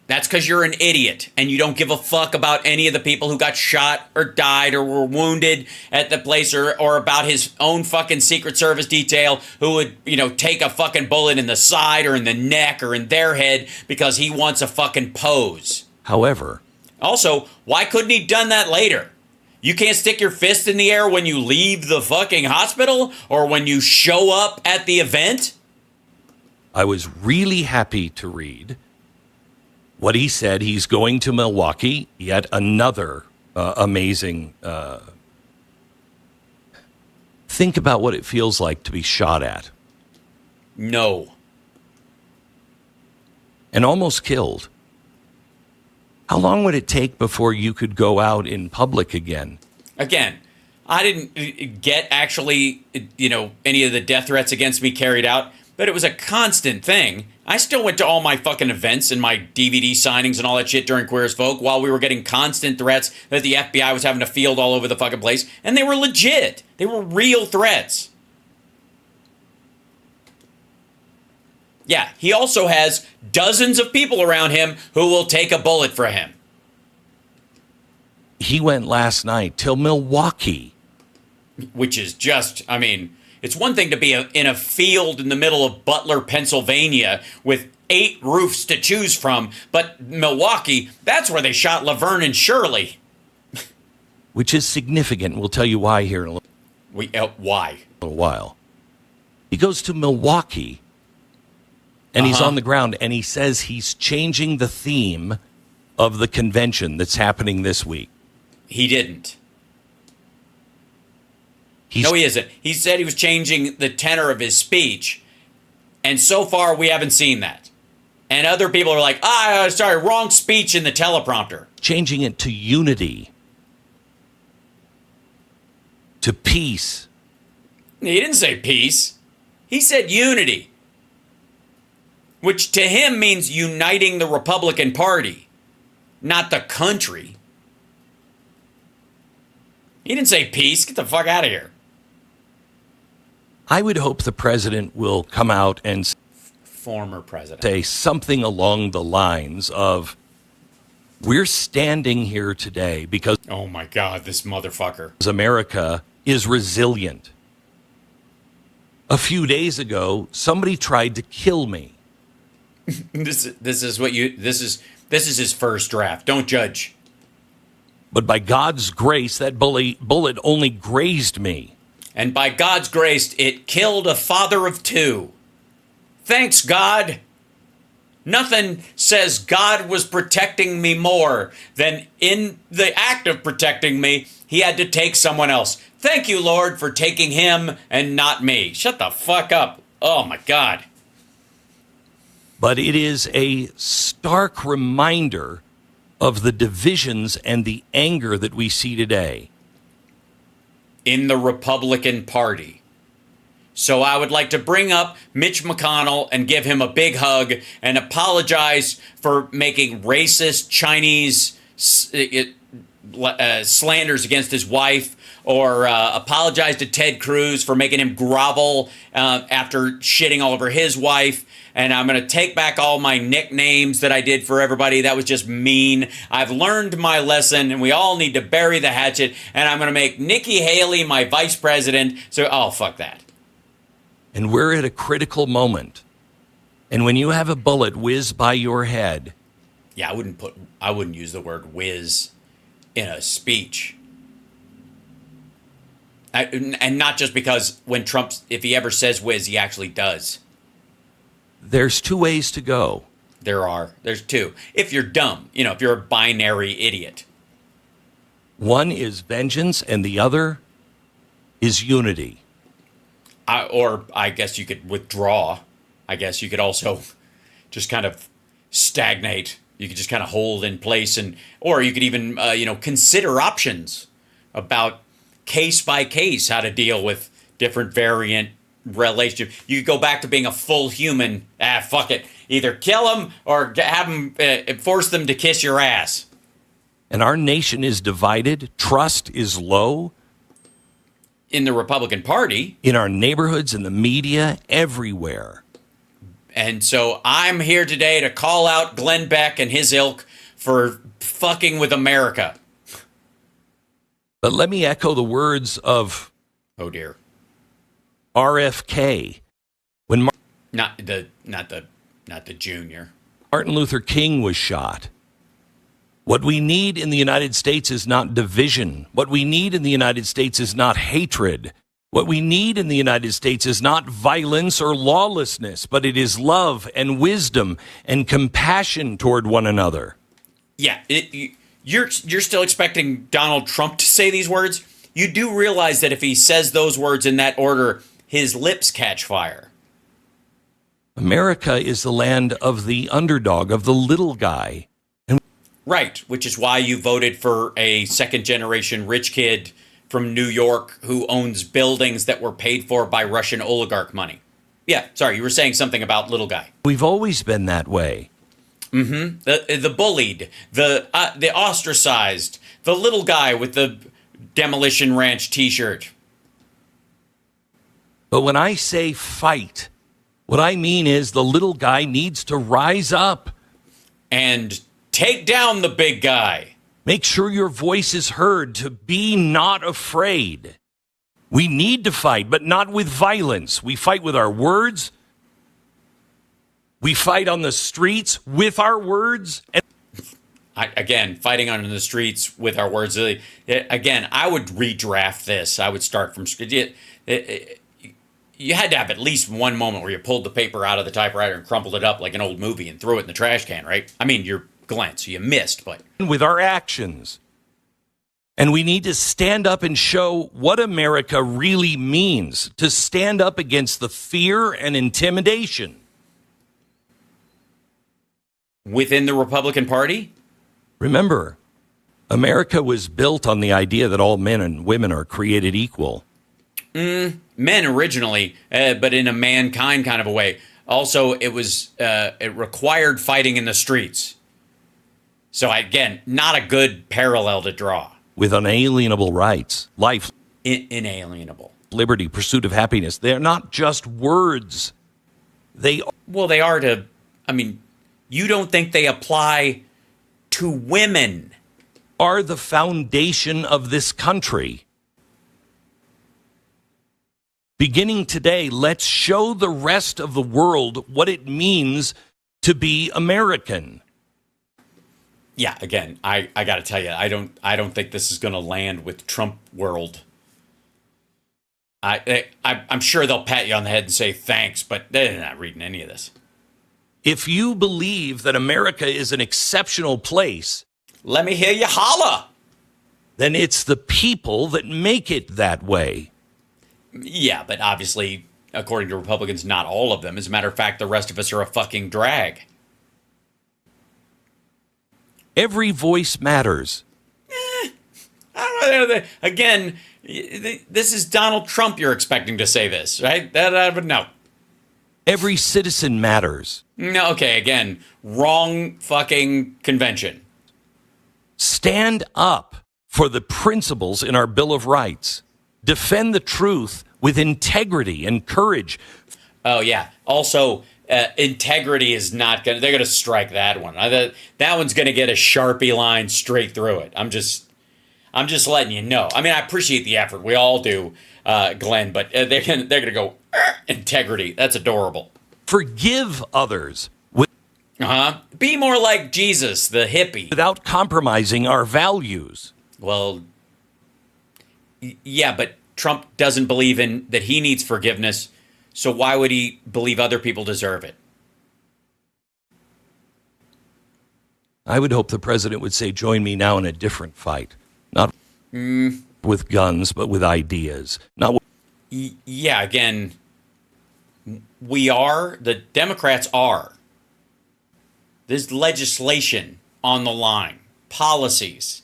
That's because you're an idiot and you don't give a fuck about any of the people who got shot or died or were wounded at the place or about his own fucking Secret Service detail who would, take a fucking bullet in the side or in the neck or in their head because he wants a fucking pose. However. Also, why couldn't he done that later? You can't stick your fist in the air when you leave the fucking hospital or when you show up at the event? I was really happy to read what he said. He's going to Milwaukee, yet another amazing. Think about what it feels like to be shot at. No. And almost killed. How long would it take before you could go out in public again? Again, I didn't get actually, any of the death threats against me carried out, but it was a constant thing. I still went to all my fucking events and my DVD signings and all that shit during Queer as Folk while we were getting constant threats that the FBI was having to field all over the fucking place. And they were legit. They were real threats. Yeah, he also has dozens of people around him who will take a bullet for him. He went last night till Milwaukee. Which is just, I mean, it's one thing to be in a field in the middle of Butler, Pennsylvania with 8 roofs to choose from, but Milwaukee, that's where they shot Laverne and Shirley. Which is significant. We'll tell you why here in a why? A little while. He goes to Milwaukee, and he's on the ground, and he says he's changing the theme of the convention that's happening this week. He didn't. No, he isn't. He said he was changing the tenor of his speech, and so far we haven't seen that. And other people are like, sorry, wrong speech in the teleprompter. Changing it to unity, to peace. He didn't say peace. He said unity, which to him means uniting the Republican Party, not the country. He didn't say peace. Get the fuck out of here. I would hope the president will come out and former president say something along the lines of, we're standing here today because oh my God, this motherfucker. America is resilient. A few days ago, somebody tried to kill me. This is his first draft. Don't judge. But by God's grace, that bullet only grazed me. And by God's grace, it killed a father of 2. Thanks, God. Nothing says God was protecting me more than in the act of protecting me, he had to take someone else. Thank you, Lord, for taking him and not me. Shut the fuck up. Oh, my God. But it is a stark reminder of the divisions and the anger that we see today in the Republican Party. So I would like to bring up Mitch McConnell and give him a big hug and apologize for making racist Chinese slanders against his wife, or apologize to Ted Cruz for making him grovel after shitting all over his wife. And I'm going to take back all my nicknames that I did for everybody. That was just mean. I've learned my lesson, and we all need to bury the hatchet. And I'm going to make Nikki Haley my vice president. So, fuck that. And we're at a critical moment. And when you have a bullet whiz by your head. Yeah, I wouldn't use the word whiz in a speech. And not just because when Trump, if he ever says whiz, he actually does. There's 2 ways to go. There's 2. If you're dumb, if you're a binary idiot. One is vengeance and the other is unity. Or I guess you could withdraw. I guess you could also just kind of stagnate. You could just kind of hold in place, or you could even, consider options about case by case how to deal with different variant relationship. You could go back to being a full human. Fuck it. Either kill them or have them, force them to kiss your ass. And our nation is divided. Trust is low. In the Republican Party. In our neighborhoods, in the media, everywhere. And so I'm here today to call out Glenn Beck and his ilk for fucking with America. But let me echo the words of... oh, dear. RFK, when not the junior. Martin Luther King was shot. What we need in the United States is not division. What we need in the United States is not hatred. What we need in the United States is not violence or lawlessness, but it is love and wisdom and compassion toward one another. Yeah, you're still expecting Donald Trump to say these words? You do realize that if he says those words in that order, his lips catch fire. America is the land of the underdog, of the little guy. Right, which is why you voted for a second-generation rich kid from New York who owns buildings that were paid for by Russian oligarch money. Yeah, sorry, you were saying something about little guy. We've always been that way. Mm-hmm. The bullied, the ostracized, the little guy with the Demolition Ranch T-shirt. But when I say fight, what I mean is the little guy needs to rise up. And take down the big guy. Make sure your voice is heard, to be not afraid. We need to fight, but not with violence. We fight with our words. We fight on the streets with our words. Again, fighting on the streets with our words. Again, I would redraft this. I would start from... You had to have at least one moment where you pulled the paper out of the typewriter and crumpled it up like an old movie and threw it in the trash can, right? I mean, you're Glenn, so you missed, but... With our actions. And we need to stand up and show what America really means, to stand up against the fear and intimidation. Within the Republican Party? Remember, America was built on the idea that all men and women are created equal. Men originally, but in a mankind kind of a way. Also, it required fighting in the streets. So again, not a good parallel to draw. With unalienable rights, life. Inalienable. Liberty, pursuit of happiness. They're not just words. They are to, I mean, you don't think they apply to women. Are the foundation of this country. Beginning today, let's show the rest of the world what it means to be American. Yeah, again, I got to tell you, I don't think this is going to land with Trump world. I'm sure they'll pat you on the head and say thanks, but they're not reading any of this. If you believe that America is an exceptional place, let me hear you holla. Then it's the people that make it that way. Yeah, but obviously, according to Republicans, not all of them. As a matter of fact, the rest of us are a fucking drag. Every voice matters. I don't know. Again, this is Donald Trump you're expecting to say this, right? No. Every citizen matters. No, okay, again, wrong fucking convention. Stand up for the principles in our Bill of Rights. Defend the truth with integrity and courage. Oh, yeah. Also, integrity is not going to... They're going to strike that one. That one's going to get a Sharpie line straight through it. I'm just letting you know. I mean, I appreciate the effort. We all do, Glenn, but they're going to go, integrity. That's adorable. Forgive others. Be more like Jesus, the hippie. Without compromising our values. Well... Yeah, but Trump doesn't believe in that he needs forgiveness, so why would he believe other people deserve it? I would hope the president would say, join me now in a different fight. Not with guns, but with ideas. Yeah, again, the Democrats are. There's legislation on the line, policies.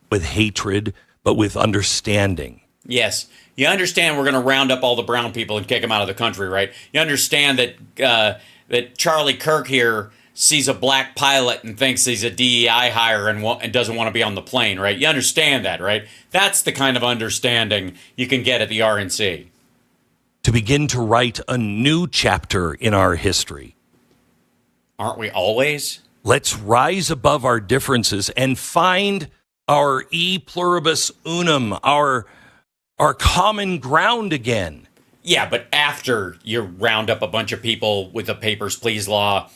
With hatred, but with understanding. Yes. You understand we're going to round up all the brown people and kick them out of the country, right? You understand that Charlie Kirk here sees a black pilot and thinks he's a DEI hire and doesn't want to be on the plane, right? You understand that, right? That's the kind of understanding you can get at the RNC. To begin to write a new chapter in our history. Aren't we always? Let's rise above our differences and find our e pluribus unum, our common ground again. Yeah, but after you round up a bunch of people with the Papers, Please law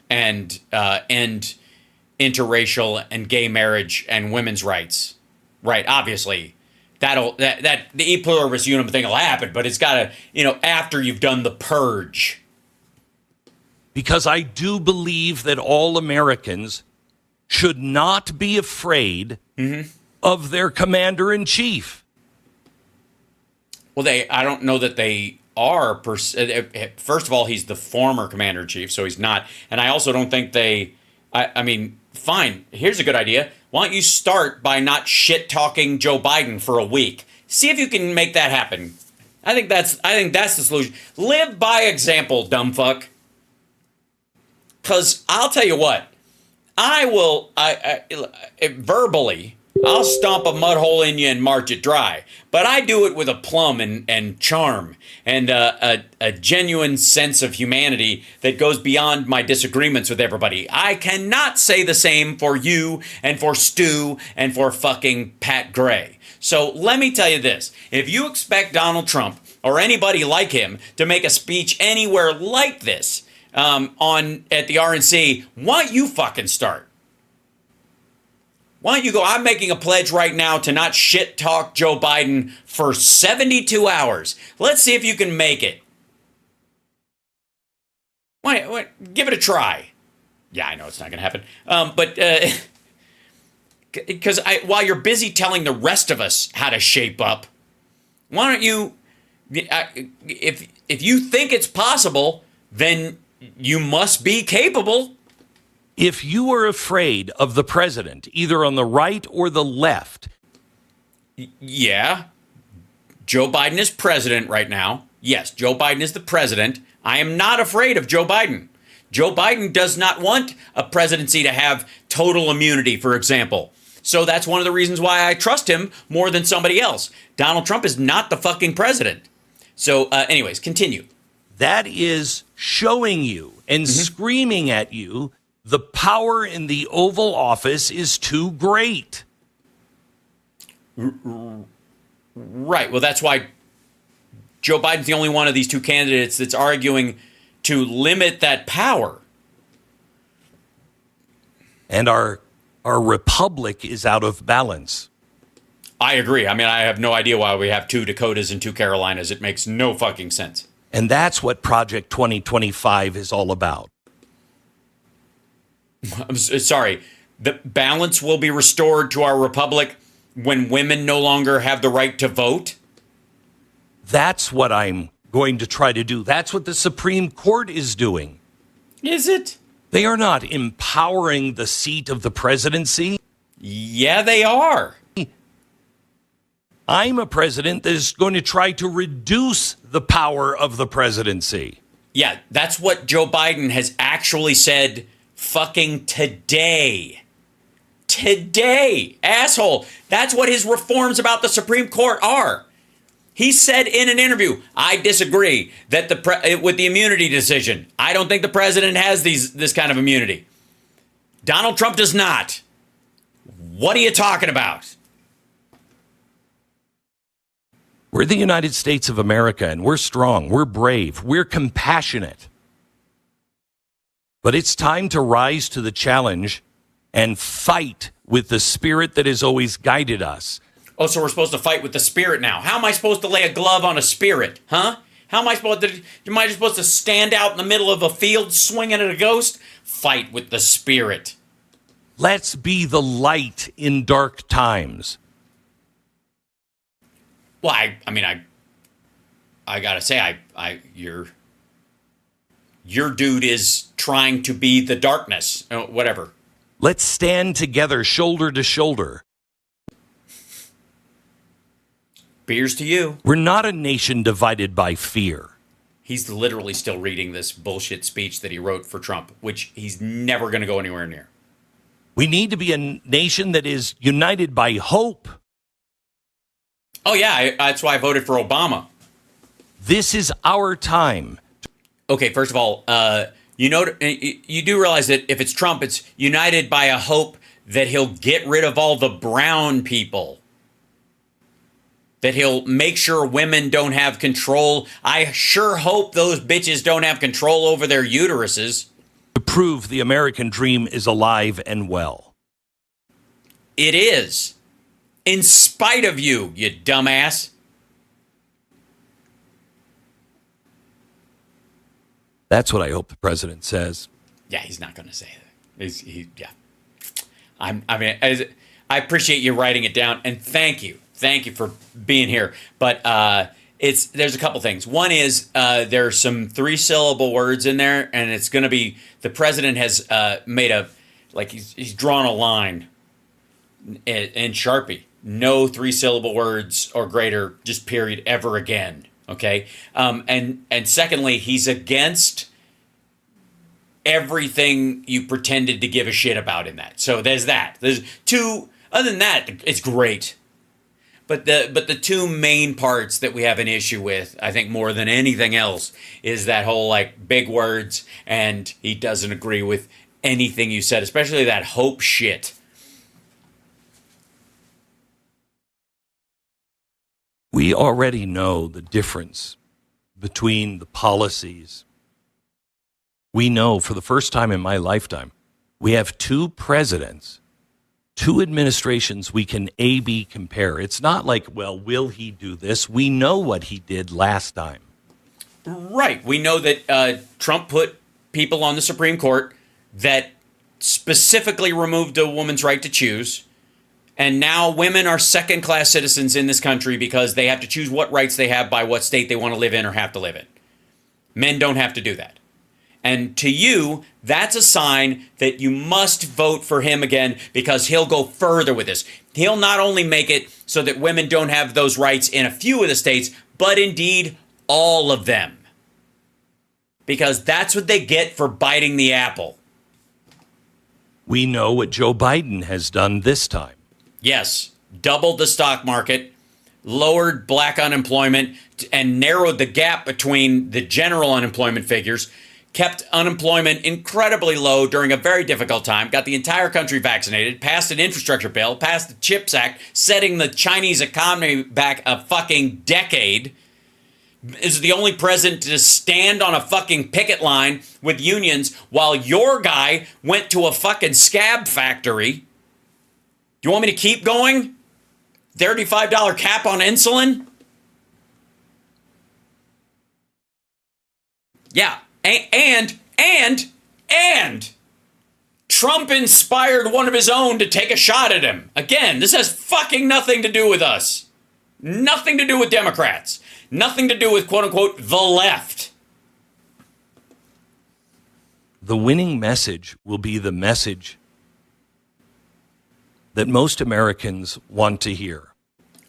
and end interracial and gay marriage and women's rights, right? Obviously, that the e pluribus unum thing will happen, but it's got to, after you've done the purge. Because I do believe that all Americans should not be afraid of their commander-in-chief. Well, I don't know that they are. First of all, he's the former commander-in-chief, so he's not. And I also don't think I mean, fine, here's a good idea. Why don't you start by not shit-talking Joe Biden for a week? See if you can make that happen. I think that's the solution. Live by example, dumb fuck. Because I'll tell you what, verbally, I'll stomp a mud hole in you and march it dry. But I do it with a plum and charm and a genuine sense of humanity that goes beyond my disagreements with everybody. I cannot say the same for you and for Stu and for fucking Pat Gray. So let me tell you this. If you expect Donald Trump or anybody like him to make a speech anywhere like this at the RNC, why don't you fucking start? Why don't you go, I'm making a pledge right now to not shit talk Joe Biden for 72 hours. Let's see if you can make it. Why, give it a try. Yeah, I know it's not going to happen. Because while you're busy telling the rest of us how to shape up, why don't you, if you think it's possible, then you must be capable. If you are afraid of the president, either on the right or the left. Yeah. Joe Biden is president right now. Yes, Joe Biden is the president. I am not afraid of Joe Biden. Joe Biden does not want a presidency to have total immunity, for example. So that's one of the reasons why I trust him more than somebody else. Donald Trump is not the fucking president. So anyways, continue. That is showing you and screaming at you the power in the Oval Office is too great. Right. Well, that's why Joe Biden's the only one of these two candidates that's arguing to limit that power. And our republic is out of balance. I agree. I mean, I have no idea why we have 2 Dakotas and 2 Carolinas. It makes no fucking sense. And that's what Project 2025 is all about. I'm sorry. The balance will be restored to our republic when women no longer have the right to vote? That's what I'm going to try to do. That's what the Supreme Court is doing. Is it? They are not empowering the seat of the presidency. Yeah, they are. I'm a president that is going to try to reduce the power of the presidency. Yeah, that's what Joe Biden has actually said fucking today. Today, asshole. That's what his reforms about the Supreme Court are. He said in an interview, I disagree that with the immunity decision. I don't think the president has this kind of immunity. Donald Trump does not. What are you talking about? We're the United States of America, and we're strong, we're brave, we're compassionate. But it's time to rise to the challenge and fight with the spirit that has always guided us. Oh, so we're supposed to fight with the spirit now. How am I supposed to lay a glove on a spirit, huh? How am I supposed to stand out in the middle of a field swinging at a ghost? Fight with the spirit. Let's be the light in dark times. Well, I gotta say, your dude is trying to be the darkness, whatever. Let's stand together, shoulder to shoulder. Beers to you. We're not a nation divided by fear. He's literally still reading this bullshit speech that he wrote for Trump, which he's never going to go anywhere near. We need to be a nation that is united by hope. Oh, yeah, that's why I voted for Obama. This is our time. Okay, first of all, you do realize that if it's Trump, it's united by a hope that he'll get rid of all the brown people. That he'll make sure women don't have control. I sure hope those bitches don't have control over their uteruses. To prove the American dream is alive and well. It is. In spite of you, you dumbass. That's what I hope the president says. Yeah, he's not going to say that. Yeah. I appreciate you writing it down, and thank you. Thank you for being here. But there's a couple things. One is there's some 3-syllable words in there, and it's going to be, the president has made he's drawn a line in Sharpie. No 3-syllable words or greater, just period, ever again. Okay, and secondly, he's against everything you pretended to give a shit about in that. So there's that. There's two. Other than that, it's great. But the two main parts that we have an issue with, I think more than anything else, is that whole like big words, and he doesn't agree with anything you said, especially that hope shit. We already know the difference between the policies. We know for the first time in my lifetime, we have two presidents, two administrations we can A-B compare. It's not like, well, will he do this? We know what he did last time. Right. We know that Trump put people on the Supreme Court that specifically removed a woman's right to choose. And now women are second-class citizens in this country because they have to choose what rights they have by what state they want to live in or have to live in. Men don't have to do that. And to you, that's a sign that you must vote for him again because he'll go further with this. He'll not only make it so that women don't have those rights in a few of the states, but indeed all of them. Because that's what they get for biting the apple. We know what Joe Biden has done this time. Yes, doubled the stock market, lowered black unemployment, and narrowed the gap between the general unemployment figures, kept unemployment incredibly low during a very difficult time, got the entire country vaccinated, passed an infrastructure bill, passed the CHIPS Act, setting the Chinese economy back a fucking decade, is the only president to stand on a fucking picket line with unions while your guy went to a fucking scab factory. You want me to keep going? $35 cap on insulin? Yeah. And Trump inspired one of his own to take a shot at him. Again, this has fucking nothing to do with us. Nothing to do with Democrats. Nothing to do with, quote unquote, the left. The winning message will be the message that most Americans want to hear.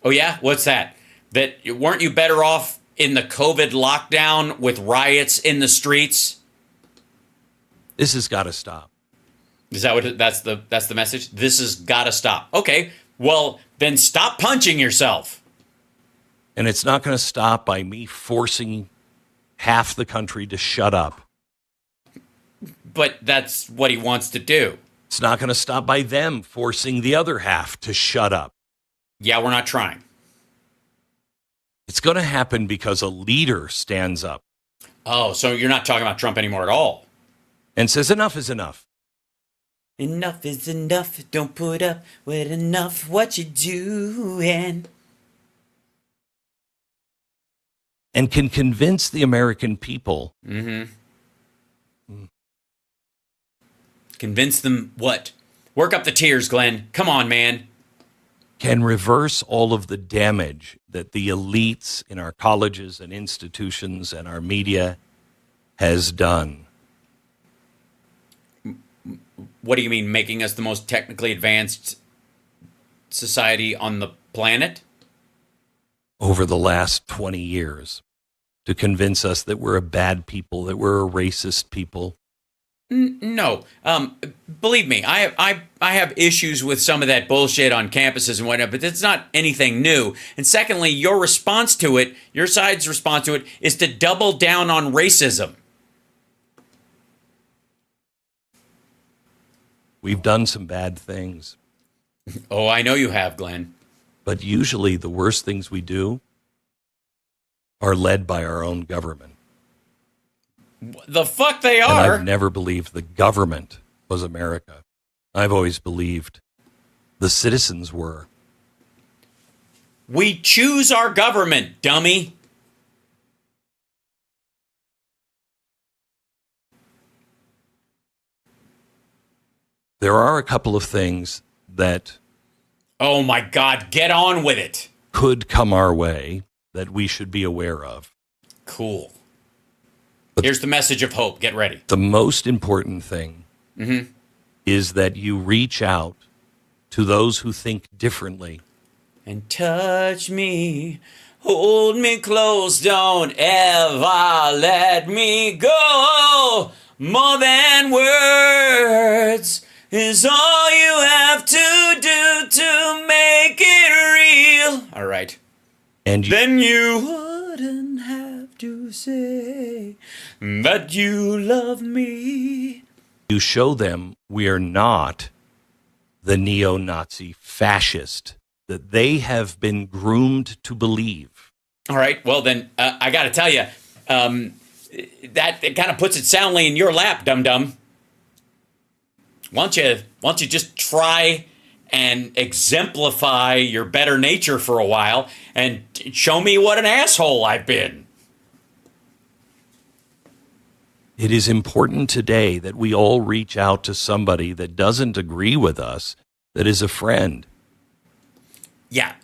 Oh, yeah? What's that? That weren't you better off in the COVID lockdown with riots in the streets? This has got to stop. Is that what that's the message? This has got to stop. Okay, well, then stop punching yourself. And it's not going to stop by me forcing half the country to shut up. But that's what he wants to do. It's not going to stop by them forcing the other half to shut up. Yeah, we're not trying. It's going to happen because a leader stands up. Oh, so you're not talking about Trump anymore at all. And says enough is enough. Enough is enough. Don't put up with enough. What you doing? And can convince the American people. Convince them what? Work up the tears, Glenn. Come on, man. Can reverse all of the damage that the elites in our colleges and institutions and our media has done. What do you mean, making us the most technically advanced society on the planet? Over the last 20 years, to convince us that we're a bad people, that we're a racist people. No. Believe me, I have issues with some of that bullshit on campuses and whatnot, but it's not anything new. And secondly, your response to it, your side's response to it, is to double down on racism. We've done some bad things. Oh, I know you have, Glenn. But usually the worst things we do are led by our own government. The fuck they And are. I've never believed the government was America. I've always believed the citizens were. We choose our government, dummy. There are a couple of things that... Oh my God, get on with it. ...could come our way that we should be aware of. Cool. Here's the message of hope. Get ready. The most important thing is that you reach out to those who think differently. And touch me Hold me close, don't ever let me go. More than words is all you have to do to make it real. All right. And then you wouldn't have to say that you love me. You show them we are not the neo-Nazi fascist that they have been groomed to believe. All right. Well, then I got to tell you, that it kind of puts it soundly in your lap, dum-dum. Why don't you just try and exemplify your better nature for a while and show me what an asshole I've been. It is important today that we all reach out to somebody that doesn't agree with us, that is a friend. Yeah.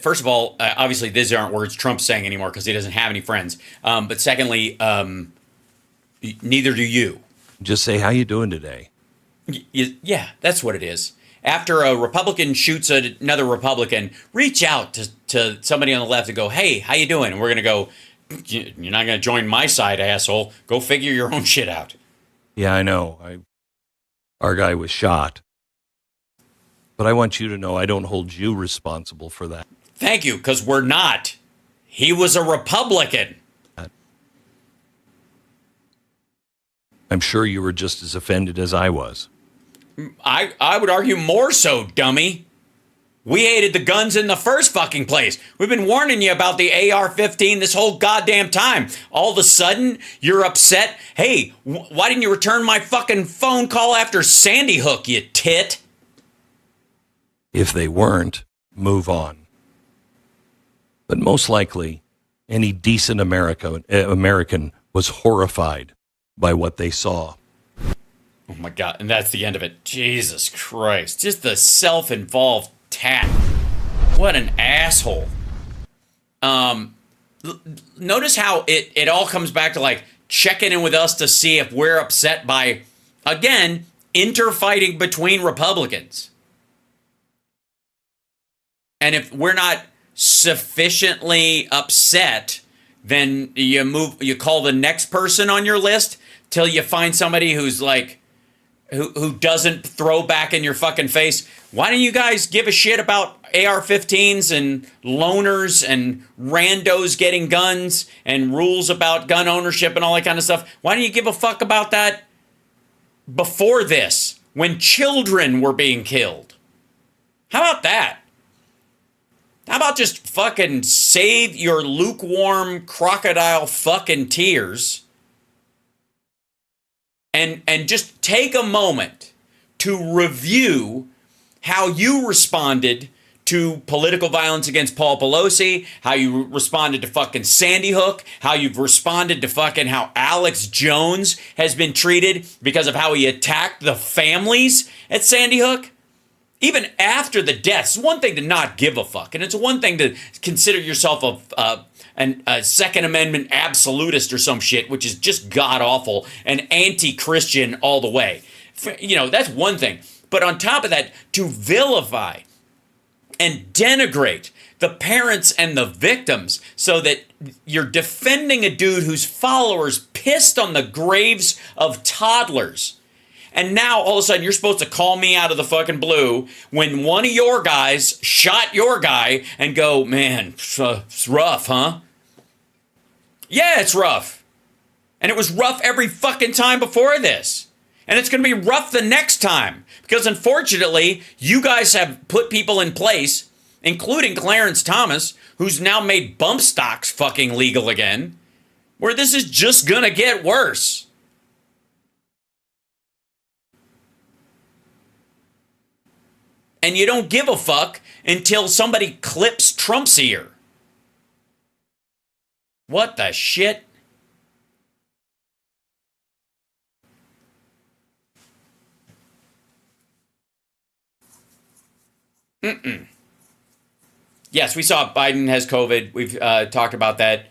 First of all, obviously these aren't words Trump's saying anymore because he doesn't have any friends. But secondly, neither do you. Just say, how you doing today? Yeah, that's what it is. After a Republican shoots another Republican, reach out to somebody on the left and go, hey, how you doing? And we're going to go, you're not going to join my side, asshole. Go figure your own shit out. Yeah, I know. Our guy was shot. But I want you to know I don't hold you responsible for that. Thank you, because we're not. He was a Republican. I'm sure you were just as offended as I was. I would argue more so, dummy. We hated the guns in the first fucking place. We've been warning you about the AR-15 this whole goddamn time. All of a sudden, you're upset. Hey, why didn't you return my fucking phone call after Sandy Hook, you tit? If they weren't, move on. But most likely, any decent American was horrified by what they saw. Oh my God, and that's the end of it. Jesus Christ. Just the self-involved tat. What an asshole. Notice how it all comes back to like checking in with us to see if we're upset by, again, interfighting between Republicans. And if we're not sufficiently upset, then you call the next person on your list till you find somebody who's like, who doesn't throw back in your fucking face. Why don't you guys give a shit about AR-15s and loners and randos getting guns and rules about gun ownership and all that kind of stuff? Why don't you give a fuck about that before this, when children were being killed? How about that? How about just fucking save your lukewarm crocodile fucking tears and just take a moment to review how you responded to political violence against Paul Pelosi, how you responded to fucking Sandy Hook, how you've responded to fucking how Alex Jones has been treated because of how he attacked the families at Sandy Hook. Even after the deaths, it's one thing to not give a fuck, and it's one thing to consider yourself a Second Amendment absolutist or some shit, which is just god-awful and anti-Christian all the way. You know, that's one thing. But on top of that, to vilify and denigrate the parents and the victims so that you're defending a dude whose followers pissed on the graves of toddlers. And now, all of a sudden, you're supposed to call me out of the fucking blue when one of your guys shot your guy and go, man, it's rough, huh? Yeah, it's rough. And it was rough every fucking time before this. And it's going to be rough the next time. Because unfortunately, you guys have put people in place, including Clarence Thomas, who's now made bump stocks fucking legal again, where this is just going to get worse. And you don't give a fuck until somebody clips Trump's ear. What the shit? Yes, we saw Biden has COVID. We've talked about that.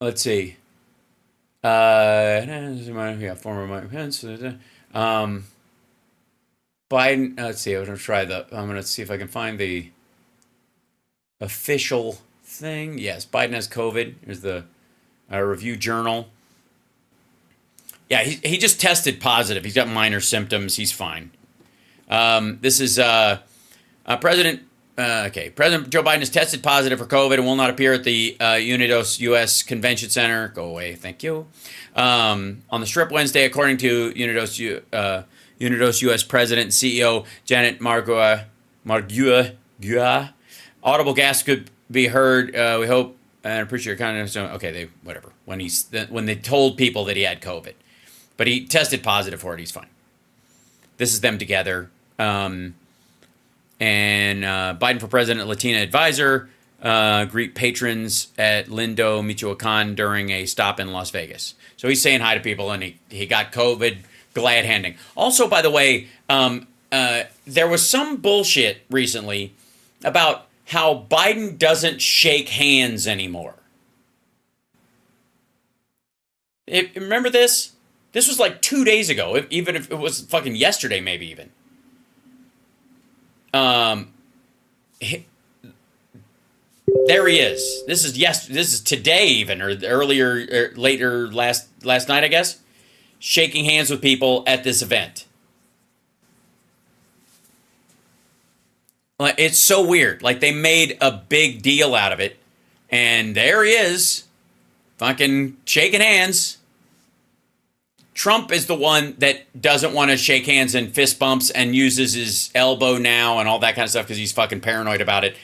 Let's see. Former Mike Pence. Biden. Let's see. I'm going to see if I can find the. official thing. Yes, Biden has COVID. Here's the Review Journal. Yeah, he just tested positive. He's got minor symptoms. He's fine. This is President Joe Biden has tested positive for COVID and will not appear at the Unidos U.S. Convention Center. Go away, thank you. On the Strip Wednesday, according to Unidos U.S. President and CEO Janet Margua, audible gasps could be heard. We hope and appreciate your kindness. Okay, whatever. When they told people that he had COVID, but he tested positive for it. He's fine. This is them together. And Biden for President Latina advisor greet patrons at Lindo, Michoacan during a stop in Las Vegas. So he's saying hi to people, and he got COVID, glad handing. Also, by the way, there was some bullshit recently about how Biden doesn't shake hands anymore. Remember this? This was like 2 days ago, even if it was fucking yesterday, maybe even. There he is. This is today even, or earlier, or later last night, I guess. Shaking hands with people at this event. It's so weird. Like, they made a big deal out of it, and there he is, fucking shaking hands. Trump is the one that doesn't want to shake hands and fist bumps and uses his elbow now and all that kind of stuff because he's fucking paranoid about it.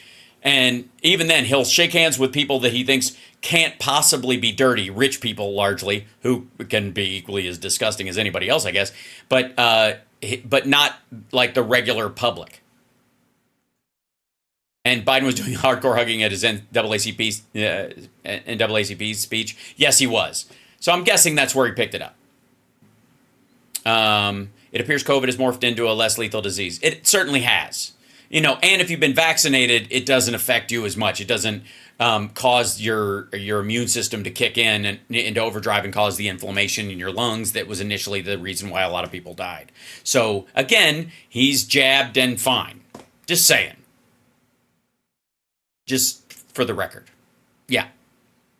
And even then, he'll shake hands with people that he thinks can't possibly be dirty, rich people largely, who can be equally as disgusting as anybody else, I guess, but not like the regular public. And Biden was doing hardcore hugging at his NAACP speech. Yes, he was. So I'm guessing that's where he picked it up. It appears COVID has morphed into a less lethal disease. It certainly has. And if you've been vaccinated, it doesn't affect you as much. It doesn't cause your immune system to kick in and into overdrive and cause the inflammation in your lungs that was initially the reason why a lot of people died. So, again, he's jabbed and fine. Just saying. Just for the record. Yeah.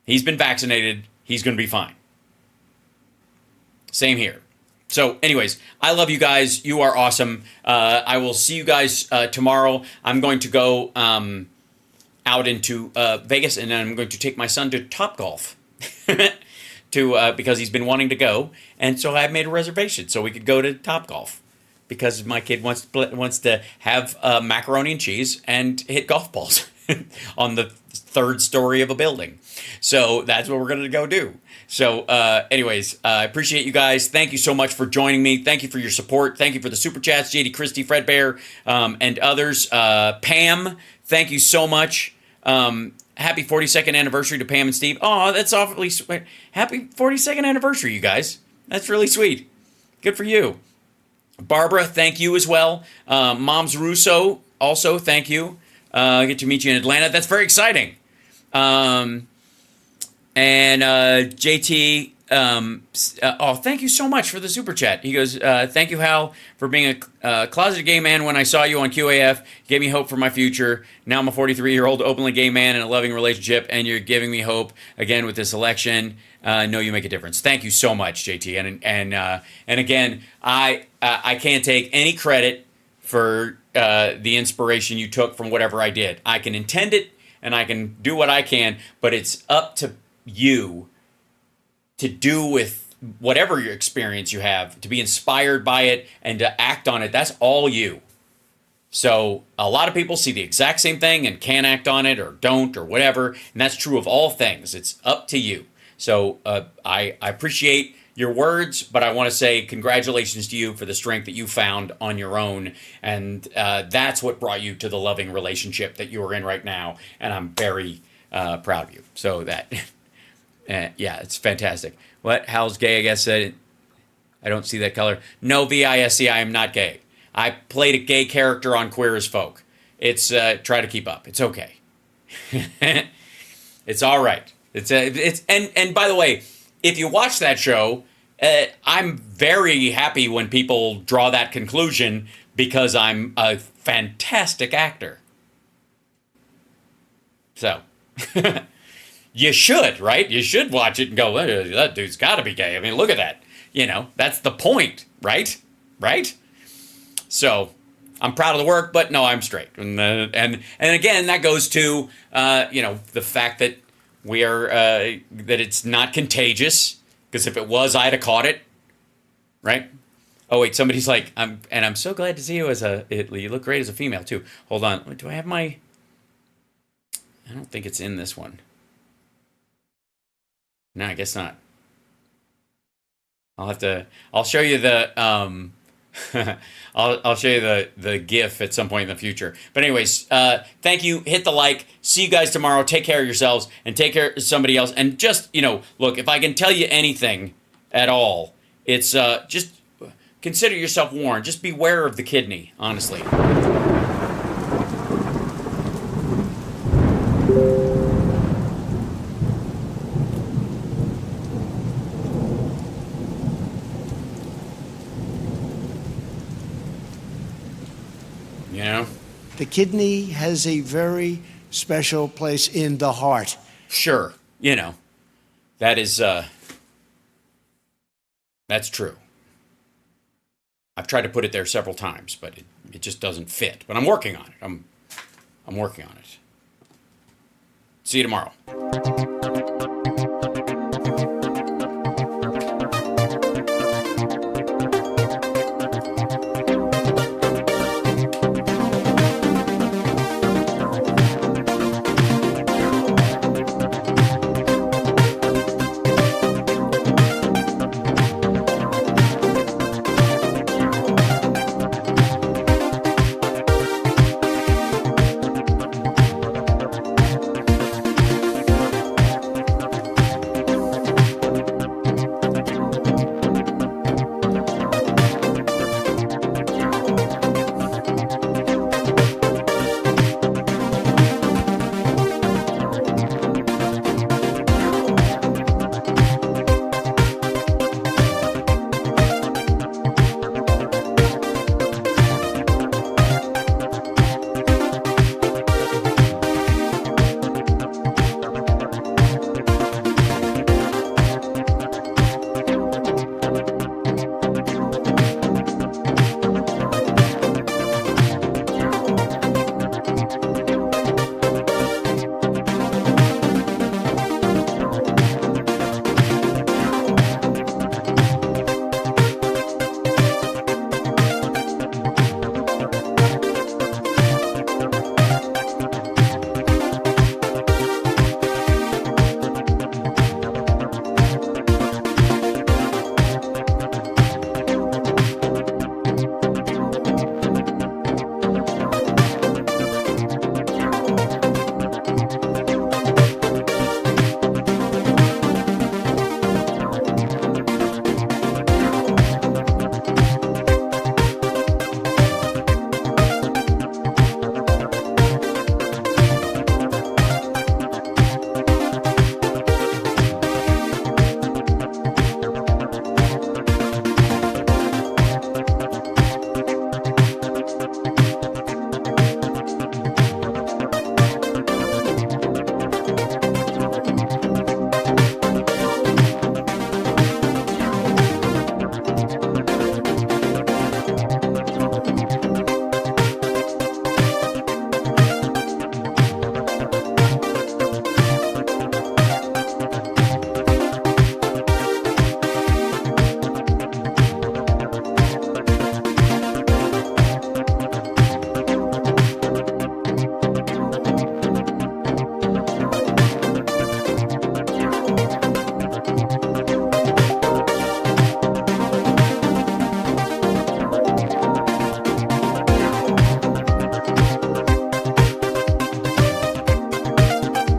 He's been vaccinated. He's going to be fine. Same here. So anyways, I love you guys. You are awesome. I will see you guys tomorrow. I'm going to go out into Vegas, and then I'm going to take my son to Topgolf because he's been wanting to go. And so I've made a reservation so we could go to Topgolf because my kid wants to have macaroni and cheese and hit golf balls on the third story of a building. So that's what we're going to go do. So anyways, I appreciate you guys. Thank you so much for joining me. Thank you for your support. Thank you for the super chats, JD, Christy, Fred Bear, and others. Pam, thank you so much. Happy 42nd anniversary to Pam and Steve. Oh, that's awfully sweet. Happy 42nd anniversary, you guys. That's really sweet. Good for you. Barbara, thank you as well. Moms Russo, also thank you. I get to meet you in Atlanta. That's very exciting. And JT, thank you so much for the super chat. He goes, thank you, Hal, for being a closeted gay man when I saw you on QAF. Gave me hope for my future. Now I'm a 43-year-old openly gay man in a loving relationship, and you're giving me hope again with this election. Know you make a difference. Thank you so much, JT. And again, I can't take any credit for the inspiration you took from whatever I did. I can intend it, and I can do what I can, but it's up to you to do with whatever your experience you have, to be inspired by it and to act on it. That's all you. So a lot of people see the exact same thing and can't act on it or don't or whatever, and that's true of all things. It's up to you. So I appreciate your words, but I want to say congratulations to you for the strength that you found on your own, and that's what brought you to the loving relationship that you are in right now, and I'm very proud of you. So that... yeah, it's fantastic. What? Hal's gay, I guess. I don't see that color. No, VISC, I am not gay. I played a gay character on Queer as Folk. It's, try to keep up. It's okay. It's all right. And by the way, if you watch that show, I'm very happy when people draw that conclusion because I'm a fantastic actor. So, you should, right? You should watch it and go, that dude's got to be gay. I mean, look at that. You know, that's the point, right? Right? So, I'm proud of the work, but no, I'm straight. And again, that goes to, the fact that we are, that it's not contagious. Because if it was, I'd have caught it. Right? Oh, wait, somebody's like, I'm so glad to see you you look great as a female, too. Hold on. Do I have I don't think it's in this one. No, I guess not. I'll show you the, I'll show you the GIF at some point in the future. But anyways, thank you. Hit the like. See you guys tomorrow. Take care of yourselves and take care of somebody else. And just, look, if I can tell you anything at all, it's just consider yourself warned. Just beware of the kidney, honestly. You know? The kidney has a very special place in the heart. Sure. That is, that's true. I've tried to put it there several times, but it just doesn't fit. But I'm working on it. I'm working on it. See you tomorrow.